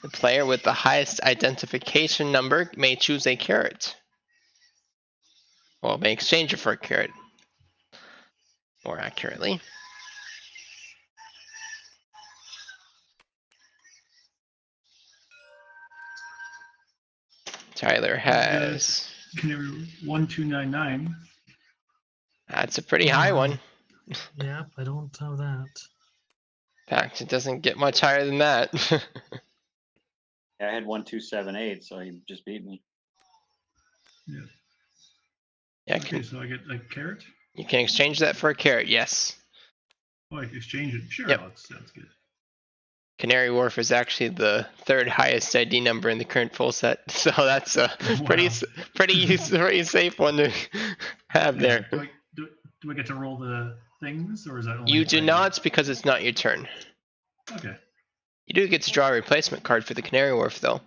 The player with the highest identification number may choose a carrot. Well, may exchange it for a carrot. More accurately. Tyler has. Canary 1299. That's a pretty high one. Yep, I don't have that. In fact, it doesn't get much higher than that. Yeah, I had 1278, so he just beat me. Yeah. Yeah, Okay, so I get a carrot. you can exchange that for a carrot, yes. Oh, I can exchange it. Sure, Yep. sounds good. Canary Wharf is actually the third highest ID number in the current full set, so that's a Wow. pretty safe one to have Yeah, there. Do I get to roll the things, or is that only You if do I- not because it's not your turn. Okay. You do get to draw a replacement card for the Canary Wharf, though.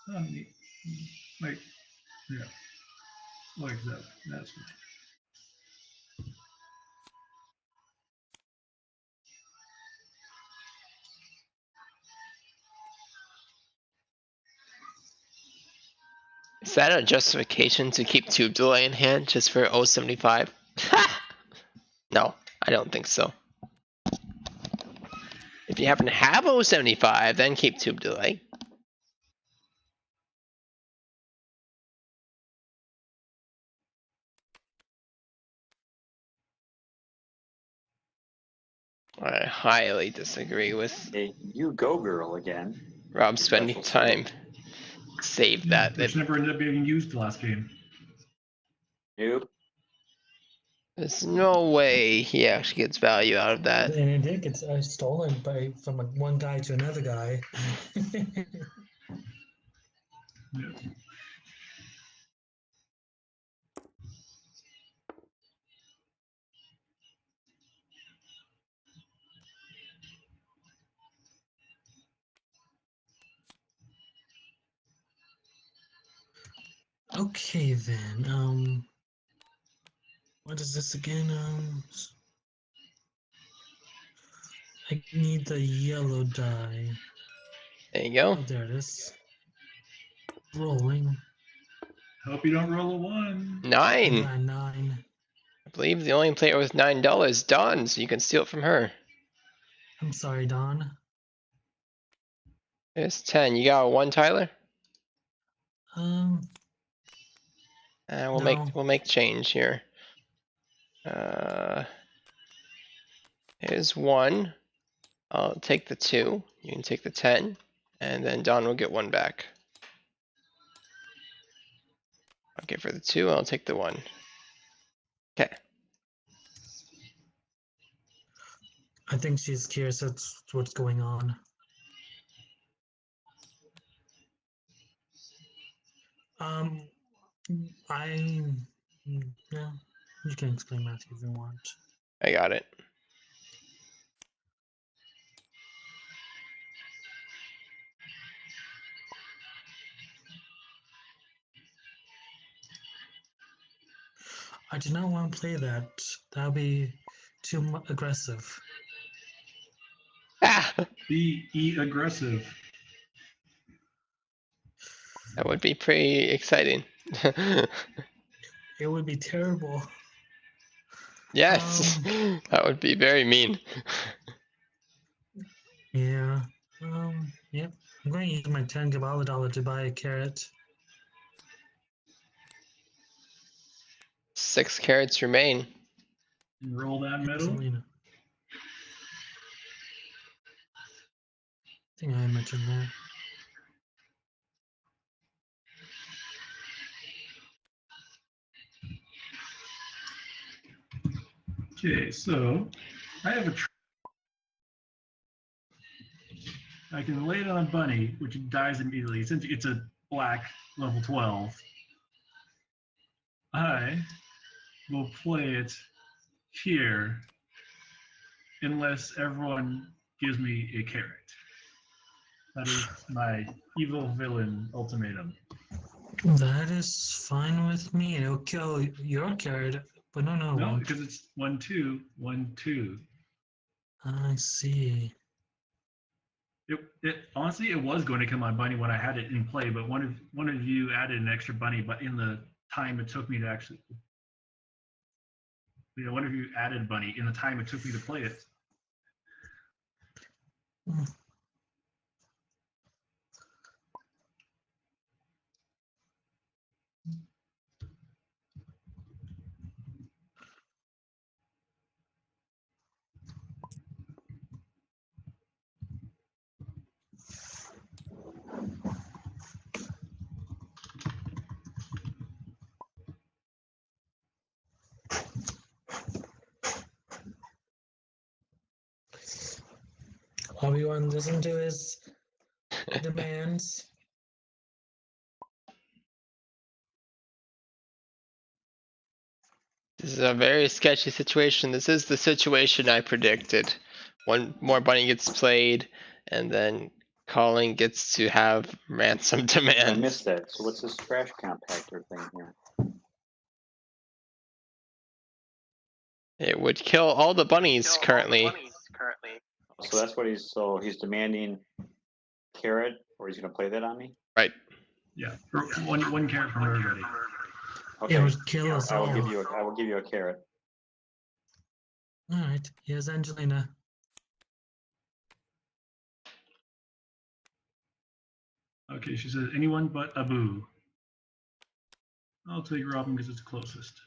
Neat. Wait. Yeah. Like that. That's fine. Is that a justification to keep Tube Delay in hand just for 075? No, I don't think so. If you happen to have 075, then keep Tube Delay. I highly disagree with Hey, you go, girl, again. Rob spending Special time. Save Yeah, that. which never ended up being used the last game. Nope. There's no way he actually gets value out of that. And it did get stolen from one guy to another guy. Yeah. Okay then. What is this again? I need the yellow die. There you go. Oh, there it is. Rolling. Hope you don't roll a 1. 9. Yeah, 9. I believe the only player with $9 Dawn, so you can steal it from her. I'm sorry, Don. There's 10. You got a 1, Tyler? Um, We'll No. make change here. Here's 1. I'll take the 2. You can take the 10, and then Dawn will get 1 back. Okay, for the 2, I'll take the 1. Okay. I think she's curious that's what's going on. I yeah, you can explain Matthew if you want. I got it. I do not want to play that. That'll be too aggressive. Ah! Be aggressive. That would be pretty exciting. It would be terrible. Yes! That would be very mean. Yeah. Yep. I'm going to use my 10 Gabala dollar to buy a carrot. 6 carrots remain. Roll that middle. Selena. I think I mentioned that. Okay, so I have a. I can lay it on a bunny, which dies immediately. Since it's a black level 12, I will play it here unless everyone gives me a carrot. That is my evil villain ultimatum. That is fine with me. It'll kill your carrot, but no, it No, won't. because it's 1, 2, 1, 2. I see. It honestly, it was going to kill my bunny when I had it in play, but one of you added an extra bunny, but in the time it took me to actually, one of you added bunny in the time it took me to play it. Everyone listen to his demands. This is a very sketchy situation. This is the situation I predicted. One more bunny gets played, and then Colin gets to have ransom I demands. missed that. So what's this trash compactor thing here? It would kill all the bunnies currently. So that's what he's demanding carrot, or he's gonna play that on me? Right. Yeah, one carrot from everybody. Okay. It would kill us I all. will give you a carrot. All right. Here's Angelina. Okay, she says anyone but Abu. I'll take Robin because it's closest.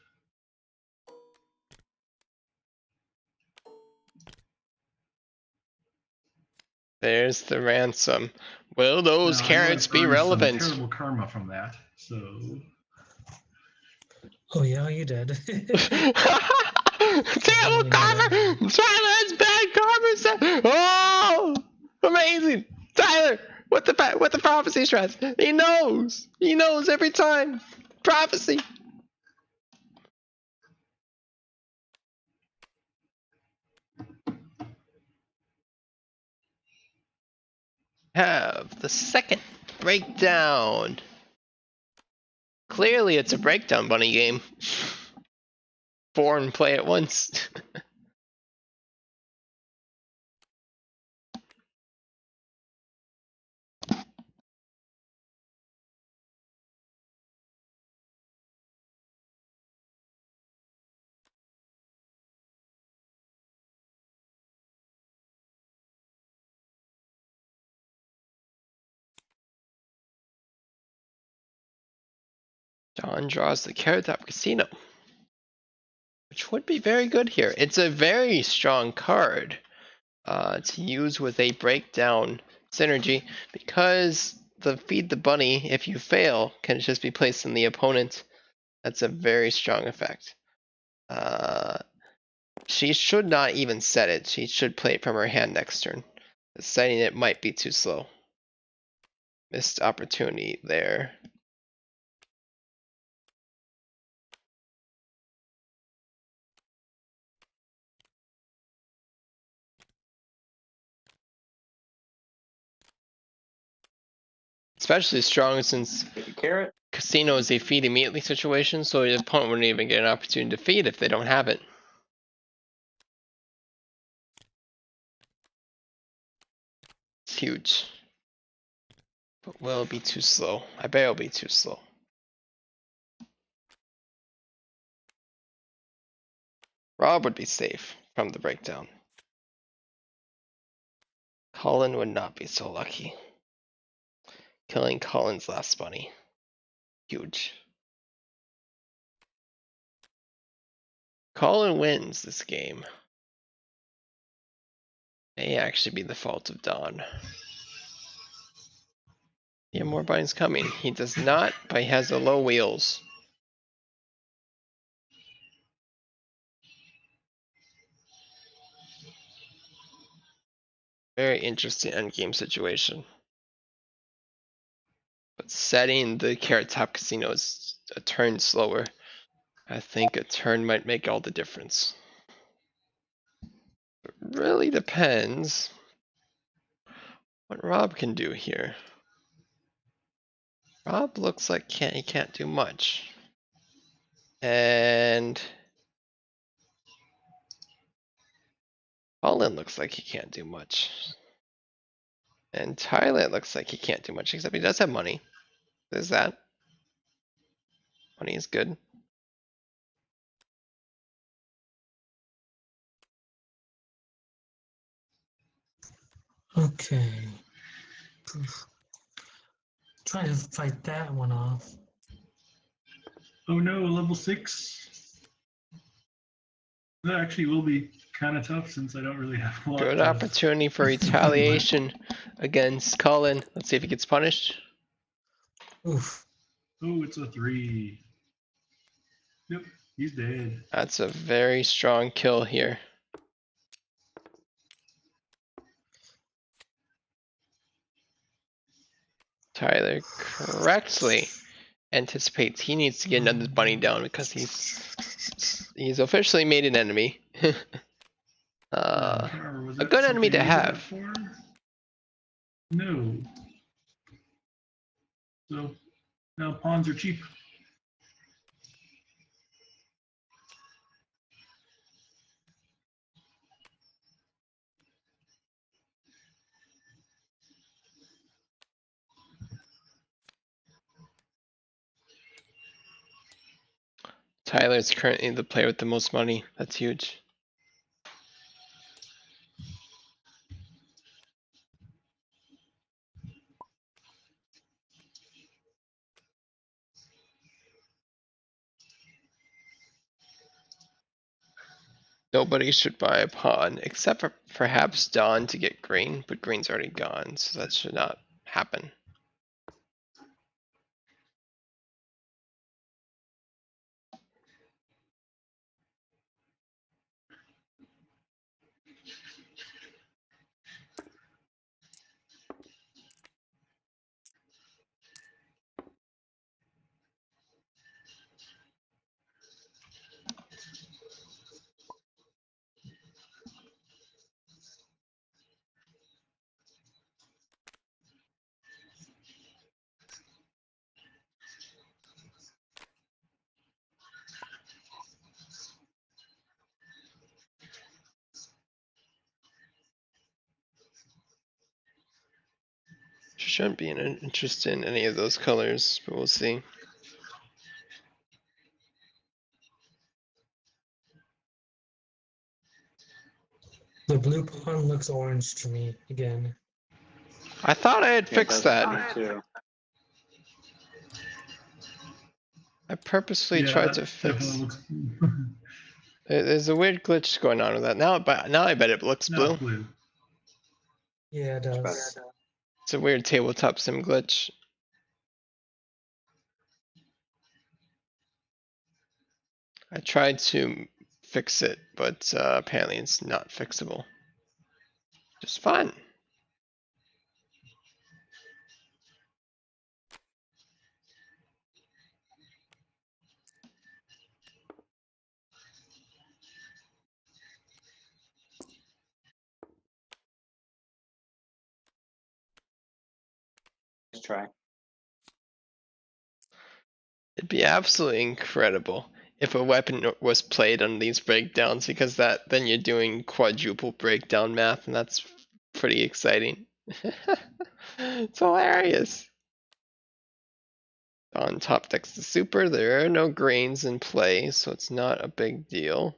There's the ransom. Will those Now, I'm gonna carrots be earn relevant? some terrible karma from that. So Oh yeah, you did. Terrible karma! Tyler has bad karma! Oh! Amazing! Tyler! What the prophecy stress? He knows! He knows every time! Prophecy! Have the second breakdown. Clearly it's a breakdown bunny game. 4 and play at once. Don draws the Carrot Top Casino, which would be very good here. It's a very strong card to use with a breakdown synergy, because the Feed the Bunny, if you fail, can just be placed in the opponent. That's a very strong effect. She should not even set it. She should play it from her hand next turn. Setting it might be too slow. Missed opportunity there. Especially strong since Carrot. Casino is a feed immediately situation, so the opponent wouldn't even get an opportunity to feed if they don't have it. It's huge. But will it be too slow? I bet it'll be too slow. Rob would be safe from the breakdown. Colin would not be so lucky. Killing Colin's last bunny. Huge. Colin wins this game. May actually be the fault of Don. Yeah, more bunnies coming. He does not, but he has the low wheels. Very interesting endgame situation. But setting the Carrot Top Casino is a turn slower. I think a turn might make all the difference. It really depends what Rob can do here. Rob looks like he can't do much. And Colin looks like he can't do much. And Tyler looks like he can't do much, except he does have money. There's that. Money is good. Okay. Try to fight that one off. Oh no, level 6. That actually will be kind of tough since I don't really have a lot. Good opportunity for retaliation against Colin. Let's see if he gets punished. Oof. Oh, it's a 3. Yep, he's dead. That's a very strong kill here. Tyler correctly anticipates he needs to get another bunny down because he's officially made an enemy. I can't remember, was A that good enemy something to you did that have. for? No. So now pawns are cheap. Tyler's currently the player with the most money. That's huge. Nobody should buy a pawn, except for perhaps Don to get green, but green's already gone, so that should not happen. Shouldn't be an interest in any of those colors, but we'll see. The blue pawn looks orange to me again. I thought I had Yeah, fixed that's that. me too. I purposely Yeah, tried to that fix. definitely looks. There's a weird glitch going on with that now, but now I bet it looks Now blue. it's blue. Yeah, it better. does. It's a weird tabletop sim glitch. I tried to fix it, but apparently it's not fixable. Just fun. Let's try. It'd be absolutely incredible if a weapon was played on these breakdowns, because then you're doing quadruple breakdown math, and that's pretty exciting. It's hilarious. On top decks the super, there are no grains in play, so it's not a big deal.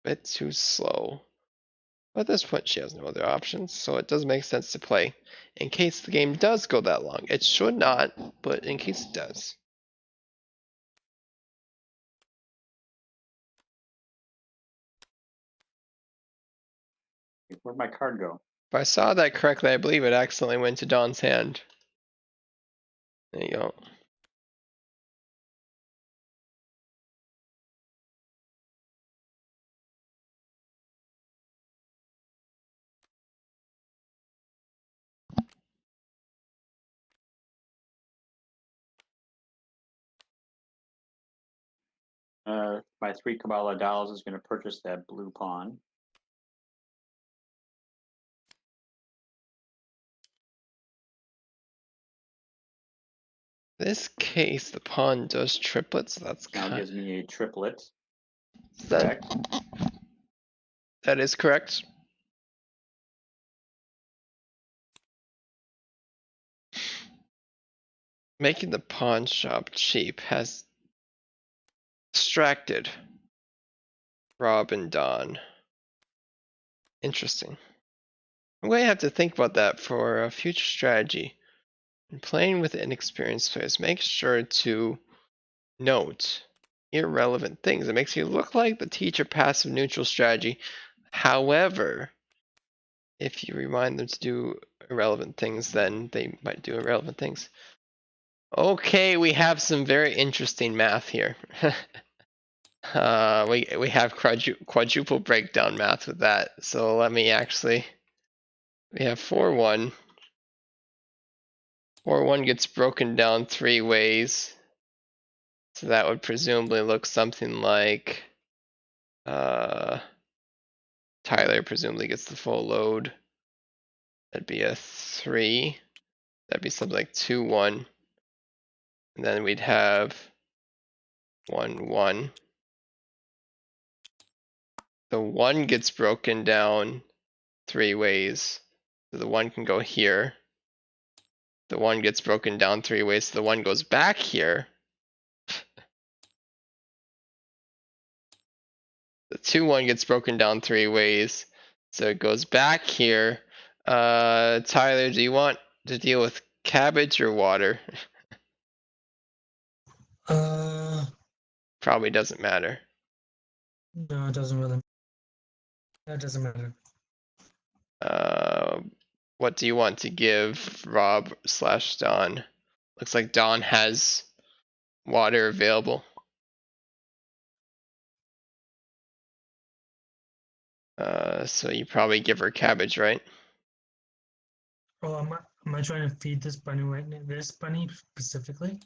Bit too slow. But at this point she has no other options, so it does make sense to play in case the game does go that long. It should not, but in case it does. Where'd my card go? If I saw that correctly, I believe it accidentally went to Don's hand. There you go. My 3 Kabbalah dollars is going to purchase that blue pawn. This case, the pawn does triplets, so that's Now kind gives me a triplet. that, Correct. that is correct. Making the pawn shop cheap has distracted Rob and Don. Interesting. I'm going to have to think about that for a future strategy. When playing with inexperienced players, make sure to note irrelevant things. It makes you look like the teacher passive neutral strategy. However, if you remind them to do irrelevant things, then they might do irrelevant things. Okay, we have some very interesting math here. We have quadruple breakdown math with that. So let me actually. We have 4-1. 4-1 gets broken down 3 ways. So that would presumably look something like. Tyler presumably gets the full load. That'd be a 3. That'd be something like 2-1. And then we'd have 1-1. The 1 gets broken down 3 ways. So the 1 can go here. The 1 gets broken down 3 ways, so the 1 goes back here. The 2-1 gets broken down 3 ways, so it goes back here. Tyler, do you want to deal with cabbage or water? Probably doesn't matter. No, it doesn't really. That doesn't matter. What do you want to give Rob/Don? Looks like Don has water available. So you probably give her cabbage, right? Oh, am I trying to feed this bunny right now? This bunny specifically?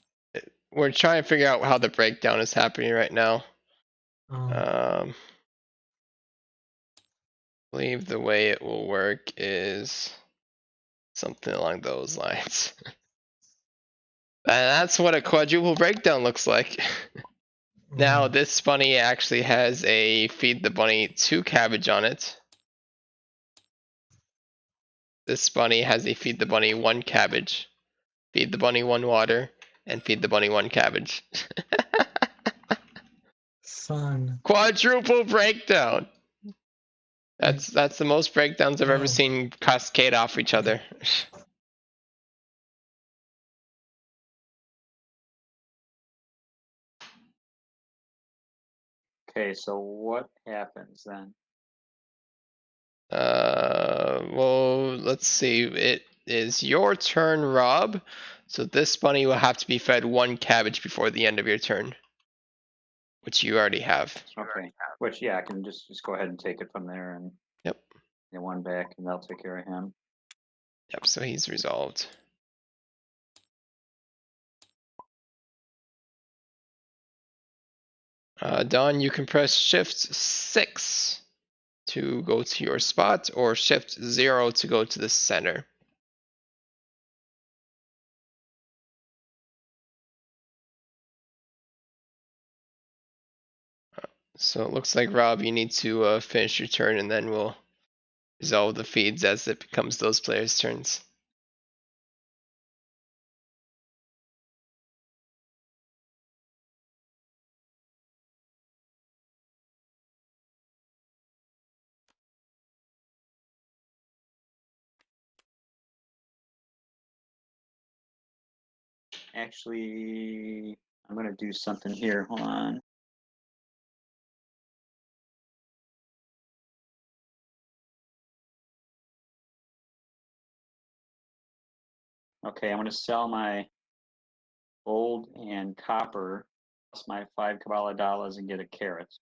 We're trying to figure out how the breakdown is happening right now. I believe the way it will work is something along those lines. And that's what a quadruple breakdown looks like. Now this bunny actually has a feed the bunny 2 cabbage on it. This bunny has a feed the bunny 1 cabbage, feed the bunny 1 water, and feed the bunny 1 cabbage. Fun. Quadruple breakdown. That's the most breakdowns I've ever seen cascade off each other. Okay, so what happens then? Well, let's see. It is your turn, Rob. So this bunny will have to be fed 1 cabbage before the end of your turn, which you already have. Okay, which yeah, I can just go ahead and take it from there and Yep. get 1 back, and that'll take care of him. Yep. So he's resolved. Don, you can press Shift 6 to go to your spot, or Shift 0 to go to the center. So it looks like, Rob, you need to finish your turn, and then we'll resolve the feeds as it becomes those players' turns. Actually, I'm gonna do something here. Hold on. Okay, I'm gonna sell my gold and copper plus my 5 Kabbalah dollars and get a carrot.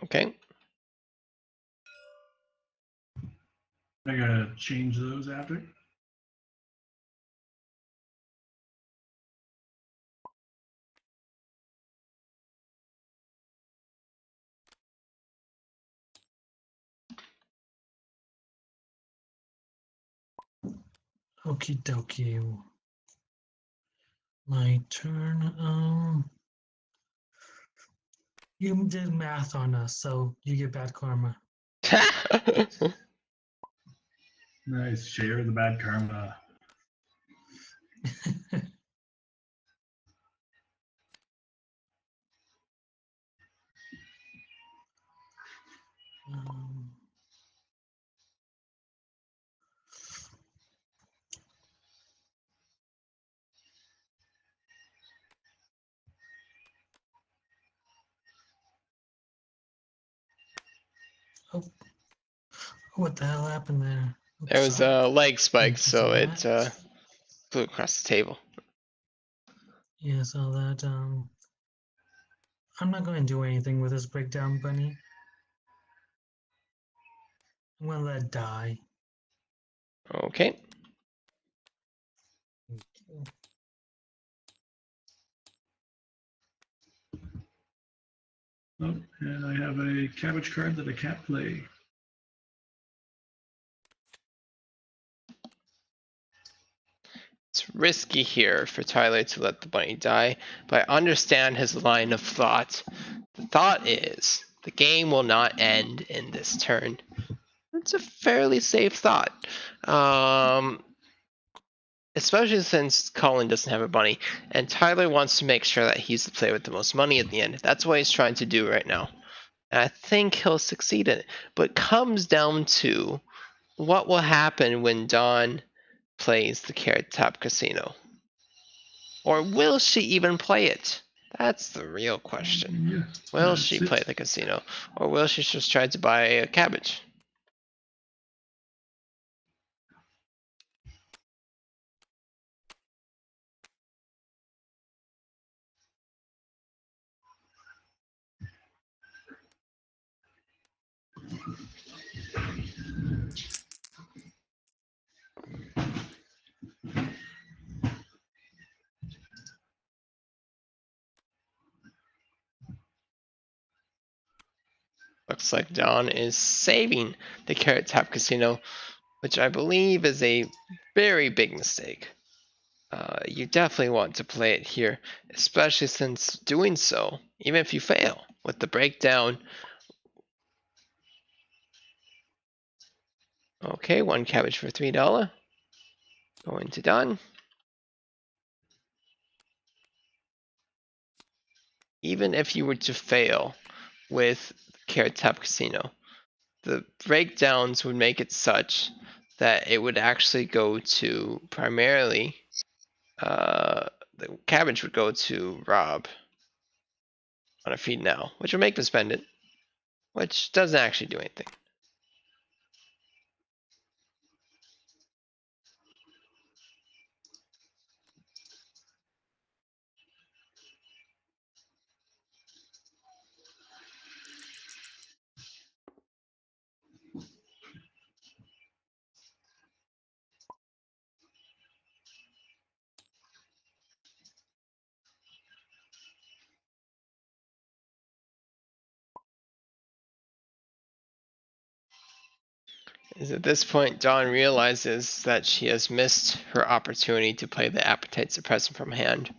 Okay. I gotta change those after. Okie dokie. My turn. You did math on us, so you get bad karma. Nice. Share the bad karma. um, oh, what the hell happened there? There was a leg spike, Thank you for so it that. flew across the table. Yeah, so that I'm not going to do anything with this breakdown bunny. I'm going to let it die. Okay. Oh, and I have a cabbage card that I can't play. It's risky here for Tyler to let the bunny die, but I understand his line of thought. The thought is, the game will not end in this turn. It's a fairly safe thought. Especially since Colin doesn't have a bunny, and Tyler wants to make sure that he's the player with the most money at the end. That's what he's trying to do right now. And I think he'll succeed in it. But it comes down to what will happen when Dawn plays the Carrot Top Casino. Or will she even play it? That's the real question. Yeah, Will that's she it. play the casino? Or will she just try to buy a cabbage? Looks like Dawn is saving the Carrot Top Casino, which I believe is a very big mistake. You definitely want to play it here, especially since doing so, even if you fail with the breakdown. Okay, 1 cabbage for $3. Going to Dawn. Even if you were to fail with Carrot Top Casino, the breakdowns would make it such that it would actually go to primarily the cabbage would go to Rob on a feed now, which would make him spend it, which doesn't actually do anything. Is at this point, Dawn realizes that she has missed her opportunity to play the appetite suppressant from hand.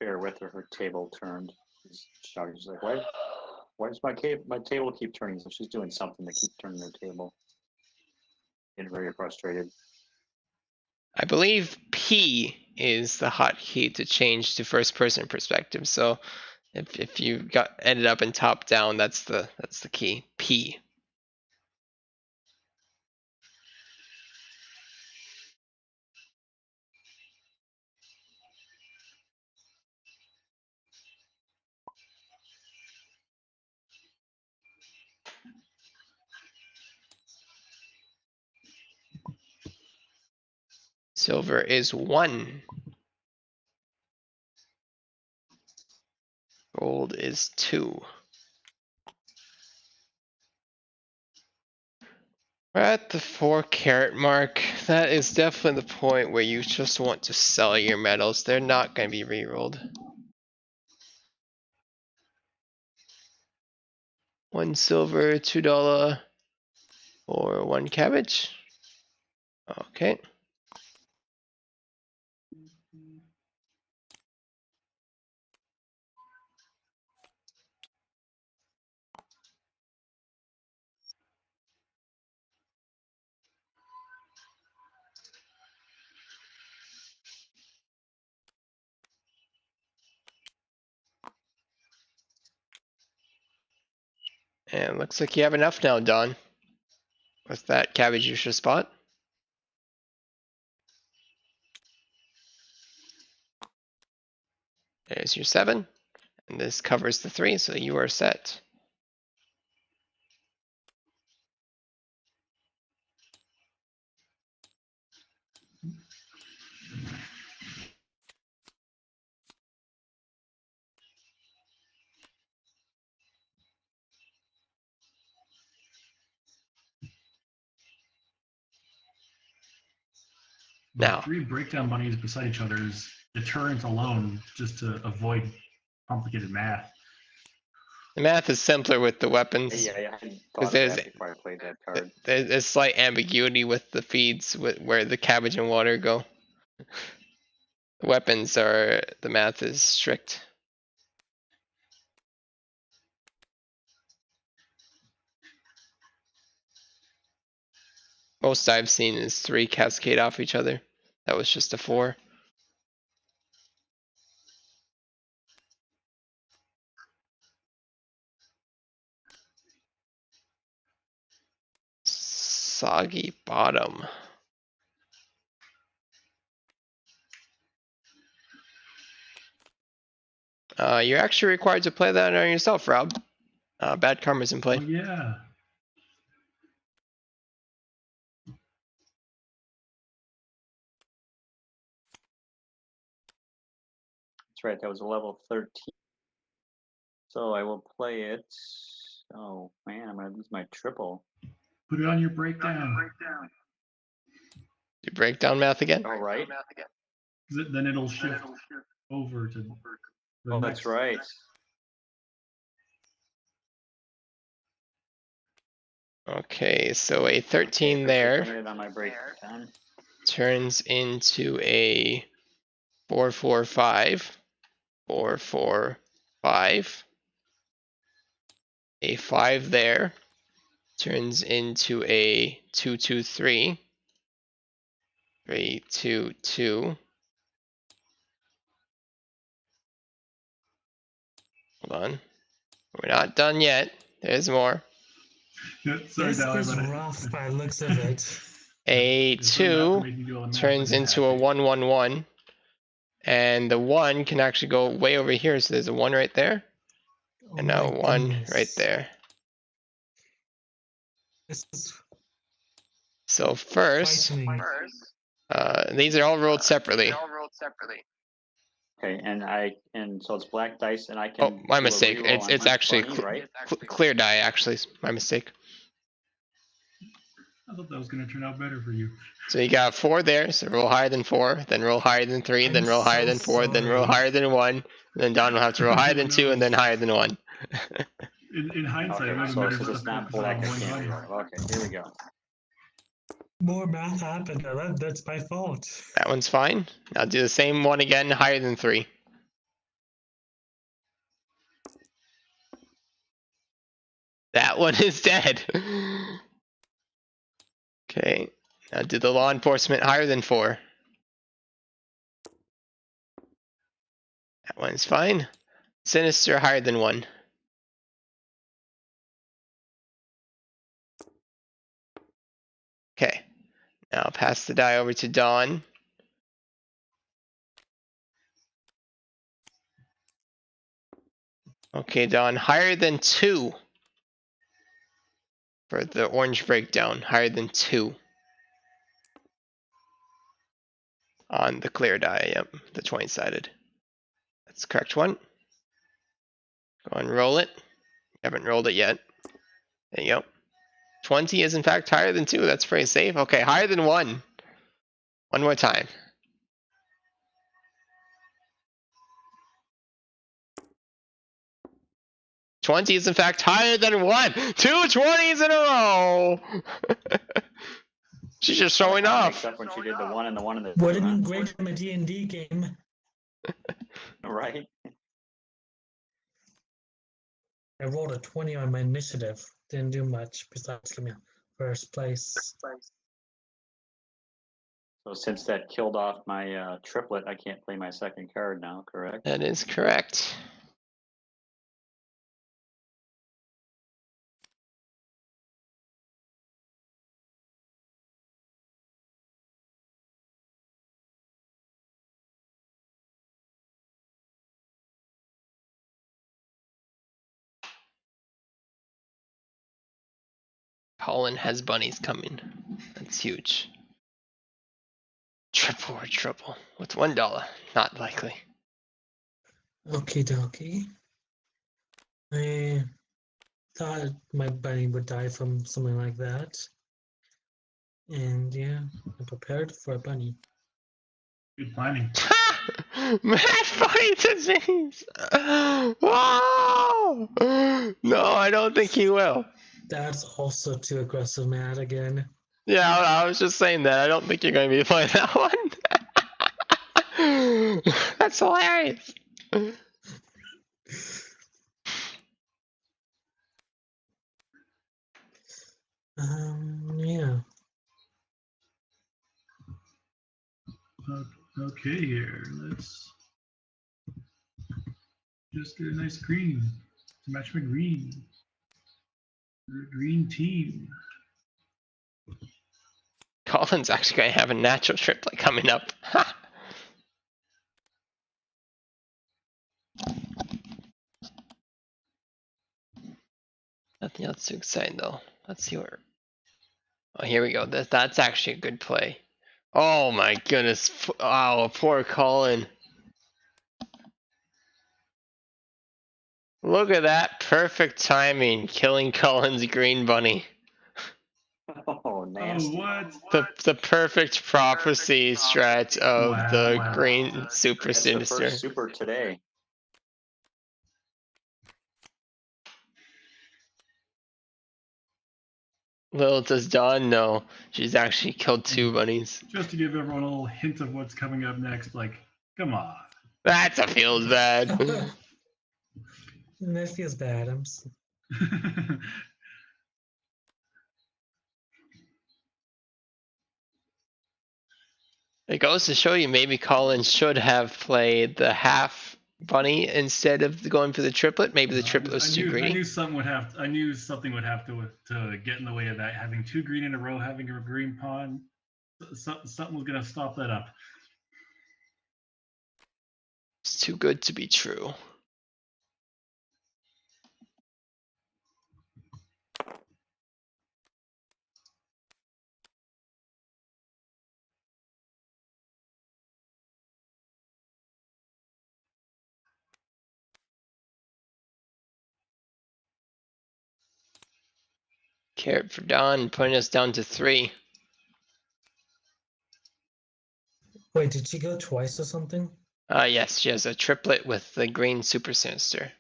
Bear with her. Her table turned. She's shouting. She's like, why does my table keep turning? So she's doing something to keep turning her table. Getting very frustrated. I believe P is the hotkey to change to first person perspective. So if you ended up in top down, that's the key. P. Silver is 1. Gold is 2. We're at the 4 carat mark. That is definitely the point where you just want to sell your metals. They're not going to be rerolled. 1 silver, $2, or 1 cabbage. Okay. And looks like you have enough now, Don. With that cabbage you should spot. There's your 7. And this covers the 3, so you are set. The Now. 3 breakdown bunnies beside each other is deterrent alone, just to avoid complicated math. The math is simpler with the weapons. Yeah, I hadn't Because thought of that before I played that card. there's a slight ambiguity with the feeds where the cabbage and water go. The weapons are, the math is strict. Most I've seen is 3 cascade off each other. That was just a 4. Soggy bottom. You're actually required to play that on yourself, Rob. Bad karma's in play. Oh, yeah. That's right. That was a level 13. So I will play it. Oh man, I'm gonna lose my triple. Put it on your breakdown. You break down math again? All right. Then it'll shift over to the Oh, next. that's right. Okay, so a 13 Put there it on my breakdown. turns into a 4, 4, 5. 4, 4, 5. A 5 there turns into a 2, 2, 3. 3, 2, 2. Hold on. We're not done yet. There's more. Yeah, sorry, This Dal, is but rough by the looks of it. A just sorry not to 2 make you do all the math, turns but it's into a happy. 1-1-1. And the 1 can actually go way over here. So there's a 1 right there. Oh And now my 1 goodness. right there. This is So first, frightening. these are all rolled separately. Okay, and so it's black dice, and I Oh, can. my do a mistake. reroll on It's each actually bunny, right? clear die, actually. My mistake. I thought that was going to turn out better for you. So you got 4 there, so roll higher than 4, then roll higher than 3, then I'm roll higher so than 4, then roll sorry. higher than 1, then Don will have to roll higher than 2, and then higher than 1. In hindsight, it Okay, would have so been since better it's to not focus black, on I one can't bunny. reroll. Okay, here we go. More math happened. That's my fault. That one's fine. I'll do the same one again, higher than 3. That one is dead. Okay, now do the law enforcement higher than 4. That one's fine. Sinister higher than 1. Okay, now I'll pass the die over to Dawn. Okay, Dawn, higher than 2 for the orange breakdown. Higher than 2 on the clear die. Yep, the 20-sided. That's the correct one. Go and roll it. Haven't rolled it yet. There you go. 20 is in fact higher than 2. That's pretty safe. Okay, higher than 1. One more time. Twenty is in fact higher than 1. 2 20s in a row. She's just showing Kinda off. Mixed up when she did the 1 and the 1 and the Would 2, have been huh? great from a D&D game. Right? I rolled a 20 on my initiative. Didn't do much besides give me first place. So since that killed off my triplet, I can't play my second card now, correct? That is correct. Colin has bunnies coming. That's huge. Triple or triple with $1. Not likely. Okie dokie. I thought my bunny would die from something like that. And yeah, I'm prepared for a bunny. Good planning. Matt funny disease. Wow. No, I don't think he will. That's also too aggressive, Matt, again. Yeah, I was just saying that. I don't think you're going to be playing that one. That's hilarious. Yeah. Okay, here. Let's just get a nice green to match my green. The green team. Colin's actually going to have a natural triplet coming up. Nothing else too exciting though. Let's see where. Oh, here we go. That's actually a good play. Oh my goodness. Oh, poor Colin. Look at that perfect timing, killing Colin's green bunny. Oh, Oh, nasty. what? The perfect prophecy strat of Wow, the wow. green super That's the sinister. first super today. Little does Dawn know, she's actually killed 2 bunnies. Just to give everyone a little hint of what's coming up next, like, come on. That feels bad. That feels bad. It goes to show you maybe Colin should have played the half bunny instead of going for the triplet. Maybe the triplet was too I greedy. knew something would have. I knew something would have to get in the way of that. Having 2 green in a row, having a green pawn, something was gonna stop that up. It's too good to be true. Carrot for Don, putting us down to 3. Wait, did she go twice or something? Yes, she has a triplet with the green super sinister.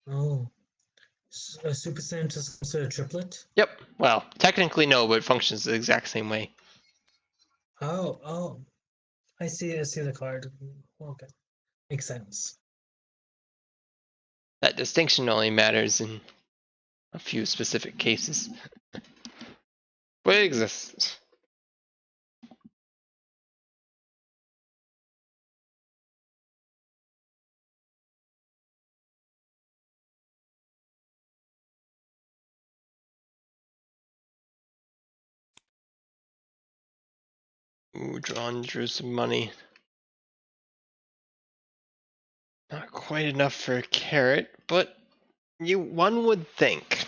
Oh, a super scientist is considered a triplet? Yep. Well, technically no, but it functions the exact same way. Oh, I see the card. Okay, makes sense. That distinction only matters in a few specific cases. But it exists. Ooh, drew some money. Not quite enough for a carrot, but one would think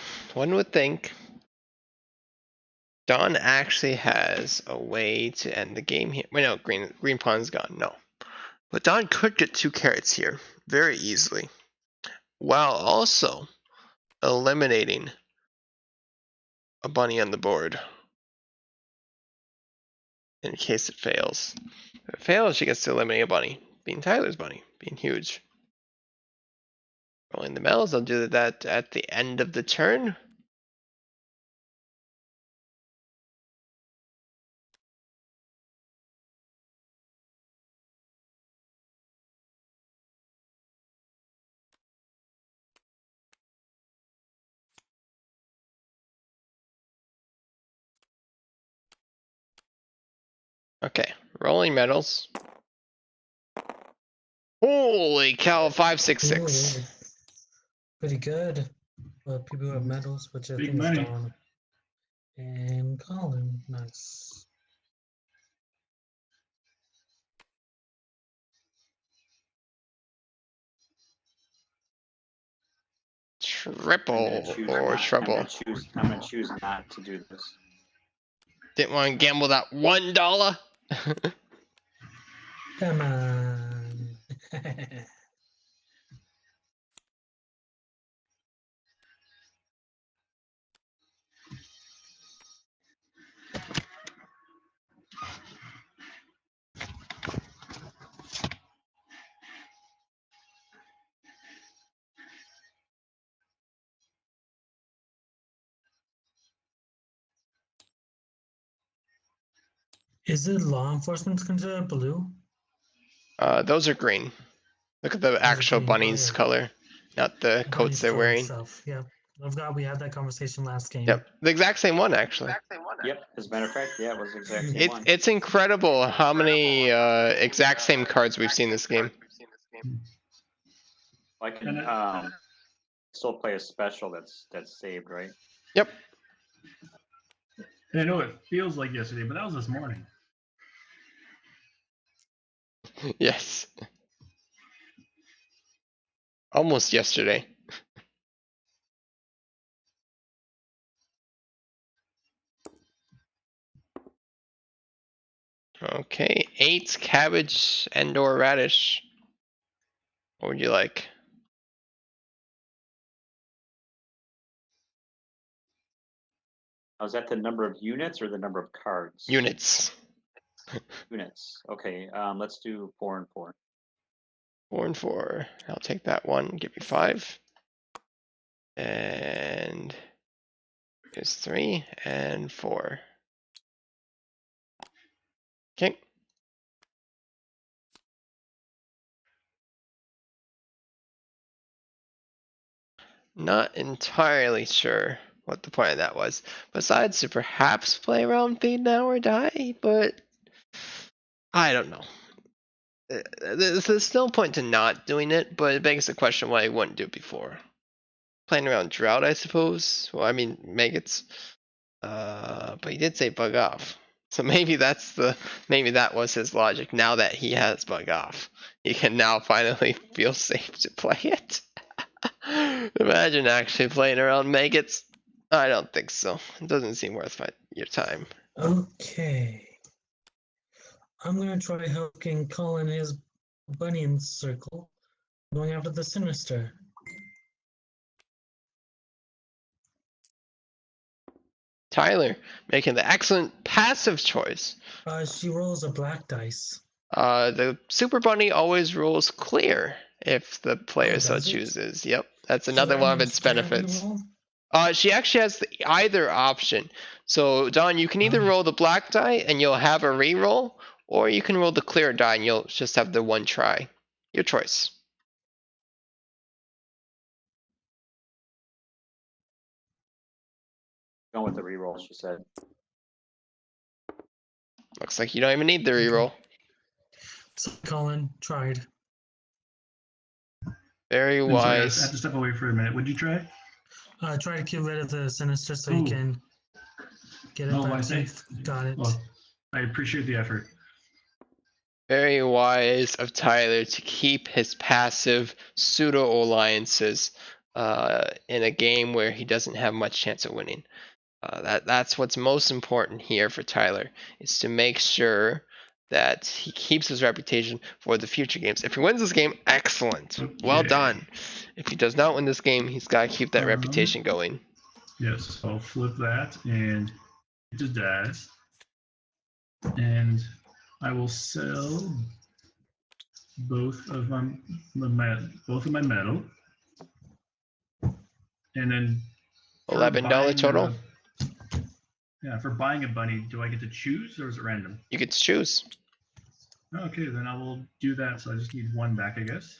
Don actually has a way to end the game here. Wait, no, green pawn's gone. No, but Don could get 2 carrots here very easily, while also eliminating a bunny on the board in case it fails. If it fails, she gets to eliminate a bunny, being Tyler's bunny, being huge. Rolling the medals, I'll do that at the end of the turn. Okay, rolling medals. Holy cow, 566. Ooh, pretty good. Well, people who have medals, which I Big think is money. Dawn and Colin. Nice. Triple or trouble. I'm gonna choose not to do this. Didn't want to gamble that $1. Come on. Is it law enforcement considered blue? Those are green. Look at the Those are actual green. Oh, bunny's yeah. color, not the coats Bunny's they're color wearing. itself. Yeah. I forgot we had that conversation last game. Yep, the exact same one actually. Yep, as a matter of fact, yeah, it was the exact same one. It's incredible how many exact same cards we've seen this game. I can And still play a special that's saved, right? Yep. I know it feels like yesterday, but that was this morning. Yes. Almost yesterday. Okay, 8 cabbage and/or radish. What would you like? Now, is that the number of units or the number of cards? Units. Units. Okay, let's do 4 and 4. 4 and 4. I'll take that one. Give me 5. And here's 3 and 4. Okay. Not entirely sure what the point of that was. Besides to perhaps play around fade now or die, but I don't know. There's no point to not doing it, but it begs the question why I wouldn't do it before. Playing around drought, I suppose. Well, I mean maggots. But he did say bug off. So maybe maybe that was his logic. Now that he has bug off, he can now finally feel safe to play it. Imagine actually playing around maggots. I don't think so. It doesn't seem worth your time. Okay. I'm gonna try helping Colin his Bunnies circle, going after the Sinister. Tyler making the excellent passive choice. She rolls a black dice. The Super Bunny always rolls clear if the player Oh, so does it? chooses. Yep, that's So another that one of means its can I benefits. reroll? She actually has either option. So Don, you can either Oh. roll the black die and you'll have a reroll, or you can roll the clear die and you'll just have the one try. Your choice. Going with the reroll, she said. Looks like you don't even need the Okay. reroll. So Colin tried. Very I'm sorry, I have wise. to step away for a minute. Would you try? Try to get rid of the Sinister so you Ooh. can get it Oh, I back see. safe. Got it. Well, I appreciate the effort. Very wise of Tyler to keep his passive pseudo alliances in a game where he doesn't have much chance of winning. That's what's most important here for Tyler, is to make sure that he keeps his reputation for the future games. If he wins this game, excellent. Well Okay. done. If he does not win this game, he's got to keep that reputation going. Yes, I'll flip that and it just dies. And I will sell both of my metal. And then for $11 buying total. Yeah, for buying a bunny, do I get to choose or is it random? You get to choose. Okay, then I will do that. So I just need one back, I guess.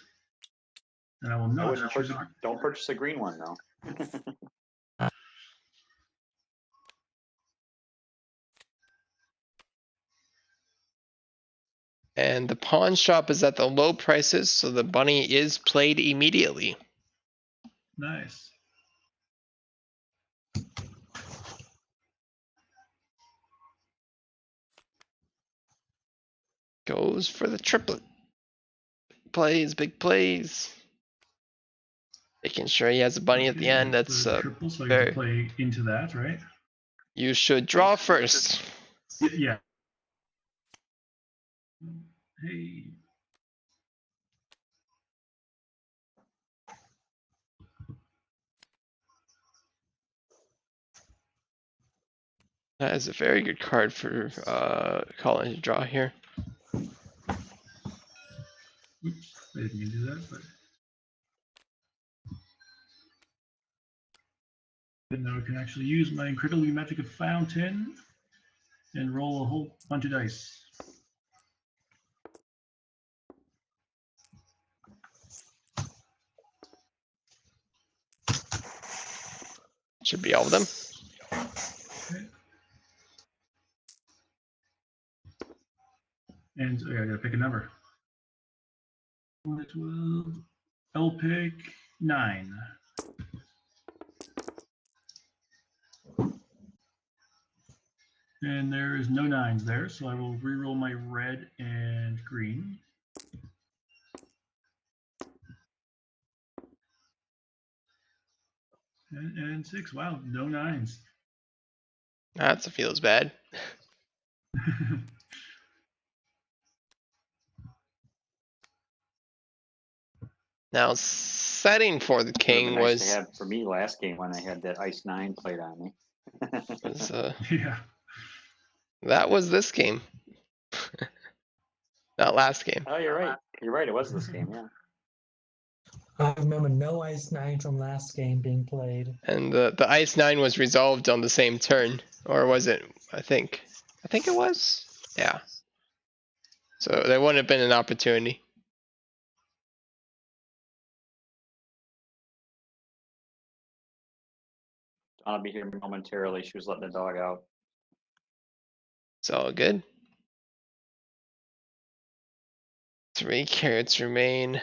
And I will I not wouldn't choose purchase, don't purchase a green one though. And the pawn shop is at the low prices, so the bunny is played immediately. Nice. Goes for the triplet. Plays, big plays. Making sure he has a bunny at the Okay, end. That's for triple, so I get very. to play into that, right? You should draw first. Yeah. Hey. That is a very good card for Colin to draw here. Oops, I didn't mean to do that, but. And now I can actually use my incredibly magical fountain and roll a whole bunch of dice. Should be all of them. Okay. And I gotta pick a number. 12. I'll pick 9. And there is no 9s there, so I will re-roll my red and green. And 6. Wow, no 9s. That feels bad. Now, setting for the Would have king been nice to was, have for me last game when I had that ice 9 played on me. Yeah. that was this game. Not last game. Oh, you're right. You're right. It was this game. Yeah. I remember no Ice 9 from last game being played. And the ice 9 was resolved on the same turn. Or was it? I think it was. Yeah. So there wouldn't have been an opportunity. I'll be here momentarily. She was letting the dog out. It's all good. 3 carrots remain.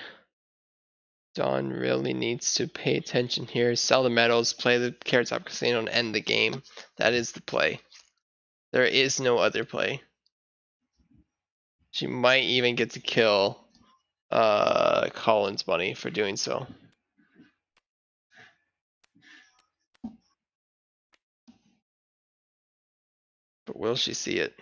Dawn really needs to pay attention here. Sell the metals, play the Carrot Top Casino, and end the game. That is the play. There is no other play. She might even get to kill Colin's bunny for doing so. But will she see it?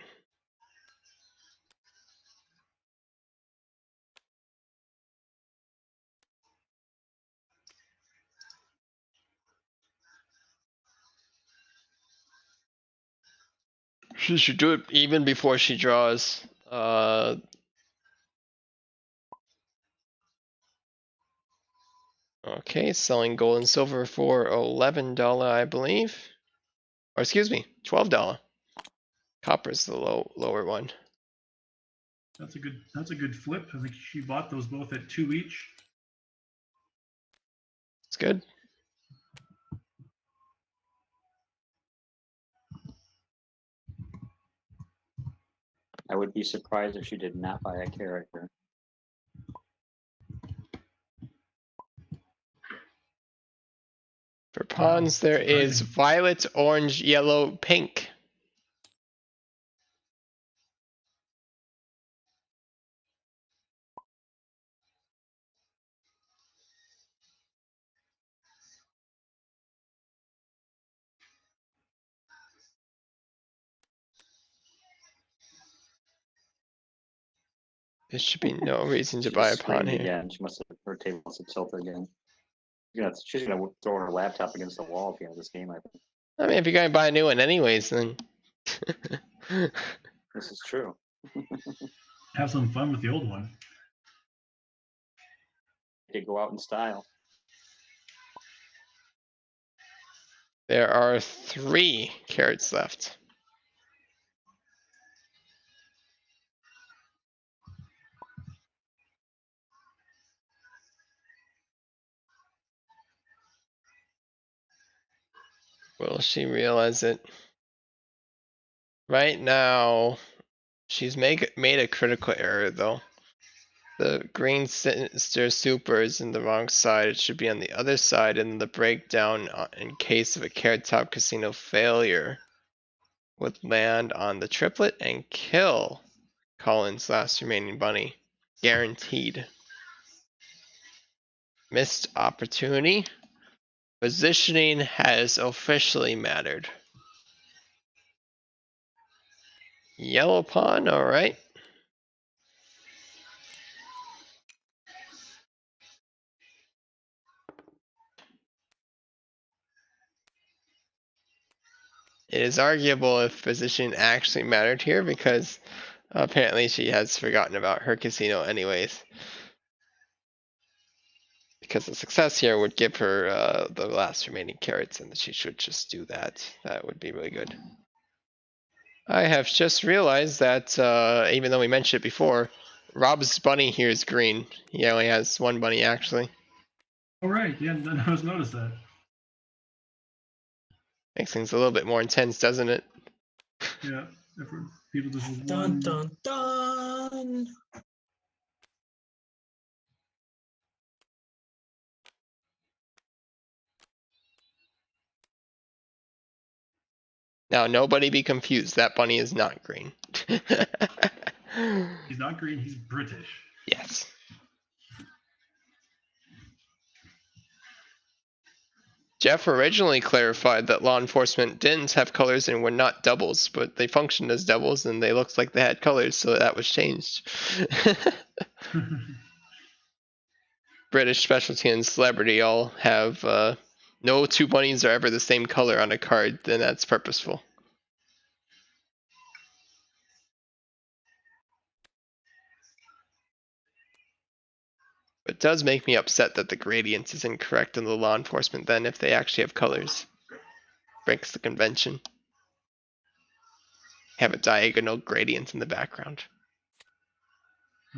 She should do it even before she draws. Okay, selling gold and silver for $11, I believe. Or excuse me, $12. Copper's the lower one. That's a good flip. I think she bought those both at 2 each. It's good. I would be surprised if she did not buy a carrot here. For pawns, there is surprising. violet, orange, yellow, pink. There should be no reason to She buy a just pawn screamed here. again. She must have, her table must have tilted again. She's gonna throw her laptop against the wall at the end of this game, I think. I mean, if you're gonna buy a new one anyways, then This is true. Have some fun with the old one. They go out in style. there are 3 carrots left. Will she realize it? Right now, she's made a critical error though. The green sinister super is in the wrong side. It should be on the other side, and the breakdown in case of a Carrot Top Casino failure would land on the triplet and kill Colin's last remaining bunny. Guaranteed. Missed opportunity. Positioning has officially mattered. Yellow pawn, alright. It is arguable if positioning actually mattered here because apparently she has forgotten about her casino anyways. Because the success here would give her the last remaining carrots, and she should just do that. That would be really good. I have just realized that even though we mentioned it before, Rob's bunny here is green. He only has 1 bunny actually. All right, yeah, none of us noticed that. Makes things a little bit more intense, doesn't it? Yeah, different people just with Dun one. dun dun. Now, nobody be confused. That bunny is not green. He's not green. He's British. Yes. Jeff originally clarified that law enforcement didn't have colors and were not doubles, but they functioned as doubles and they looked like they had colors, so that was changed. British specialty and celebrity all have no 2 bunnies are ever the same color on a card, then that's purposeful. It does make me upset that the gradient is incorrect in the law enforcement then if they actually have colors. Breaks the convention. Have a diagonal gradient in the background.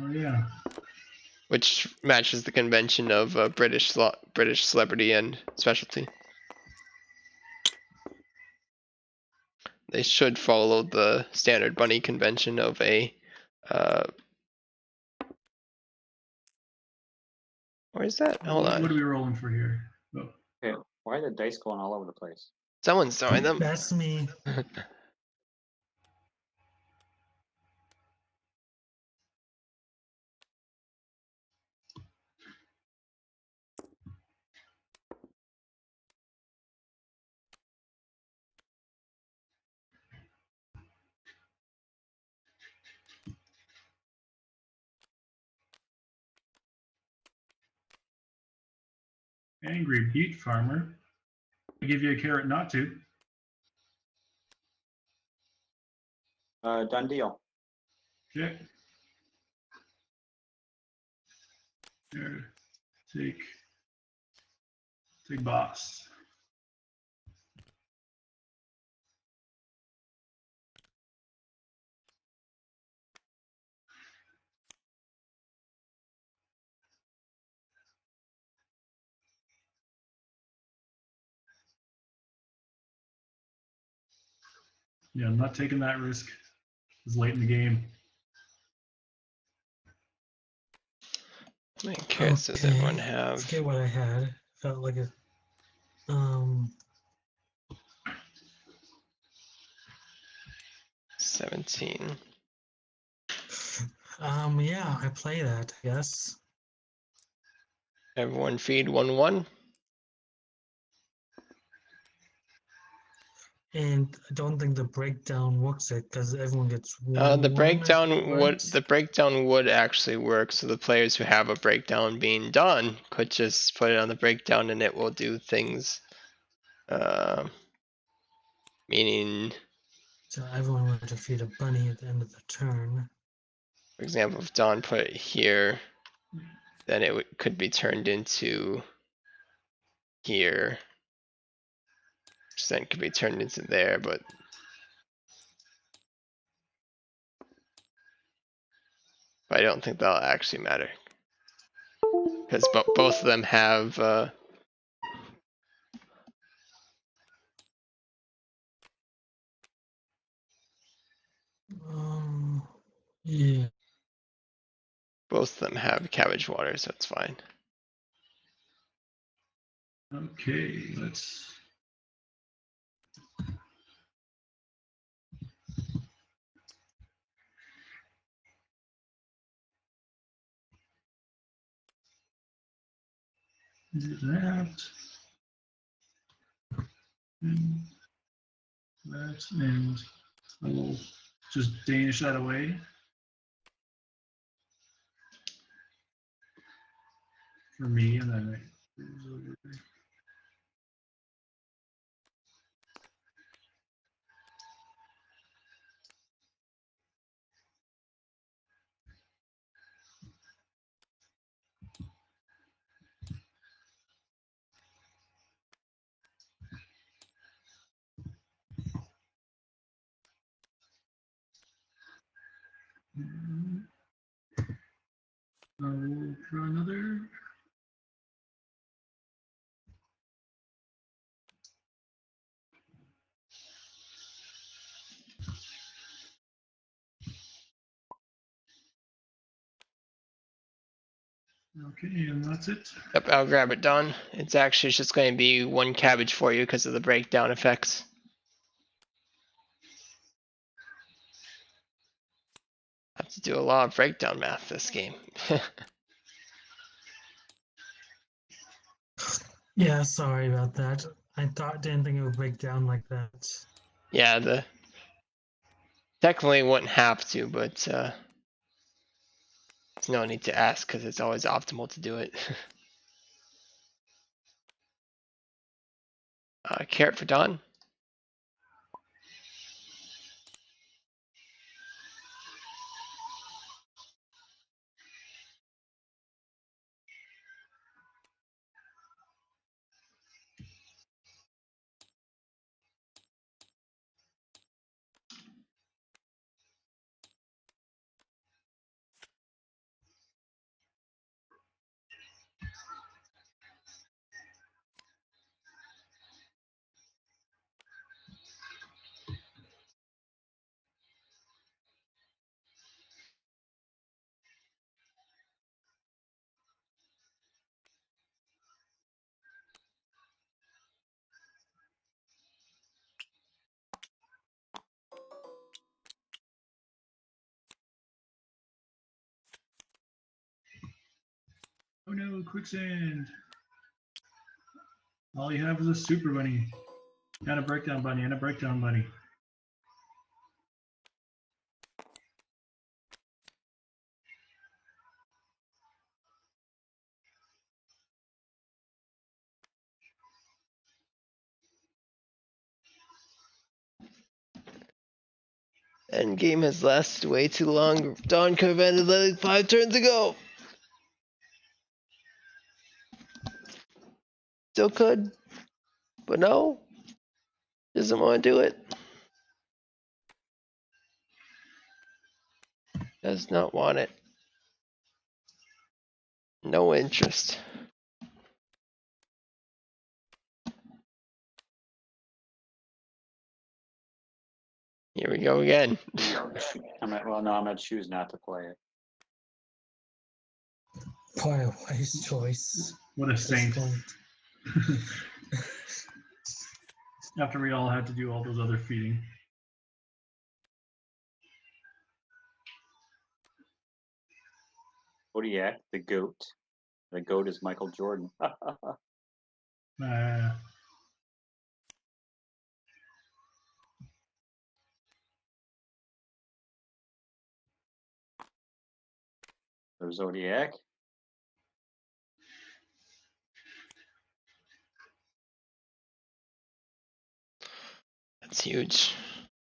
Oh yeah. Which matches the convention of British celebrity and specialty. They should follow the standard bunny convention of a where is that? Hold What are on. we rolling for here? Oh, Okay, why are the dice going all over the place? Someone's throwing them. That's me. angry beet farmer. I give you a carrot not to. Done deal. Okay. There. Take boss. Yeah, I'm not taking that risk. It's late in the game. How many carrots does everyone Okay. have? Forget what I had. Felt like a um 17. yeah, I play that, I guess. Everyone feed 1-1. And I don't think the breakdown works it because everyone gets The one, right? the breakdown would actually work. So the players who have a breakdown being done could just put it on the breakdown, and it will do things. Meaning, So everyone would defeat a bunny at the end of the turn. for example, if Don put it here, then it could be turned into here, which then could be turned into there. But I don't think that'll actually matter because both of them have. Yeah. Both of them have cabbage water, so it's fine. Okay, let's. Do that. And that, and I will just Danish that away. For me, and then I will draw another. Okay, and that's it. Yep, I'll grab it, Don. It's actually just going to be 1 cabbage for you because of the breakdown effects. I have to do a lot of breakdown math this game. Yeah, sorry about that. Didn't think it would break down like that. Yeah, technically wouldn't have to, but there's no need to ask because it's always optimal to do it. Carrot for Don. No, quicksand. All you have is a super bunny. And a breakdown bunny and a breakdown bunny. Endgame has lasted way too long. Dawn could have ended like 5 turns ago. Still could, but no. Doesn't want to do it. Does not want it. No interest. Here we go again. I'm gonna choose not to play it. Boy, a wise choice. What a at this saint. point. After we all had to do all those other feeding. Kodiak, the goat. The goat is Michael Jordan. There's Zodiac. That's huge.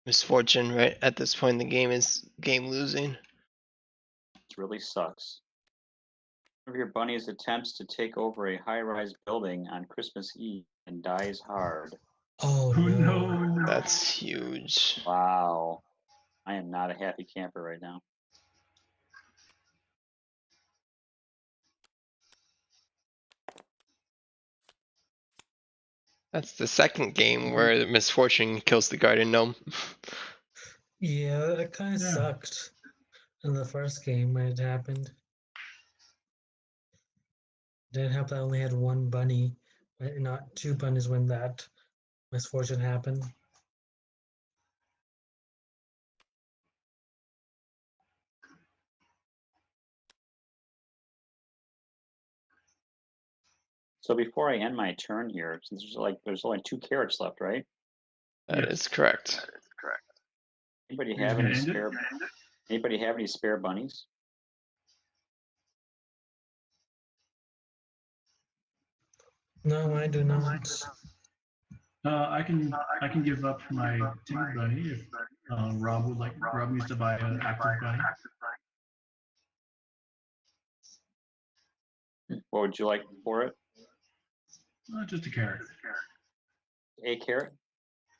Misfortune right at this point in the game is game losing. It really sucks. One of your bunnies attempts to take over a high-rise building on Christmas Eve and dies hard. Oh Oh no. no. That's huge. Wow. I am not a happy camper right now. That's the second game where Misfortune kills the garden gnome. Yeah, that kind of Yeah. sucked in the first game when it happened. Didn't help that I only had one bunny, but not two bunnies when that misfortune happened. So before I end my turn here, since there's only 2 carrots left, right? That Yes. is correct. Anybody You're have gonna any end it? spare? Anybody have any spare bunnies? No, I do not. I can give up my timid bunny if Rob would like. Rob needs to buy an active bunny. What would you like for it? Just a carrot. A carrot?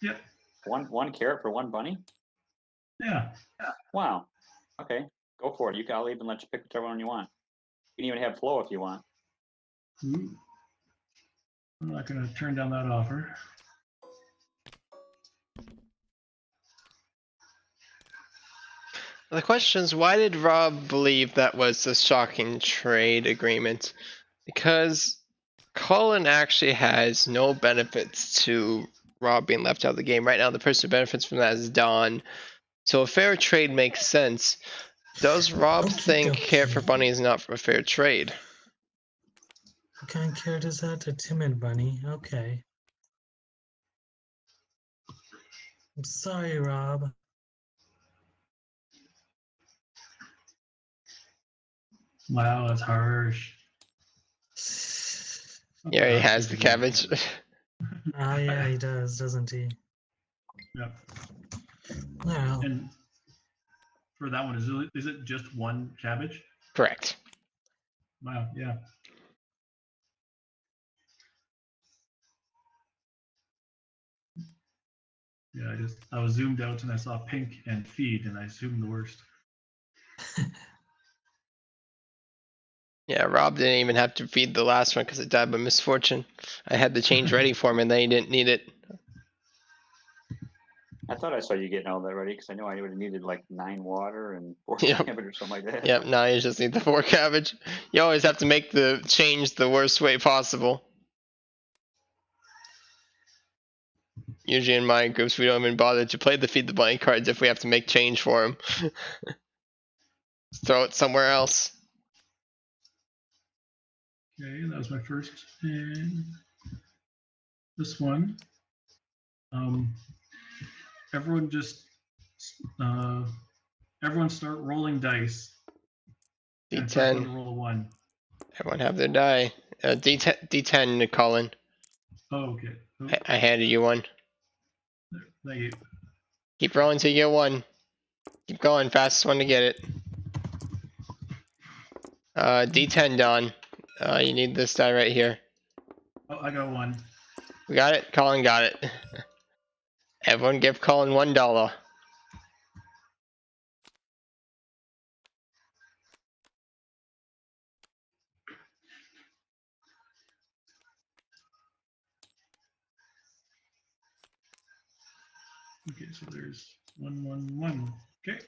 Yep. One carrot for one bunny? Yeah. Wow. Okay, go for it. I'll even let you pick whichever one you want. You can even have Flo if you want. Ooh. I'm not gonna turn down that offer. The question is, why did Rob believe that was a shocking trade agreement? Because Colin actually has no benefits to Rob being left out of the game. Right now, the person who benefits from that is Don. So a fair trade makes sense. Does Rob Okie think Carrot for dokie. Bunny is not a fair trade? What kind of carrot is that? A timid bunny. Okay. I'm sorry, Rob. Wow, that's harsh. Yeah, he has the cabbage. Ah, yeah, he does, doesn't he? Yep. Well, And for that one, is it just one cabbage? Correct. Wow, yeah. Yeah, I was zoomed out and I saw pink and feed and I assumed the worst. Yeah, Rob didn't even have to feed the last one because it died by misfortune. I had the change ready for him and then he didn't need it. I thought I saw you getting all that ready because I know I would have needed like 9 water and 4 Yep. cabbage or something like that. Yep, now you just need the 4 cabbage. You always have to make the change the worst way possible. Usually in my groups, we don't even bother to play the feed the bunny cards if we have to make change for him. Throw it somewhere else. Okay, that was my first. And this one. Everyone just everyone start rolling dice. And first one to D10. roll a 1. Everyone have their die. D10, Colin. Oh, okay. Oh, I handed you one. thank you. Keep rolling till you get one. Keep going. Fastest one to get it. D10, Don. You need this die right here. Oh, I got 1. We got it? Colin got it. Everyone give Colin $1. Okay, so there's 1, 1, 1. Okay.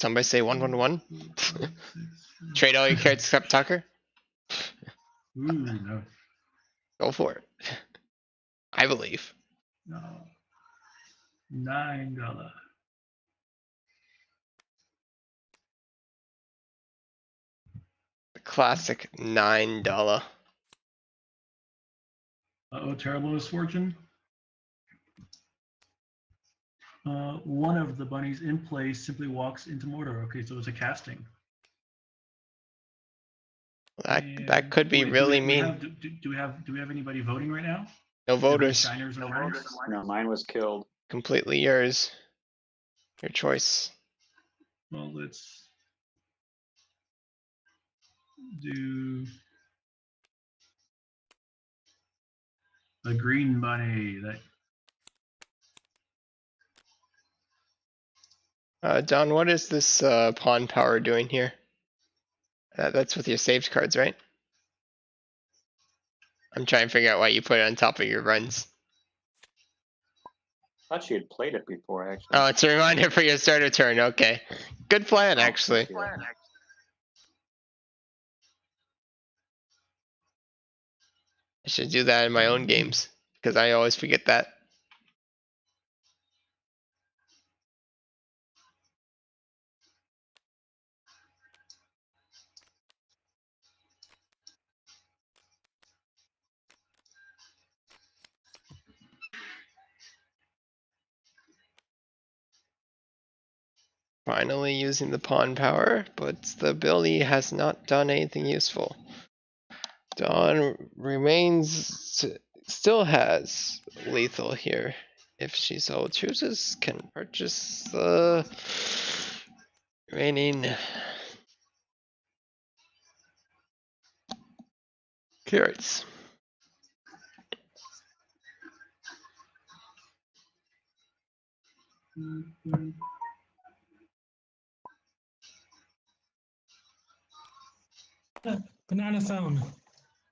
Somebody say 111. 4, 5, 6, 7. Trade all your cards except Tucker. Ooh, no. Go for it. I believe. No. $9. The classic $9. Uh-oh, terrible misfortune. One of the bunnies in play simply walks into mortar. Okay, so it's a casting. That could be Wait, really do mean. we have anybody voting right now? No Do we have any voters. shiners or runners? No, mine was killed. Completely yours. Your choice. Well, let's do a green bunny. That Don, what is this pawn power doing here? That's with your saved cards, right? I'm trying to figure out why you put it on top of your runs. I thought she had played it before, actually. Oh, it's a reminder for your starter turn. Okay. Good plan, actually. Yeah. I should do that in my own games because I always forget that. Finally using the pawn power, but the ability has not done anything useful. Dawn remains, still has lethal here. If she so chooses, can purchase the remaining carrots. Banana phone.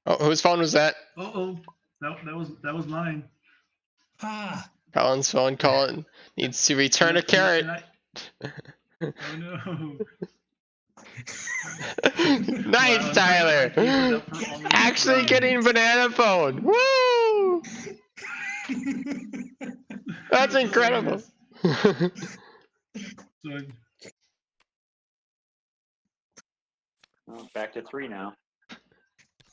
Oh, whose phone was that? oh, that was mine. Ah, Colin's phone. Colin needs to return a And carrot. oh no. Nice, Wow, I gave it Tyler. up for almost Actually free. getting banana phone. Woo! That's incredible. Hilarious. So Well, back to 3 now.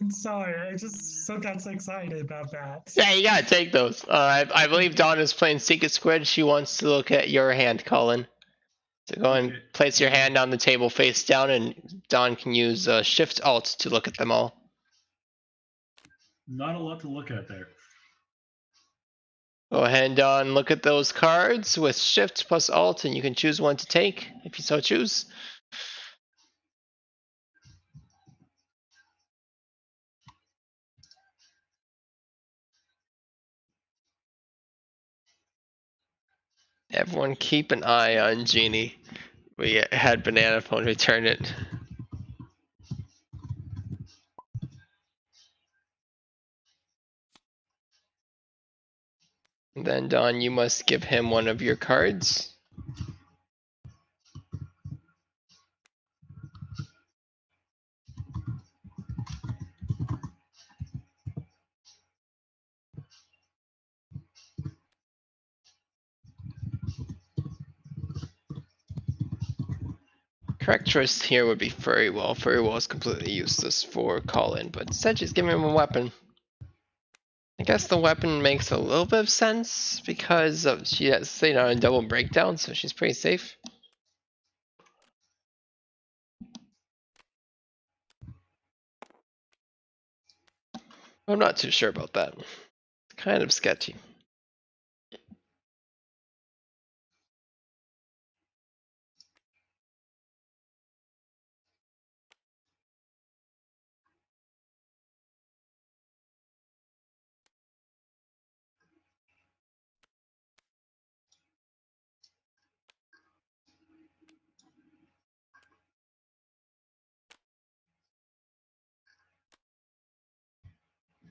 I'm sorry. I just got so excited about that. Yeah, you gotta take those. I believe Dawn is playing Secret Squid. She wants to look at your hand, Colin. So go and Okay. place your hand on the table face down, and Dawn can use Shift Alt to look at them all. Not a lot to look at there. Go ahead and Dawn, look at those cards with Shift plus Alt, and you can choose one to take if you so choose. Everyone keep an eye on Genie. We had Banana Phone return it. And then Dawn, you must give him one of your cards. correct choice here would be Furry Wall. Furry Wall is completely useless for Colin, but instead she's giving him a weapon. I guess the weapon makes a little bit of sense because she has stayed on a double breakdown, so she's pretty safe. I'm not too sure about that. It's kind of sketchy.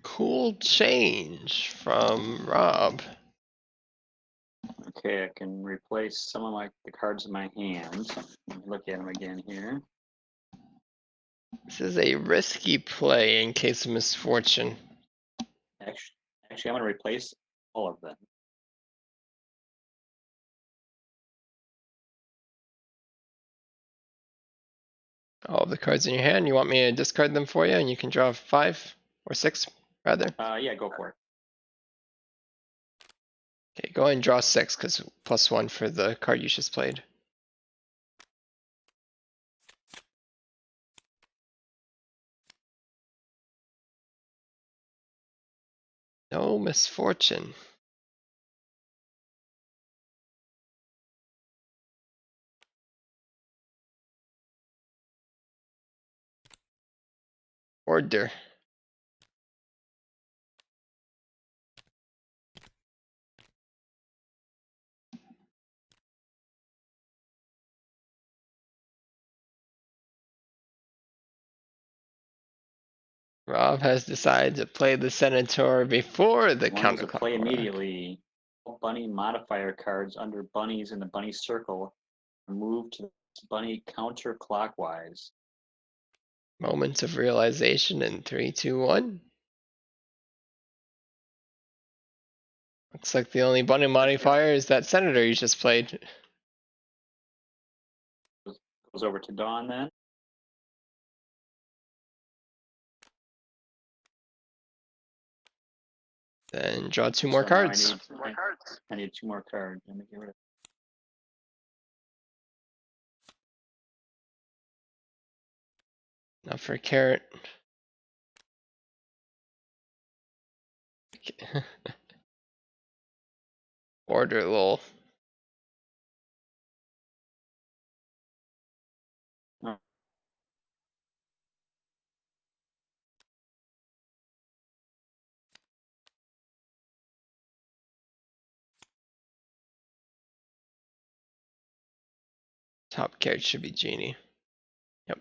Cool change from Rob. Okay, I can replace some of the cards in my hand. Let me look at them again here. This is a risky play in case of misfortune. Actually, I'm going to replace all of them. All of the cards in your hand, you want me to discard them for you and you can draw 5 or 6 rather? Yeah, go for it. Okay, go ahead and draw 6 because +1 for the card you just played. No misfortune. Order. Rob has decided to play the Senator before the One is a play counterclockwise. immediately. All bunny modifier cards under bunnies in the bunny circle are moved to bunny counterclockwise. Moments of realization in 3, 2, 1. Looks like the only bunny modifier is that Senator you just played. Goes over to Dawn then. Then draw 2 more So now cards. I need 2 more cards. Let me get rid of. Now for a carrot. Order lol. Oh. Top carrot should be Genie. Yep.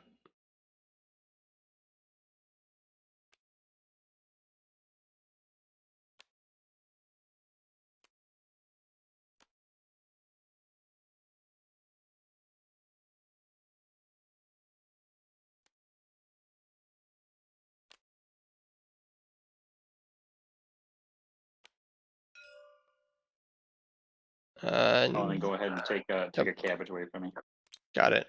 And then go ahead and take a cabbage away from me. Got it.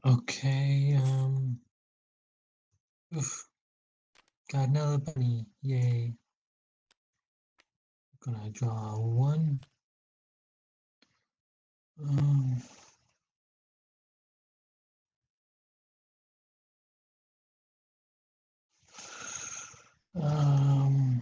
Okay. Oof. Got another bunny. Yay. Gonna draw 1. Um, um,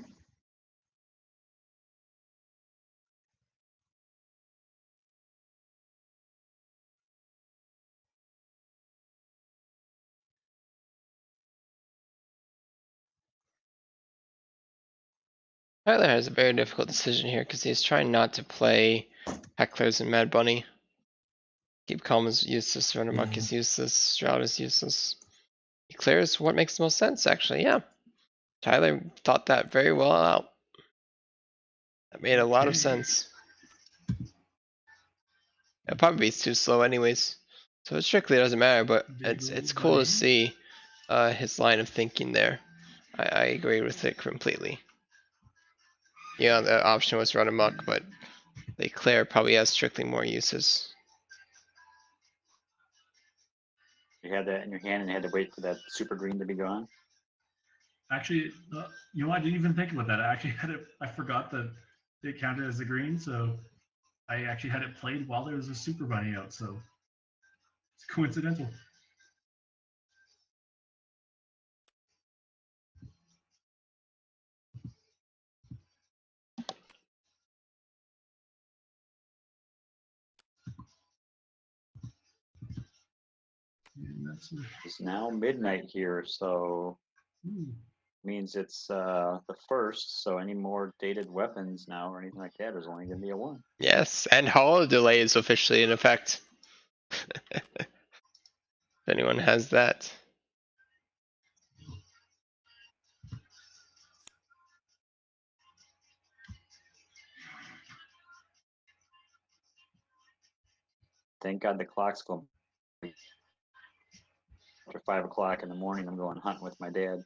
Tyler has a very difficult decision here because he's trying not to play Hecklers and Mad Bunny. Keep Calm is useless, Run Amok Yeah. is useless, Stroud is useless. He clears what makes the most sense, actually, yeah. Tyler thought that very well out. That made a lot of Okay. sense. It'll probably be too slow anyways. So it strictly doesn't matter, but Big it's old cool bunny. to see his line of thinking there. I agree with it completely. Yeah, the option was Run Amok, but the Claire probably has strictly more uses. You had that in your hand and had to wait for that super green to be gone. Actually, you know, I didn't even think about that. I actually had it. I forgot that it counted as a green, so I actually had it played while there was a super bunny out. So it's coincidental. And that's It's now midnight here, so ooh, means it's the first. So any more dated weapons now or anything like that is only going to be a 1. Yes, and holo delay is officially in effect. If anyone has that. Thank God the clock's going. After 5 o'clock in the morning, I'm going hunting with my dad.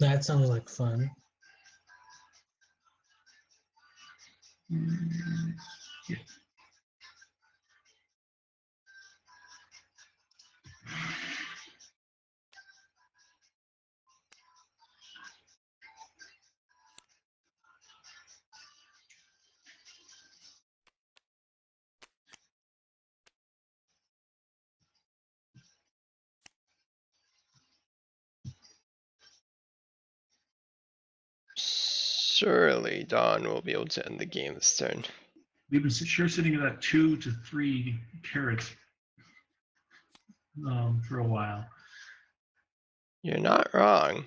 That sounds like fun. yeah. Surely Dawn will be able to end the game this turn. We've been sure sitting at that 2 to 3 carats for a while. You're not wrong.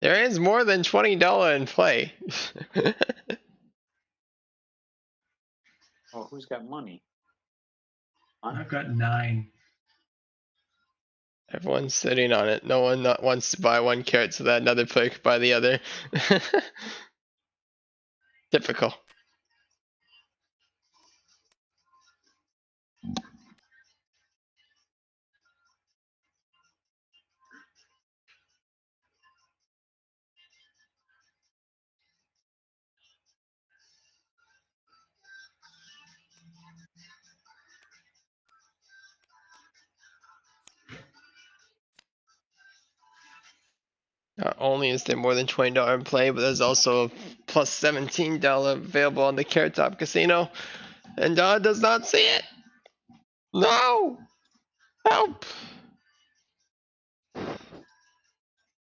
There is more than $20 in play. Oh, who's got money? I've got 9. Everyone's sitting on it. No one not wants to buy 1 carat so that another player could buy the other. Typical. Not only is there more than $20 in play, but there's also a plus $17 available on the Carrot Top Casino. And Dawn does not see it. No! Help!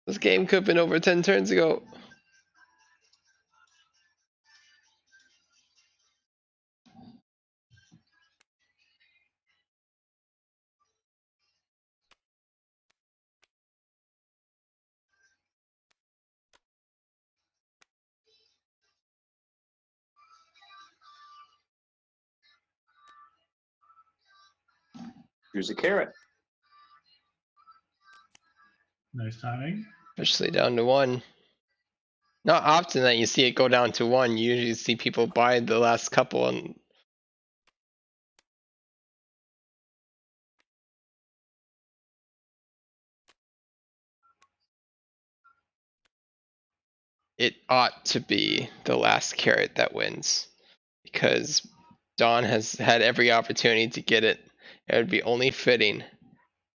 This game could have been over 10 turns ago. Here's a carrot. Nice timing. Officially down to 1. Not often that you see it go down to 1. You usually see people buy the last couple and it ought to be the last carrot that wins. Because Dawn has had every opportunity to get it. It would be only fitting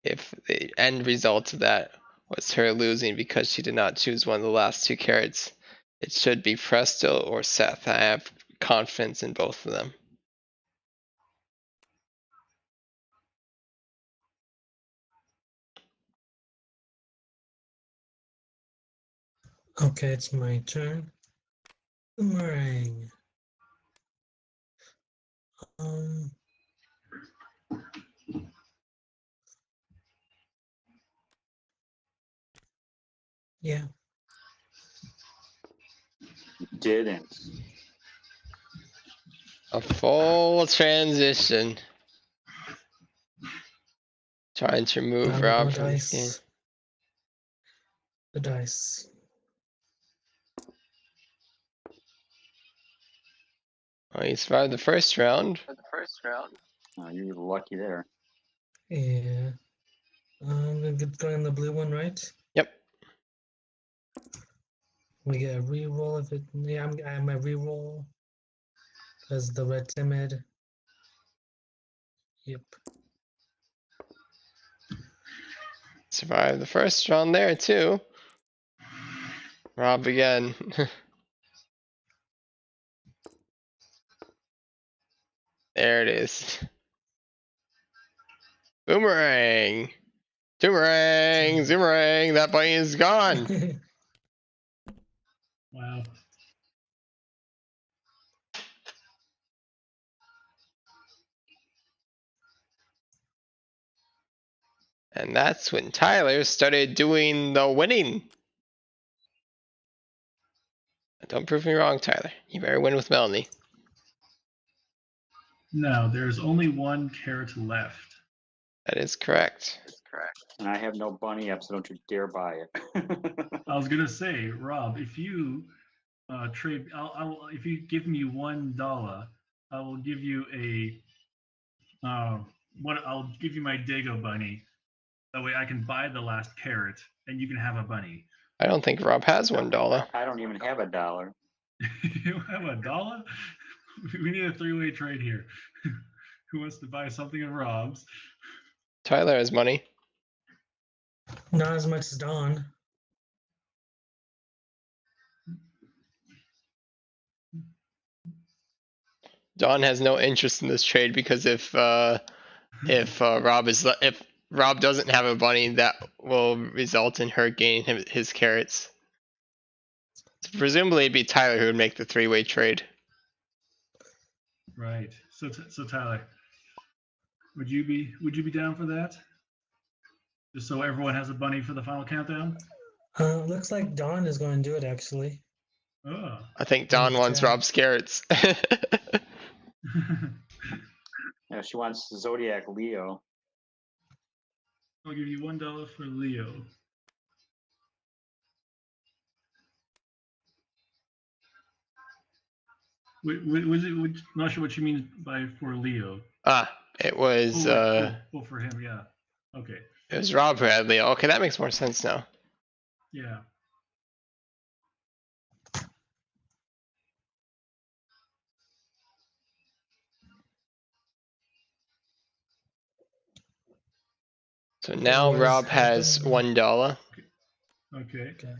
if the end result of that was her losing because she did not choose one of the last 2 carrots. It should be Presto or Seth. I have confidence in both of them. Okay, it's my turn. Boomerang. Um. Yeah. Didn't. A full transition. Trying to remove Round Rob the from this game. dice. The dice. Oh, he survived the first round. Oh, you were lucky there. Yeah. I'm gonna get going on the blue one, right? Yep. We get a reroll if it. Yeah, I'm a reroll. Because the red timid. Yep. Survived the first round there too. Rob again. There it is. Boomerang. Boomerang. Zoomerang. That bunny is gone. Wow. And that's when Tyler started doing the winning. Don't prove me wrong, Tyler. You better win with Melanie. No, there's only one carrot left. That is correct. And I have no bunny up, so don't you dare buy it. I was gonna say, Rob, if you trade, if you give me $1, I will give you I'll give you my Dago bunny. That way I can buy the last carrot, and you can have a bunny. I don't think Rob has $1. I don't even have $1. You have $1? We need a three-way trade here. Who wants to buy something of Rob's? Tyler has money. Not as much as Don. Dawn has no interest in this trade because if Rob doesn't have a bunny, that will result in her gaining his carrots. So presumably, it'd be Tyler who would make the three-way trade. Right. So Tyler, would you be down for that? Just so everyone has a bunny for the final countdown. Looks like Don is going to do it actually. Oh. I think Dawn wants chat. Rob's carrots. Yeah, she wants Zodiac Leo. I'll give you $1 for Leo. Not sure what you mean by for Leo. It was For him, yeah. Okay. it was Rob who had Leo. Okay, that makes more sense now. Yeah. So now was Rob has happening. $1. Okay. Okay.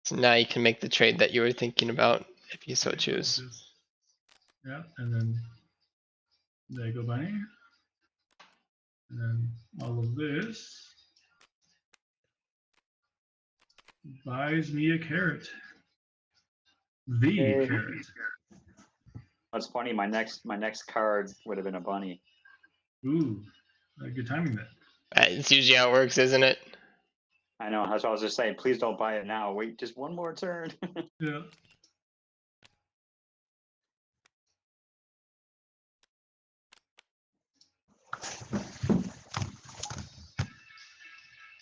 So now you can make the trade that you were thinking about if you so Okay, choose. Yeah, and then there you go, bunny. And then all of this buys me a carrot. The Hey. carrot. That's funny. My next card would have been a bunny. Ooh, good timing then. It's usually how it works, isn't it? I know. That's what I was just saying. Please don't buy it now. Wait just one more turn. Yeah.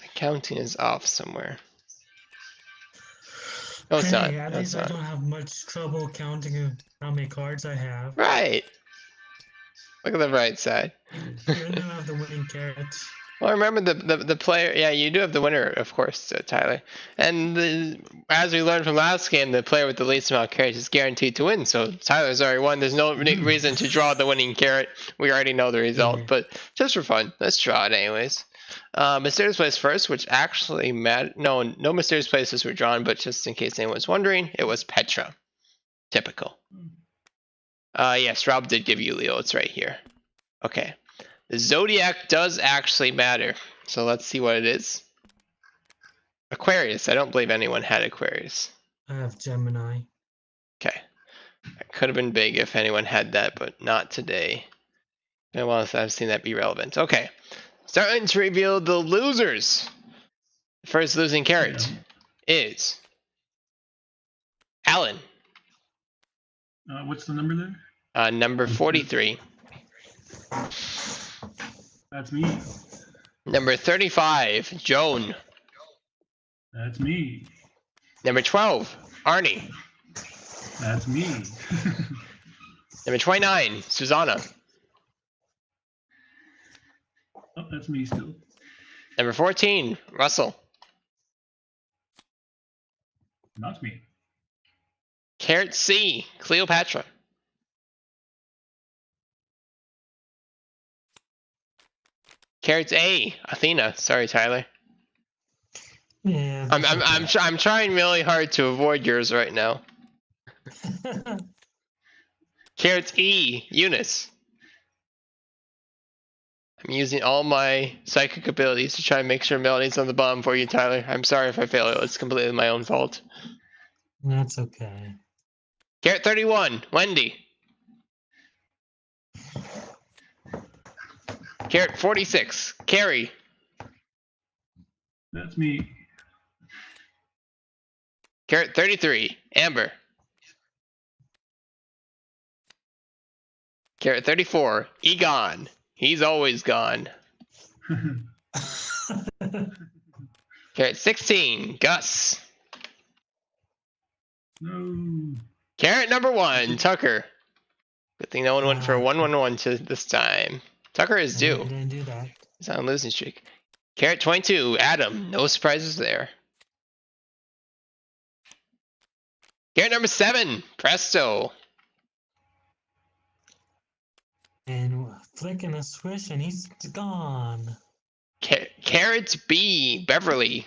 My counting is off somewhere. No, it's not. Hey, at No, it's least I not. don't have much trouble counting how many cards I have. Right. Look at the right side. Even though I have the winning carrot. Well, remember the player. Yeah, you do have the winner, of course, Tyler. And as we learned from last game, the player with the least amount of carrots is guaranteed to win. So Tyler's already won. There's no reason to draw the winning carrot. We already know the result, Yeah. but just for fun, let's draw it anyways. Mysterious place first, which actually no mysterious places were drawn, but just in case anyone's wondering, it was Petra. Typical. Yes, Rob did give you Leo. It's right here. Okay. The zodiac does actually matter. So let's see what it is. Aquarius. I don't believe anyone had Aquarius. I have Gemini. Okay. That could have been big if anyone had that, but not today. Well, I've seen that be relevant. Okay. Starting to reveal the losers. The first losing carrot is Alan. What's the number there? Number 43. That's me. Number 35, Joan. That's me. Number 12, Arnie. That's me. Number 29, Susanna. Oh, that's me still. Number 14, Russell. Not me. Carrot C, Cleopatra. Carrot A, Athena. Sorry, Tyler. Yeah. I'm trying really hard to avoid yours right now. Carrot E, Eunice. I'm using all my psychic abilities to try and make sure Melody's on the bottom for you, Tyler. I'm sorry if I fail. It's completely my own fault. That's okay. Carrot 31, Wendy. Carrot 46, Carrie. That's me. Carrot 33, Amber. Carrot 34, Egon. He's always gone. Carrot 16, Gus. No. Carrot number 1, Tucker. Good thing no one went for a 1-1-1 to this time. Tucker is I due. didn't do that. He's on a losing streak. Carrot 22, Adam. No surprises there. Carrot number 7, Presto. And flicking a switch and he's gone. Carrot B, Beverly.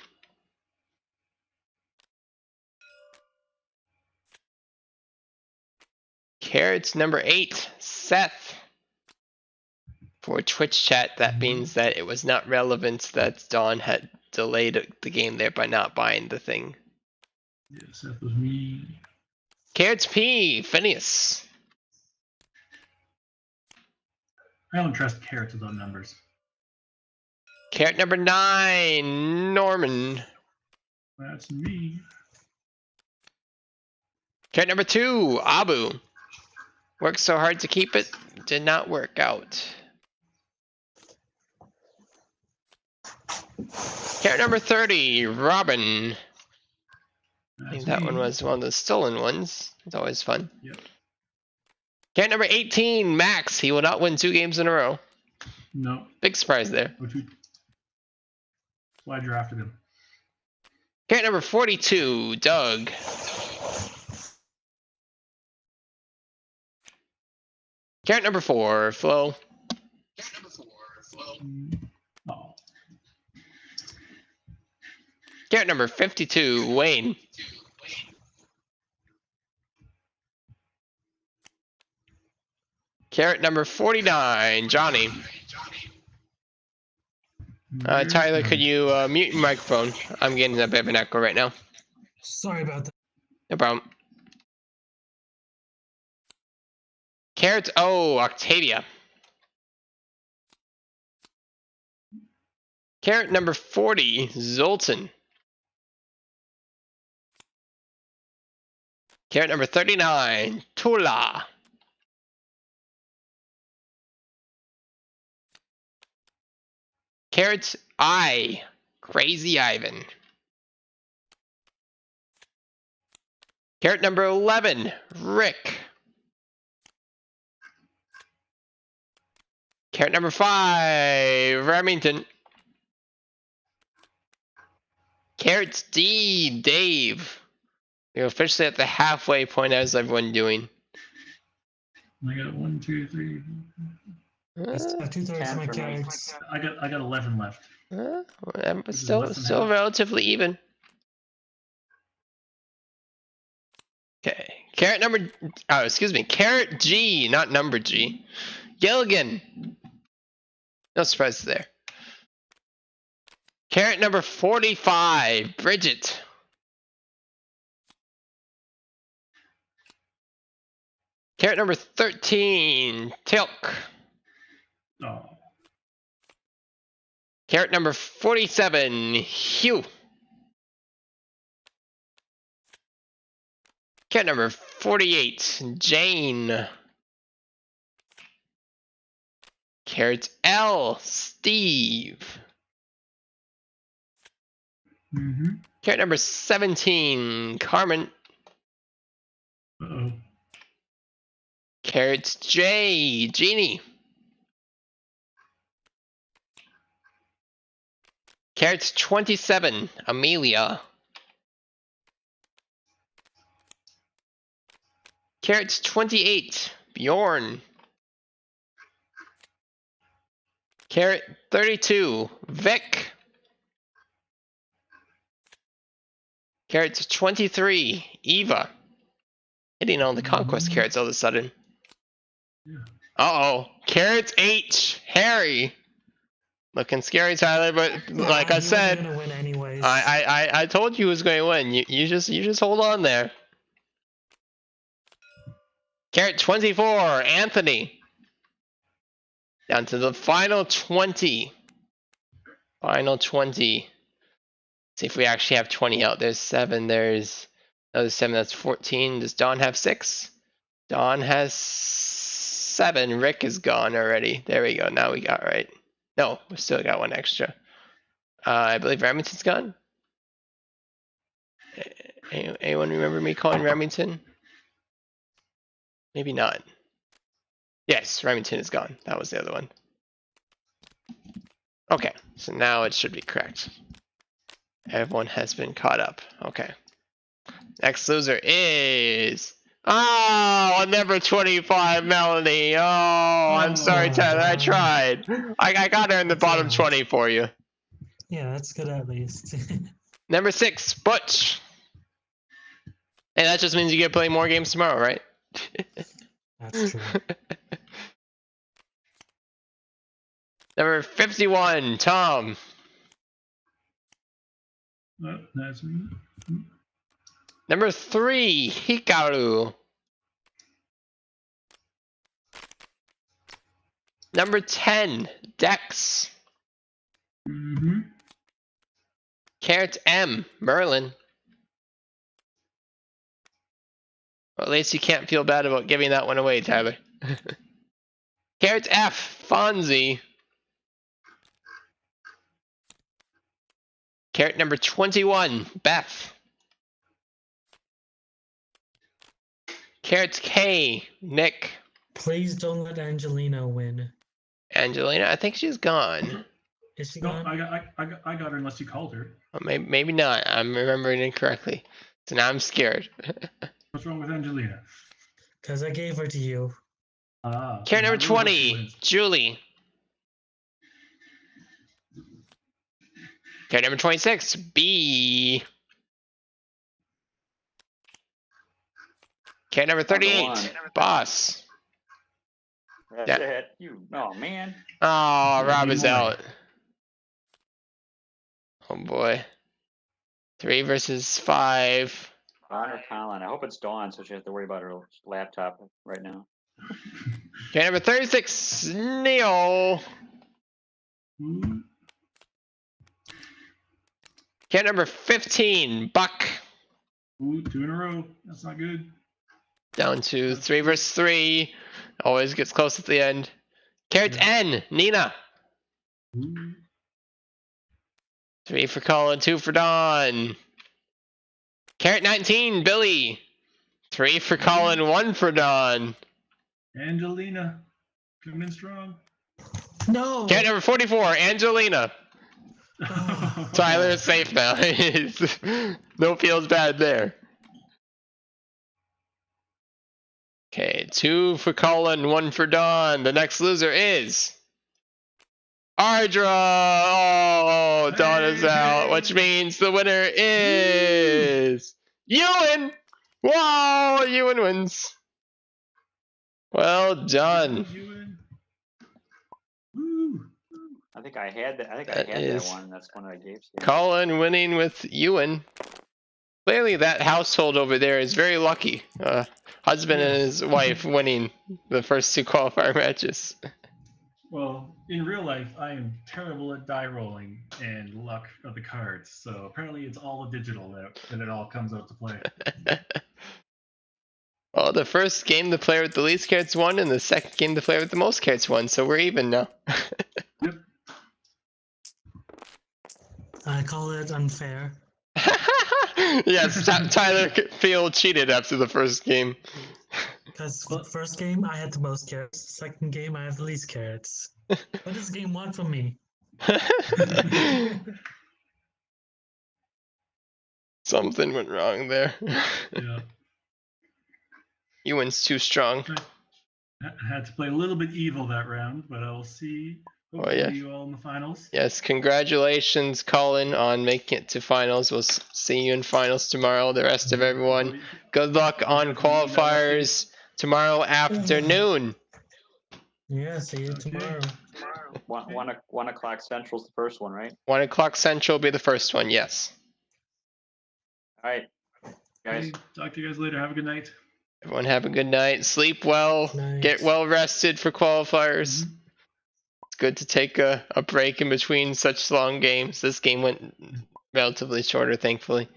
Carrot number 8, Seth. For Twitch chat, that means that it was not relevant that Dawn had delayed the game there by not buying the thing. Yes, that was me. Carrot P, Phineas. I don't trust carrots with those numbers. Carrot number 9, Norman. That's me. Carrot number 2, Abu. Worked so hard to keep it, did not work out. Carrot number 30, Robin. I think that one was one of the stolen ones. It's always fun. Yep. Carrot number 18, Max. He will not win 2 games in a row. No. Big surprise there. That's why I drafted him. Carrot number 42, Doug. Carrot number 4, Flo. Oh. Carrot number 52, Wayne. Carrot number 49, Johnny. Tyler, could you mute your microphone? I'm getting a bit of an echo right now. Sorry about that. No problem. Carrot O, Octavia. Carrot number 40, Zoltan. Carrot number 39, Tula. Carrot I, Crazy Ivan. Carrot number 11, Rick. Carrot number 5, Remington. Carrot D, Dave. We're officially at the halfway point. How's everyone doing? I got 1, 2, 3. I still have 2/3 of my 10 for me. carrots. I got 11 left. But This is still less than still half. relatively even. Okay. Carrot number, oh, excuse me. Carrot G, not number G. Gilligan. No surprises there. Carrot number 45, Bridget. Carrot number 13, Tilk. Oh. Carrot number 47, Hugh. Carrot number 48, Jane. Carrot L, Steve. Mm-hmm. Carrot number 17, Carmen. Uh-oh. Carrot J, Jeannie. Carrot 27, Amelia. Carrots 28, Bjorn. Carrot 32, Vic. Carrot 23, Eva. Hitting all the conquest carrots all of a sudden. Yeah. Uh-oh. Carrots H, Harry. Looking scary, Tyler, but like I he said, wasn't gonna win anyways. I told you he was going to win. You just hold on there. Carrot 24, Anthony. Down to the final 20. Final 20. See if we actually have 20 out. There's 7. There's another 7. That's 14. Does Don have 6? Don has 7. Rick is gone already. There we go. Now we got right. No, we still got 1 extra. I believe Remington's gone. Anyone remember me calling Remington? Maybe not. Yes, Remington is gone. That was the other one. Okay, so now it should be correct. Everyone has been caught up. Okay. Next loser is... Oh, number 25, Melanie. Oh, I'm sorry, Tyler. I tried. I got her in the bottom 20 for you. Yeah, that's good at least. Number 6, Butch. And that just means you get to play more games tomorrow, right? That's true. Number 51, Tom. That's me. Number 3, Hikaru. Number 10, Dex. Mm-hmm. Carrot M, Merlin. Well, at least you can't feel bad about giving that one away, Tyler. Carrot F, Fonzie. Carrot number 21, Beth. Carrot K, Nick. Please don't let Angelina win. Angelina, I think she's gone. Is she No, gone? I got her unless you called her. Well, maybe not. I'm remembering incorrectly. So now I'm scared. What's wrong with Angelina? Because I gave her to you. Ah. Carrot number I really hope she 20, wins. Julie. Carrot number 26, B. Carrot number 38, one. Boss. That's Yeah. it. You, oh man. Oh, Rob is Boy. out. Oh boy. 3 versus 5. Dawn or Colin? I hope it's Dawn, so she has to worry about her laptop right now. Okay, number 36, Neil. Ooh. Okay, number 15, Buck. Ooh, 2 in a row. That's not good. Down to 3 versus 3. Always gets close at the end. Carrot Yeah. N, Nina. Ooh. 3 for Colin, 2 for Don. Carrot 19, Billy. 3 for Colin, 1 for Don. Angelina, coming in strong. No! Carrot number 44, Angelina. Tyler is safe now. No feels bad there. Okay, 2 for Colin, 1 for Don. The next loser is Ardra. Oh, Don is out, which means the winner is Ewan. Wow, Ewan wins. Well done. Woo. I think I had that. I think That I had is that one. That's one I gave to you. Colin winning with Ewan. Clearly, that household over there is very lucky. Husband and his wife winning the first 2 qualifier matches. Well, in real life, I am terrible at die rolling and luck of the cards. So apparently, it's all digital that it all comes out to play. Well, the first game the player with the least carrots won, and the second game the player with the most carrots won, so we're even now. Yep. I call it unfair. Yes, Tyler could feel cheated after the first game. Because first game, I had the most carrots. Second game, I have the least carrots. What does game want from me? Something went wrong there. Yeah. Ewan's too strong. I had to play a little bit evil that round, but I will see. Oh, Hopefully, yeah. you all in the finals. Yes, congratulations, Colin, on making it to finals. We'll see you in finals tomorrow. The rest of everyone, good luck on qualifiers tomorrow afternoon. Yeah, see you Okay. tomorrow. 1 o'clock Central is the first one, right? 1 o'clock Central will be the first one, yes. All right, guys. Okay, talk to you guys later. Have a good night. Everyone have a good night. Sleep well. Good night. Get well rested for qualifiers. Mhm. It's good to take a break in between such long games. This game went relatively shorter, thankfully.